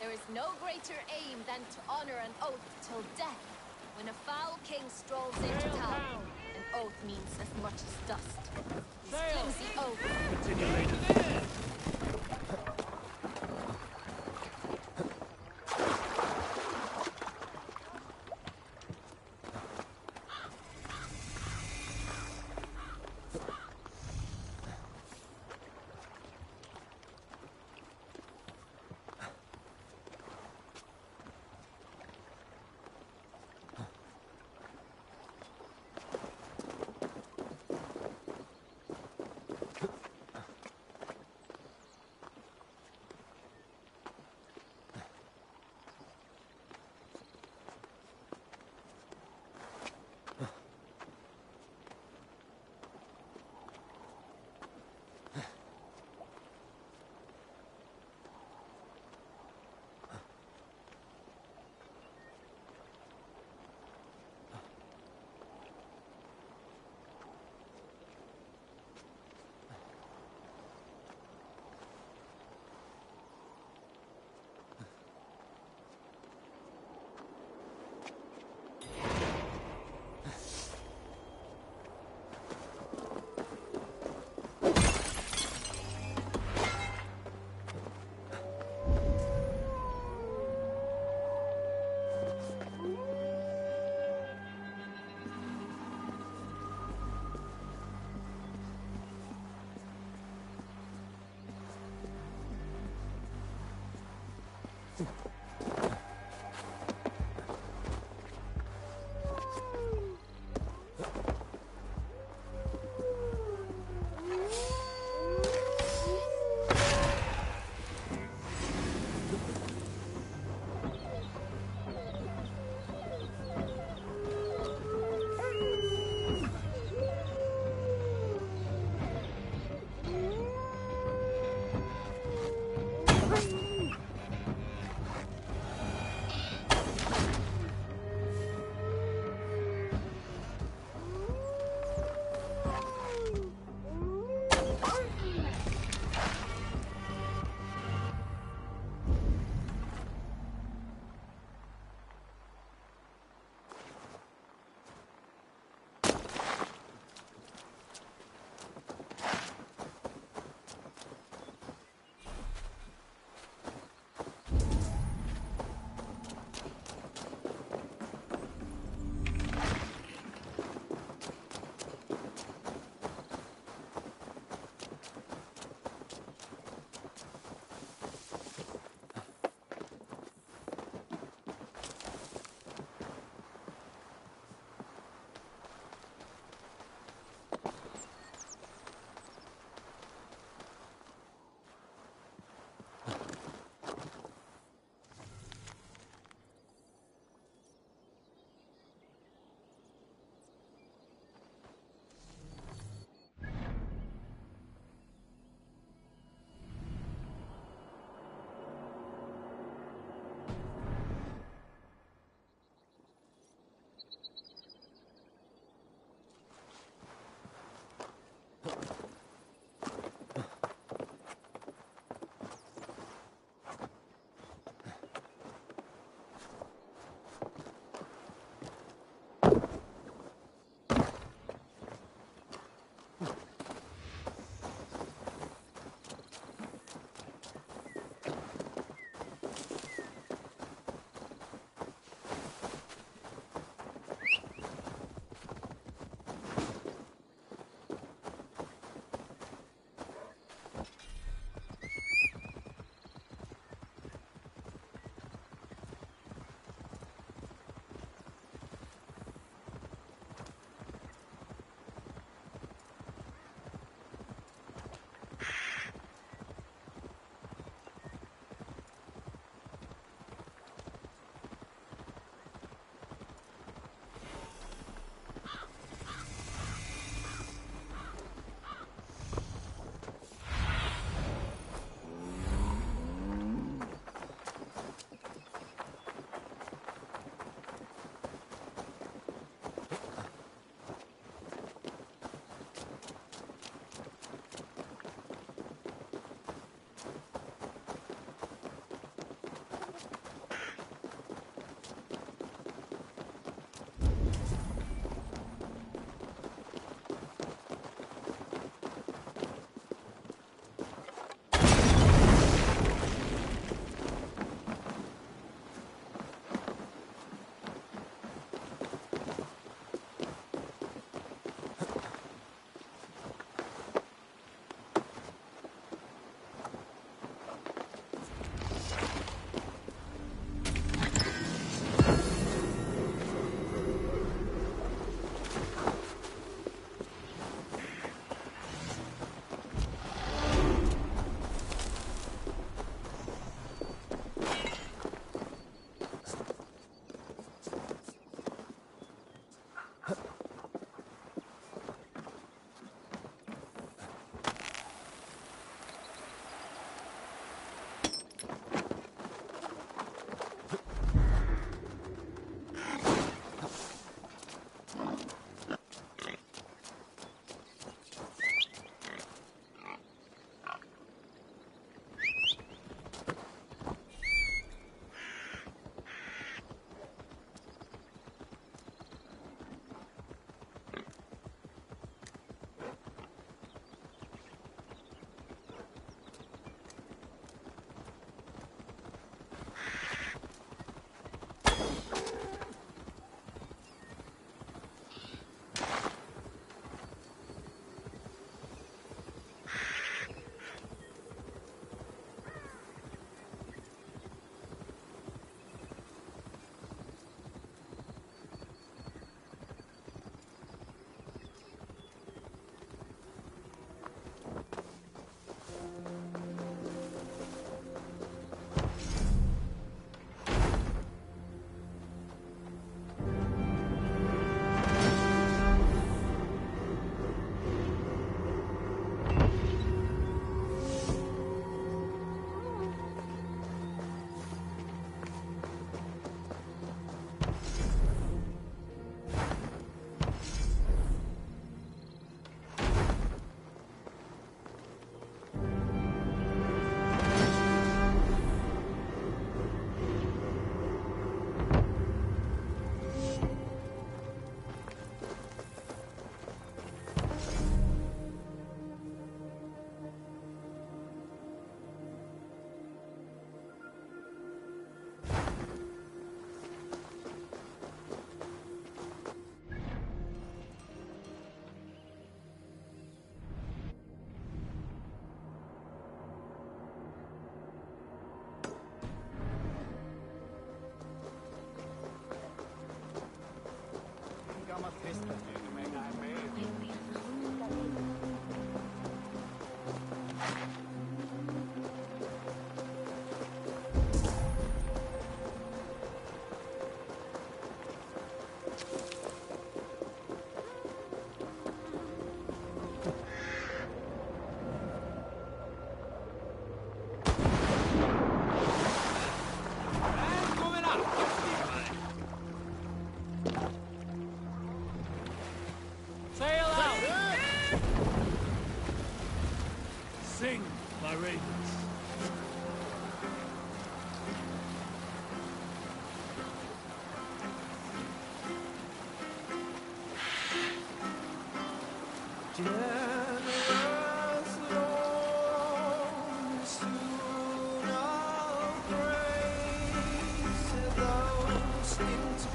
There is no greater aim than to honor an oath till death. When a foul king strolls into town, an oath means as much as dust. This flimsy oath. Continue later.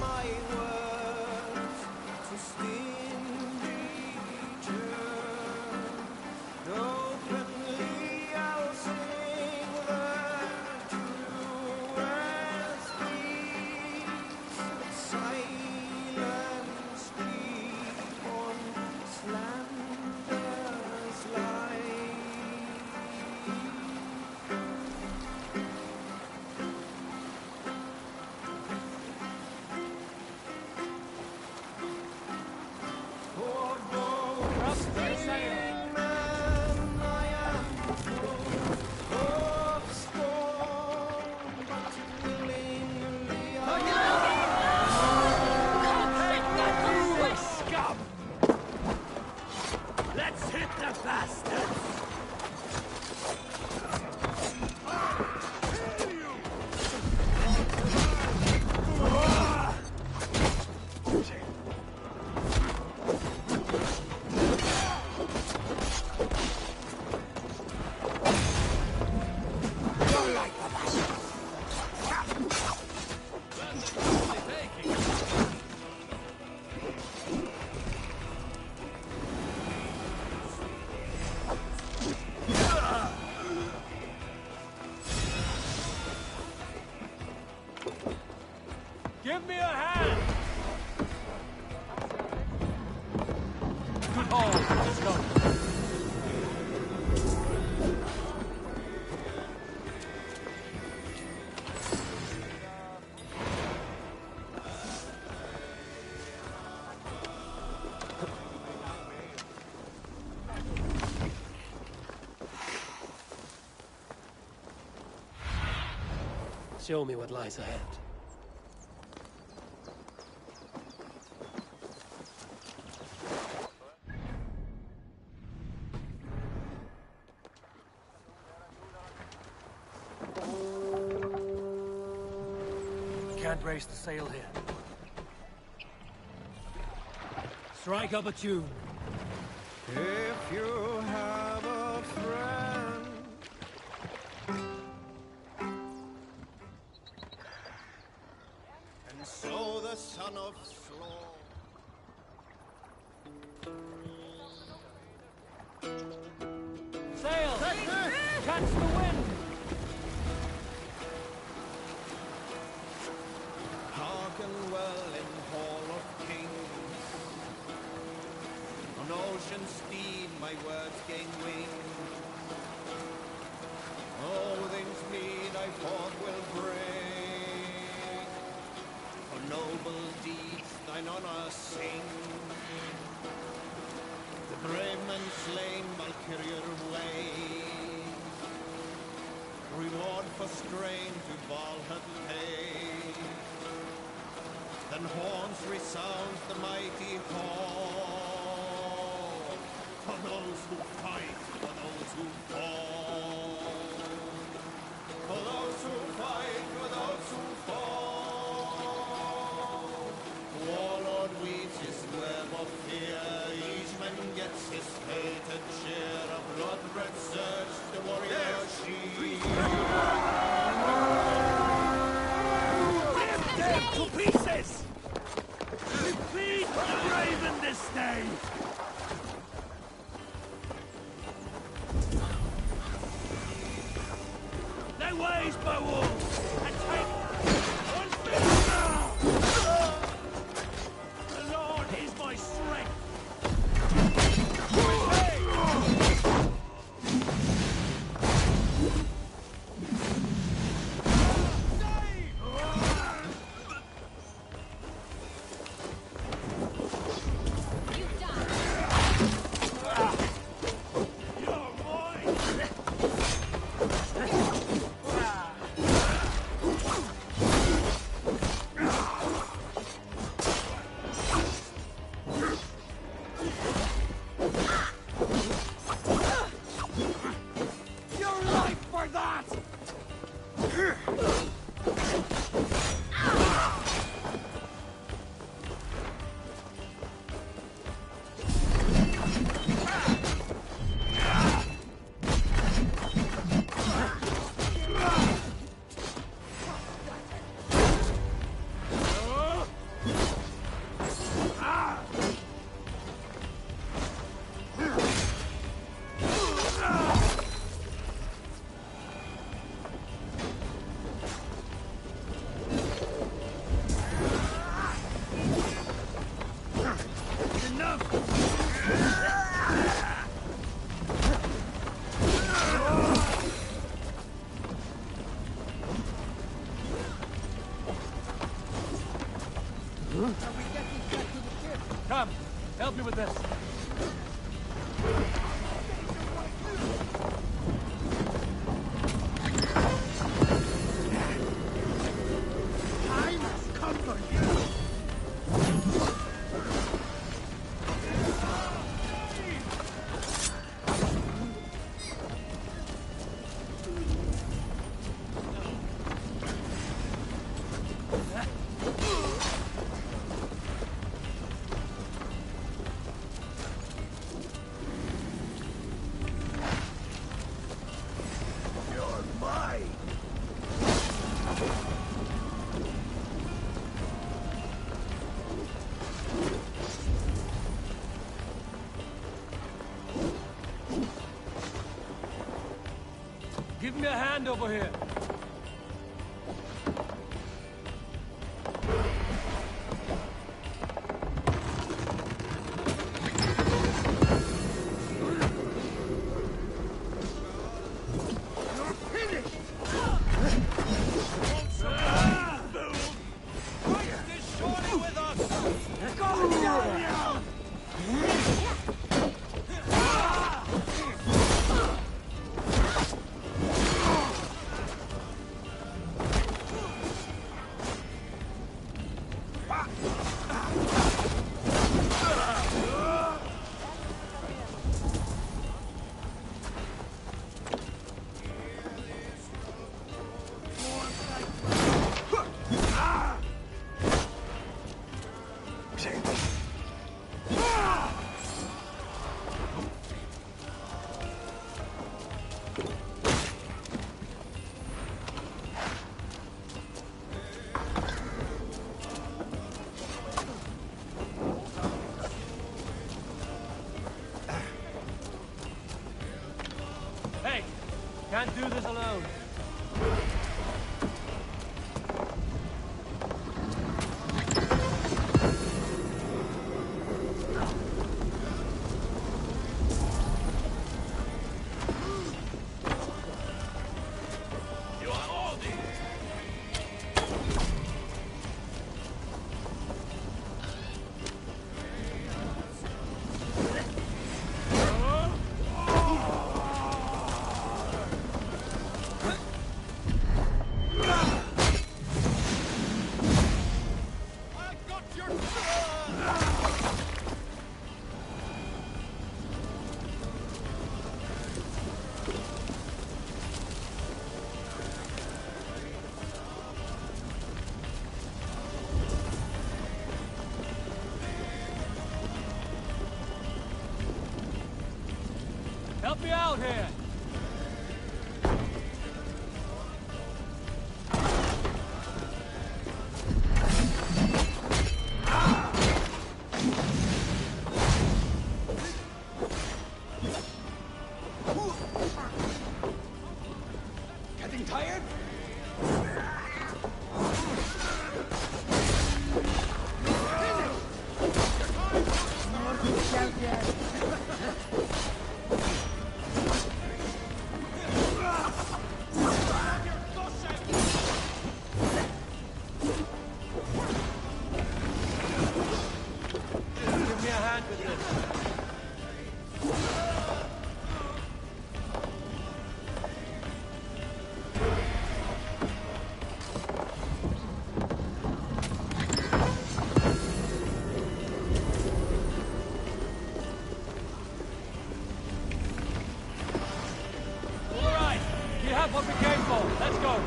my words to sting return. Openly I'll sing the truest peace. Silence keep on slander's lie. Let's hit the bastards! Give me a hand! Good haul. Let's go. Show me what lies ahead. Can't raise the sail here. Strike up a tune. If you have a friend, and so the son of Slaw. Sail! Catch the wind! Hearken well in Hall of Kings. On ocean steed my words gain wing. Odin's mead I forth will bring. For noble deeds thine honor sing. The brave men slain Valkyrier way. Reward for strain to Valhalla pay. Then horns resound the mighty hall. For those who fight, for those who fall. For those who fight, for those who fall. Warlord weaves his web of fear. Each man gets his hated share. A blood-red surge, the warrior shield. To pieces! We feed the raven this day! Their ways, Beowulf! Attack! The Lord is my strength! Come, help me with this. Time has come for you! You're mine! Give me a hand over here. You're finished! Christ is surely with us! Go down! Hey, can't do this alone. You are all these. I've got your... Help me out here. Getting tired? Give me a hand with this. All right, we have what we came for. Let's go.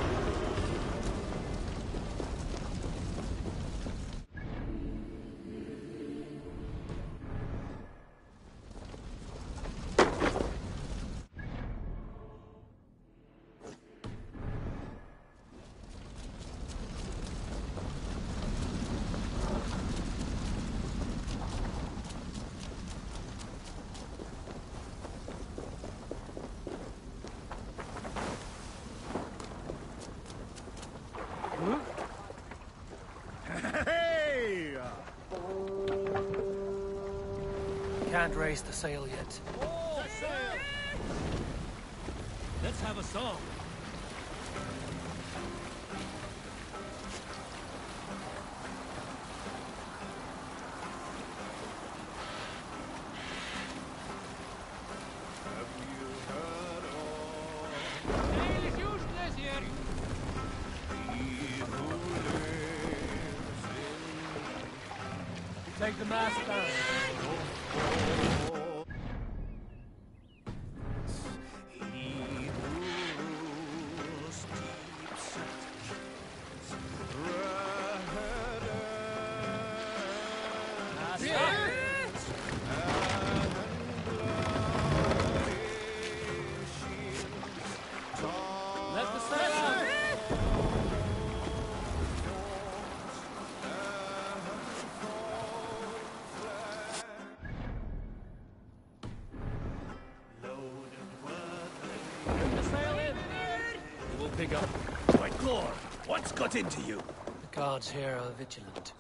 Hey! Can't raise the sail yet. Let's have a song. take the mast down. Let the sail out. Bring the sail in. We'll pick up. My lord, what's got into you? The guards here are vigilant.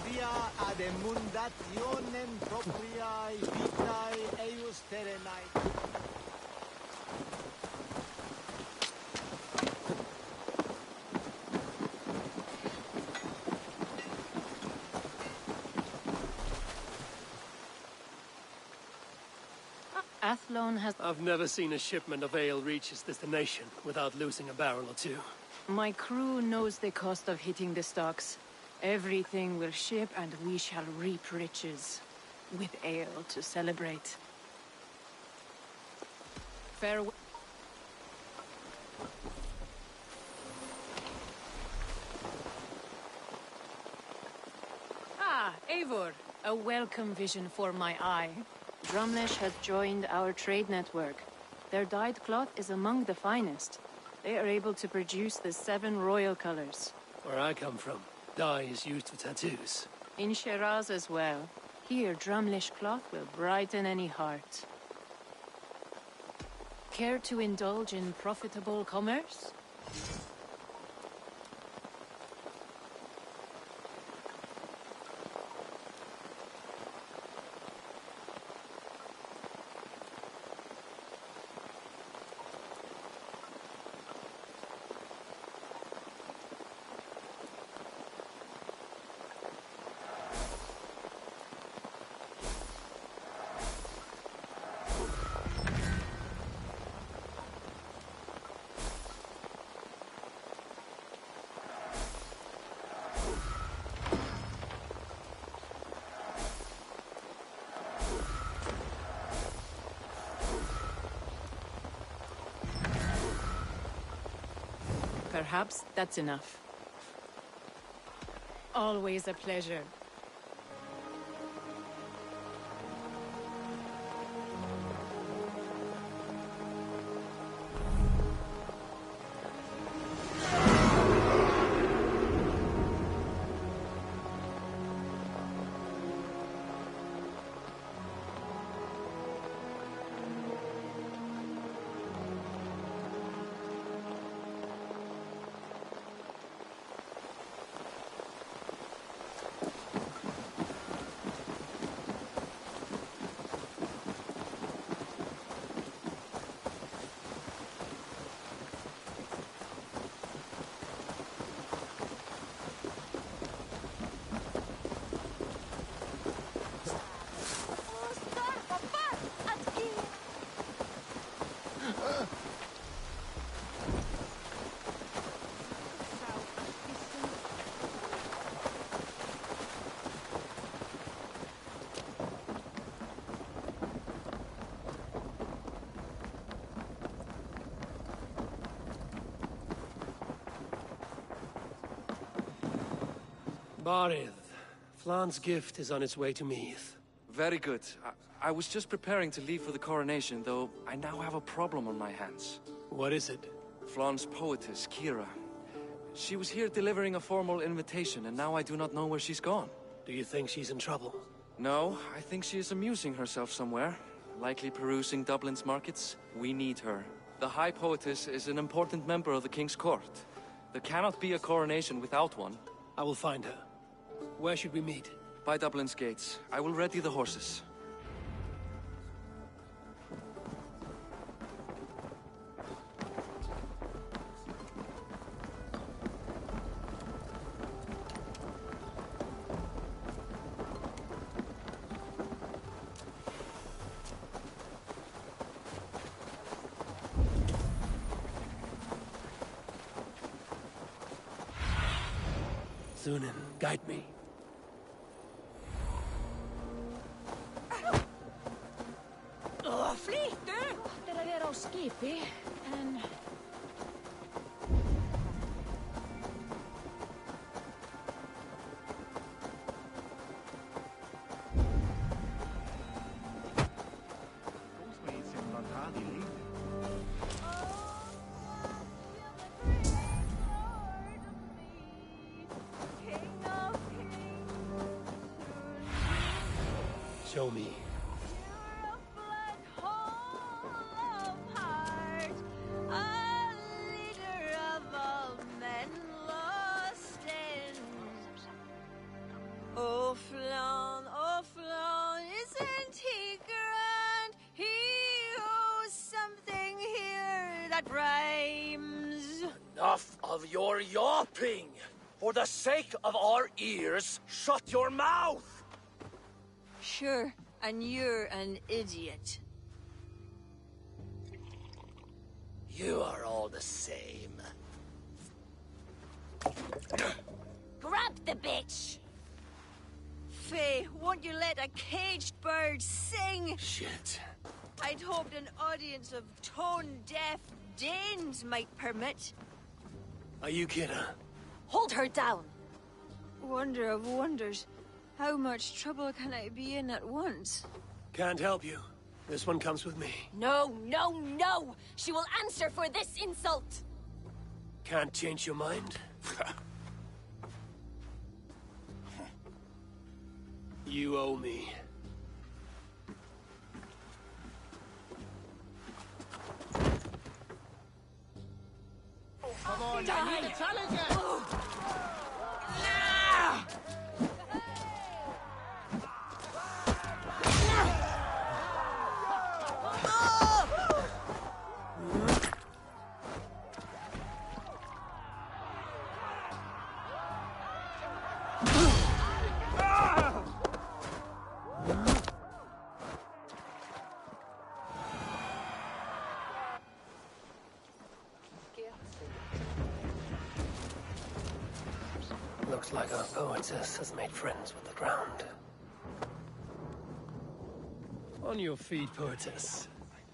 via ad emundationem propriae vitae eius terrenae. Athlone has... I've never seen a shipment of ale reach its destination without losing a barrel or two. My crew knows the cost of hitting the stocks. Everything will ship and we shall reap riches. With ale to celebrate. Farewell. Ah, Eivor. A welcome vision for my eye. Drumlesh has joined our trade network. Their dyed cloth is among the finest. They are able to produce the 7 royal colors. Where I come from, dye is used for tattoos. In Shiraz as well. Here, Drumlesh cloth will brighten any heart. Care to indulge in profitable commerce? Perhaps that's enough. Always a pleasure. Barith, Flan's gift is on its way to Meath. Very good. I was just preparing to leave for the coronation, though I now have a problem on my hands. What is it? Flan's poetess, Kira. She was here delivering a formal invitation, and now I do not know where she's gone. Do you think she's in trouble? No, I think she is amusing herself somewhere. Likely perusing Dublin's markets. We need her. The High Poetess is an important member of the King's Court. There cannot be a coronation without one. I will find her. Where should we meet? By Dublin's gates. I will ready the horses. Sunan, guide me. Flýttu! Þetta er að vera á skipi, en... Show me. Oh, of your yawping! For the sake of our ears, shut your mouth! Sure, and you're an idiot. You are all the same. Grab the bitch! Faye, won't you let a caged bird sing? Shit. I'd hoped an audience of tone-deaf Danes might permit. Are you kidding? Hold her down! Wonder of wonders. How much trouble can I be in at once? Can't help you. This one comes with me. No, no, no! She will answer for this insult! Can't change your mind? You owe me. Come on, I need a challenger! Looks like our poetess has made friends with the ground. On your feet, poetess.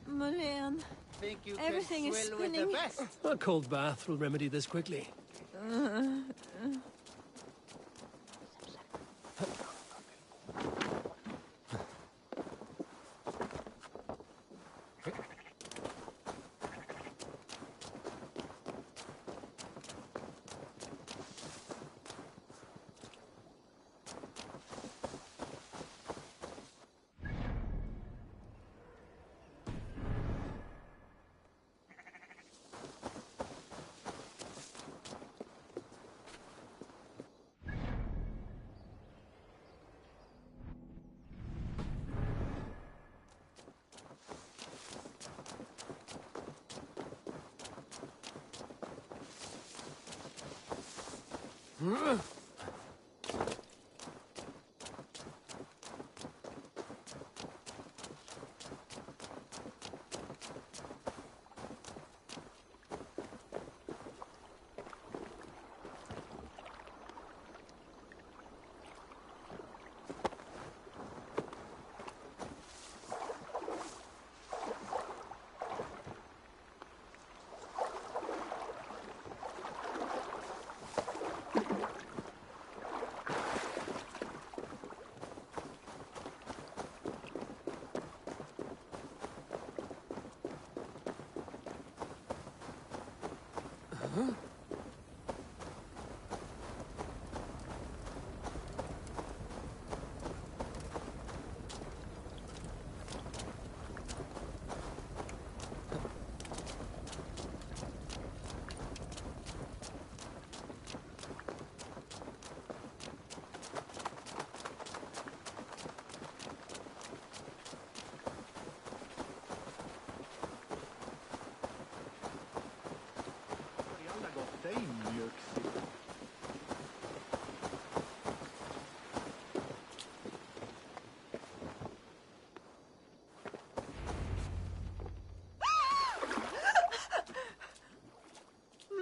Mulan, Think you everything can is swill with the spinning. best? A cold bath will remedy this quickly.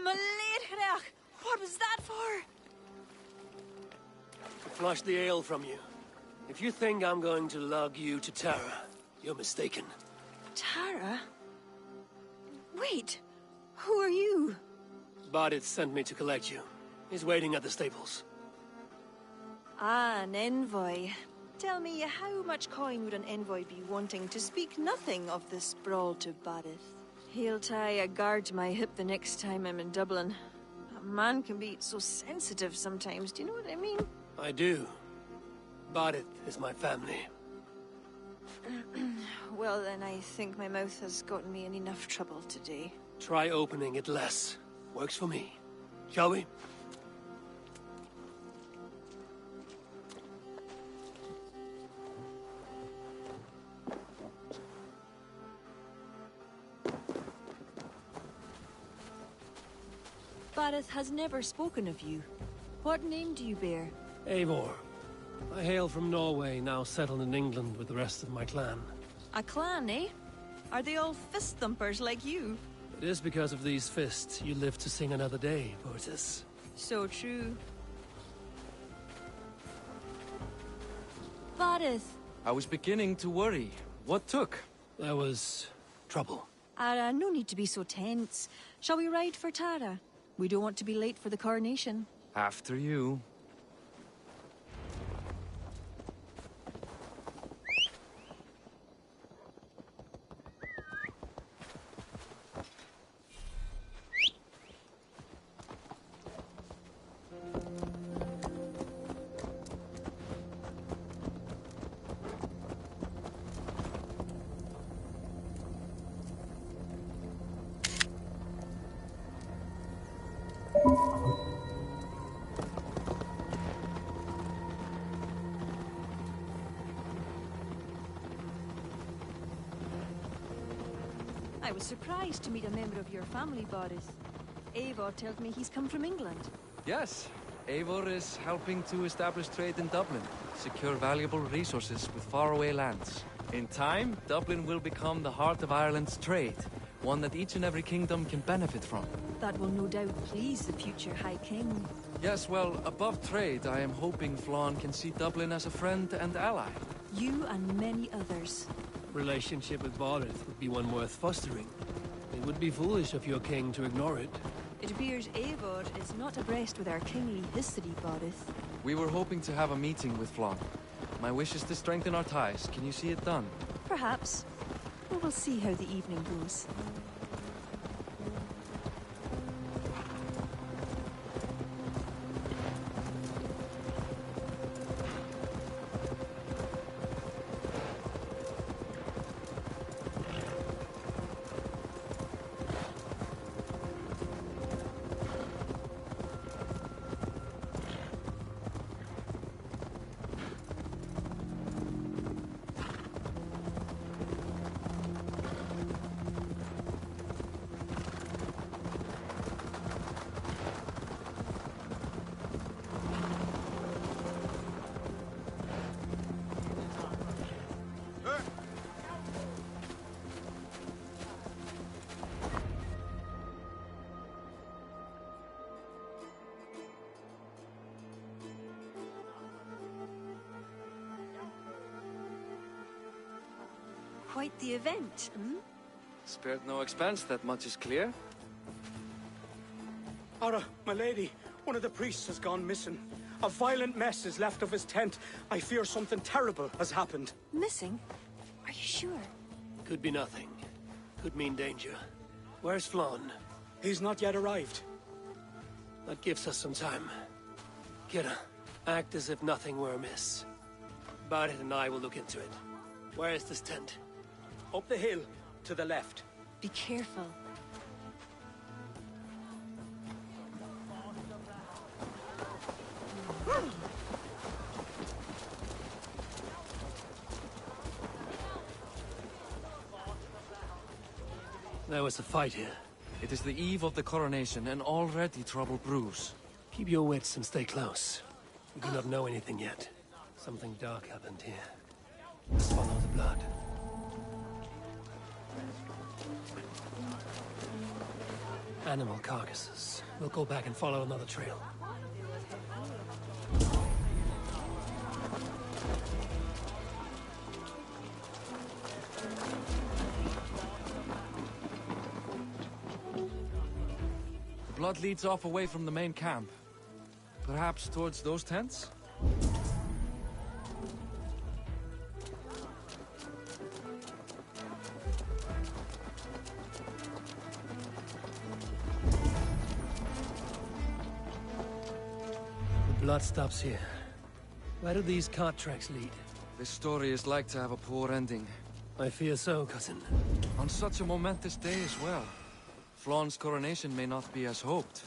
Maledhrach, what was that for? To flush the ale from you. If you think I'm going to lug you to Tara, you're mistaken. Tara? Wait, who are you? Bardith sent me to collect you. He's waiting at the stables. Ah, an envoy. Tell me, how much coin would an envoy be wanting to speak nothing of the sprawl to Bardith? He'll tie a guard to my hip the next time I'm in Dublin. A man can be so sensitive sometimes, do you know what I mean? I do. Bardith is my family. Well, then I think my mouth has gotten me in enough trouble today. Try opening it less. Works for me. Shall we? Bareth has never spoken of you. What name do you bear? Eivor. I hail from Norway, now settled in England with the rest of my clan. A clan, eh? Are they all fist thumpers like you? It is because of these fists you live to sing another day, poetess. So true. Bareth. I was beginning to worry. What took? There was trouble. No need to be so tense. Shall we ride for Tara? We don't want to be late for the coronation. After you. I was surprised to meet a member of your family, Boris. Eivor tells me he's come from England. Yes, Eivor is helping to establish trade in Dublin, secure valuable resources with faraway lands. In time, Dublin will become the heart of Ireland's trade, one that each and every kingdom can benefit from. That will no doubt please the future High King. Yes, well, above trade, I am hoping Flann can see Dublin as a friend and ally. You and many others. Relationship with Bareth would be one worth fostering. It would be foolish of your king to ignore it. It appears Eivor is not abreast with our kingly history, Bareth. We were hoping to have a meeting with Flann. My wish is to strengthen our ties. Can you see it done? Perhaps. We will see how the evening goes. Quite the event, hmm? Spared no expense, that much is clear. Ara, my lady, one of the priests has gone missing. A violent mess is left of his tent. I fear something terrible has happened. Missing? Are you sure? Could be nothing. Could mean danger. Where's Flann? He's not yet arrived. That gives us some time. Kira, act as if nothing were amiss. Barret and I will look into it. Where is this tent? Up the hill, to the left. Be careful. There was a fight here. It is the eve of the coronation, and already trouble brews. Keep your wits and stay close. We do not know anything yet. Something dark happened here. Follow the blood. Animal carcasses. We'll go back and follow another trail. The blood leads off away from the main camp. Perhaps towards those tents? Blood stops here. Where do these cart tracks lead? This story is like to have a poor ending. I fear so, cousin. On such a momentous day as well. Flann's coronation may not be as hoped.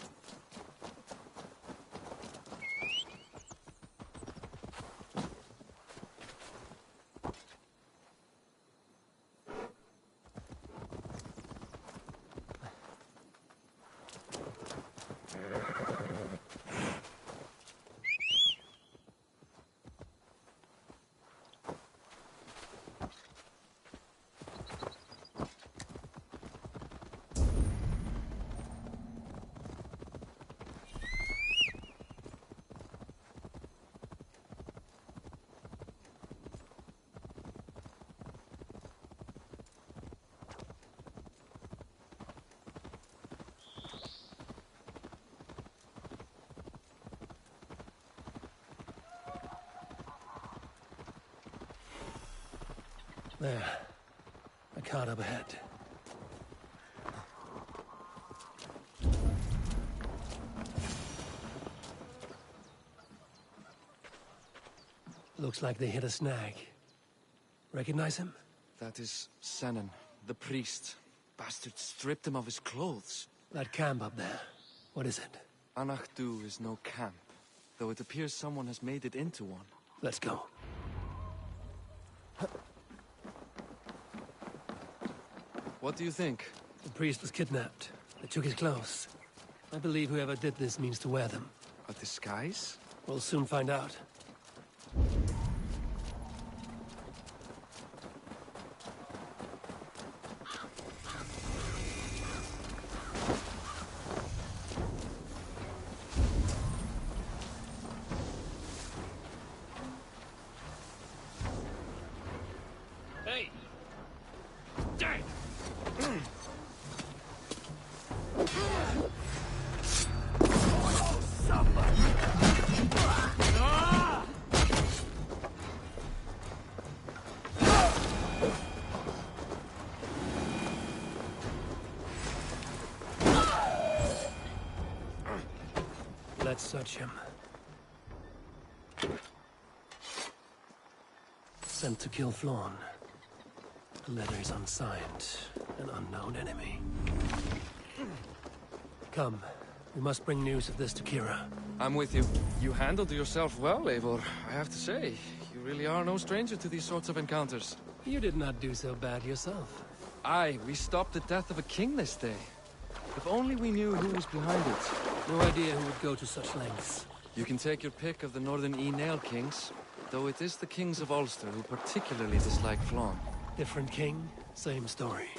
There. A cart up ahead. Looks like they hit a snag. Recognize him? That is Senan, the priest. Bastards stripped him of his clothes. That camp up there. What is it? Anachdu is no camp, though it appears someone has made it into one. Let's go. What do you think? The priest was kidnapped. They took his clothes. I believe whoever did this means to wear them. A disguise? We'll soon find out. Hey! Dang! Let's search him. Sent to kill Flawn. The letter is unsigned. An unknown enemy. Come. We must bring news of this to Kira. I'm with you. You handled yourself well, Eivor, I have to say. You really are no stranger to these sorts of encounters. You did not do so bad yourself. Aye, we stopped the death of a king this day. If only we knew who was behind it. No idea who would go to such lengths. You can take your pick of the Northern Nail kings, though it is the kings of Ulster who particularly dislike Flawn. Different king, same story.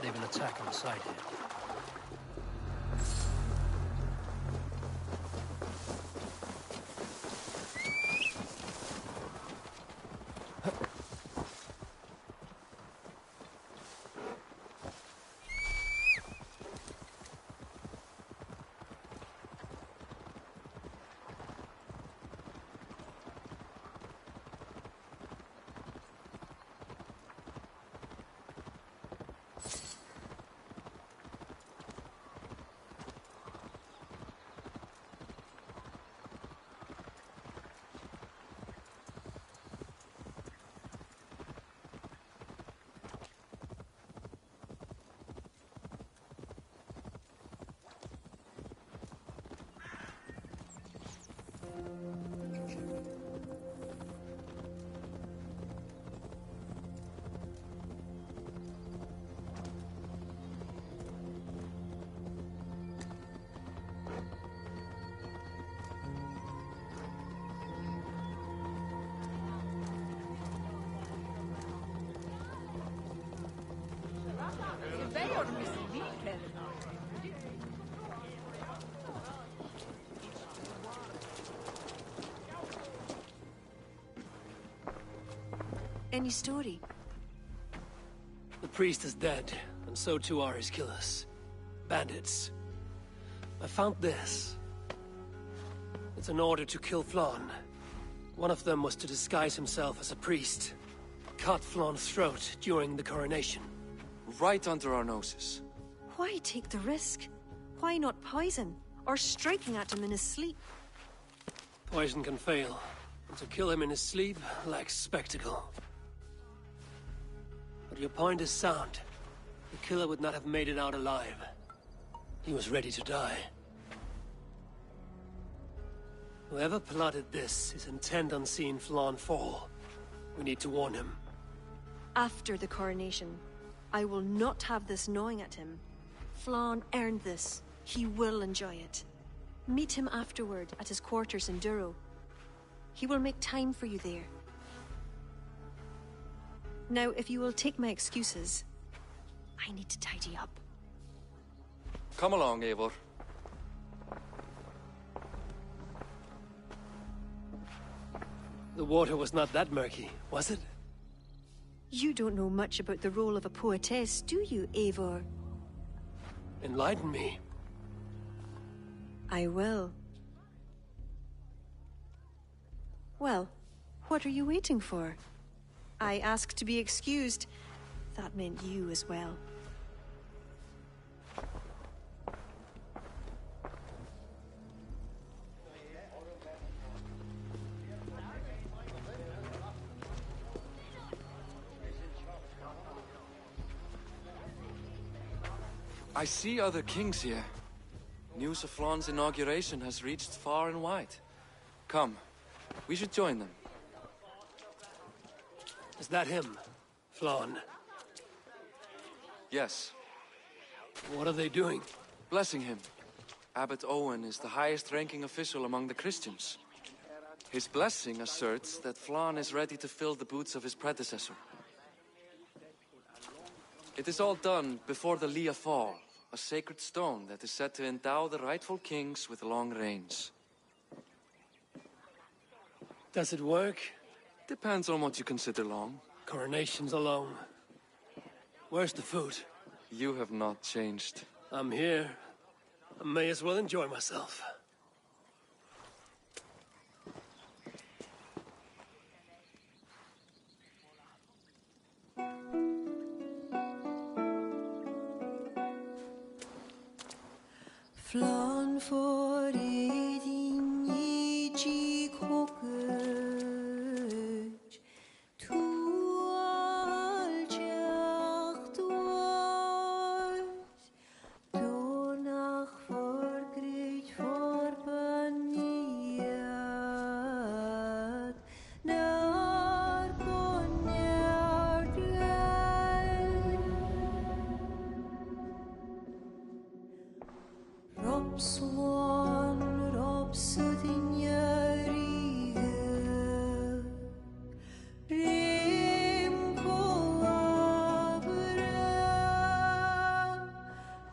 They've an attack on the side here. Any story? The priest is dead, and so too are his killers. Bandits. I found this. It's an order to kill Flann. One of them was to disguise himself as a priest. Cut Flann's throat during the coronation. Right under our noses. Why take the risk? Why not poison? Or striking at him in his sleep? Poison can fail, and to kill him in his sleep lacks spectacle. But your point is sound. The killer would not have made it out alive. He was ready to die. Whoever plotted this is intent on seeing Flann fall. We need to warn him. After the coronation, I will not have this gnawing at him. Flann earned this. He will enjoy it. Meet him afterward at his quarters in Duro. He will make time for you there. Now, if you will take my excuses, I need to tidy up. Come along, Eivor. The water was not that murky, was it? You don't know much about the role of a poetess, do you, Eivor? Enlighten me. I will. Well, what are you waiting for? I asked to be excused. That meant you as well. I see other kings here. News of Flann's inauguration has reached far and wide. Come, we should join them. Is that him? Flann? Yes. What are they doing? Blessing him. Abbot Owen is the highest-ranking official among the Christians. His blessing asserts that Flann is ready to fill the boots of his predecessor. It is all done before the Lia Fall, a sacred stone that is said to endow the rightful kings with long reigns. Does it work? Depends on what you consider long. Coronations alone. Where's the food? You have not changed. I'm here. I may as well enjoy myself. Flann for din I tu al jacht donach for great for baniat nar konyar Robswan, Robsudinjariga Rim kolabra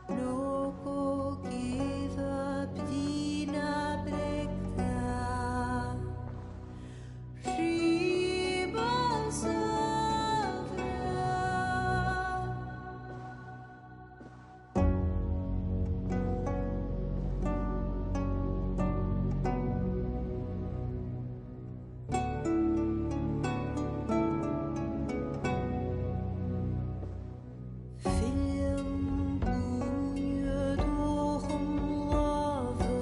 Noko give up dina brekta Ribasavra Film bunje doch lava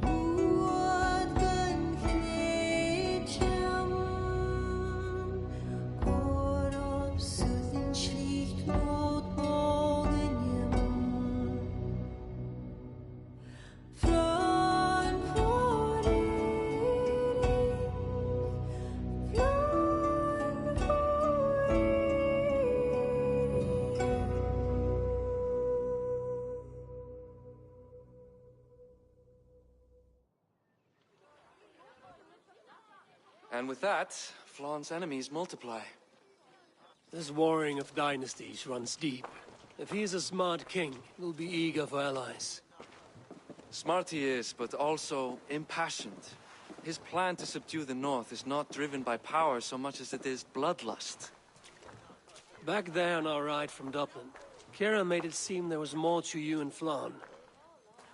Buat kan knetjam Korop sudden schlicht not bogenjem Flann for And with that, Flann's enemies multiply. This warring of dynasties runs deep. If he is a smart king, he'll be eager for allies. Smart he is, but also impassioned. His plan to subdue the north is not driven by power so much as it is bloodlust. Back there on our ride from Dublin, Kira made it seem there was more to you and Flann.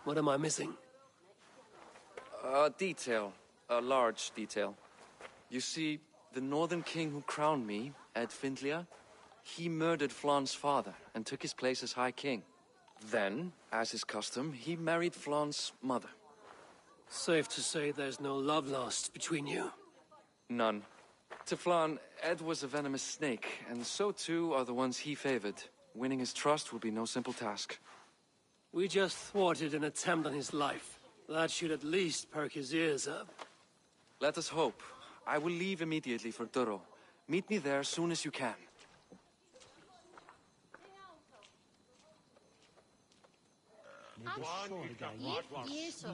What am I missing? A detail. A large detail. You see, the northern king who crowned me, Ed Findlia, he murdered Flann's father and took his place as High King. Then, as is custom, he married Flann's mother. Safe to say there's no love lost between you. None. To Flann, Ed was a venomous snake, and so too are the ones he favored. Winning his trust will be no simple task. We just thwarted an attempt on his life. That should at least perk his ears up. Let us hope. I will leave immediately for Duro. Meet me there as soon as you can. God is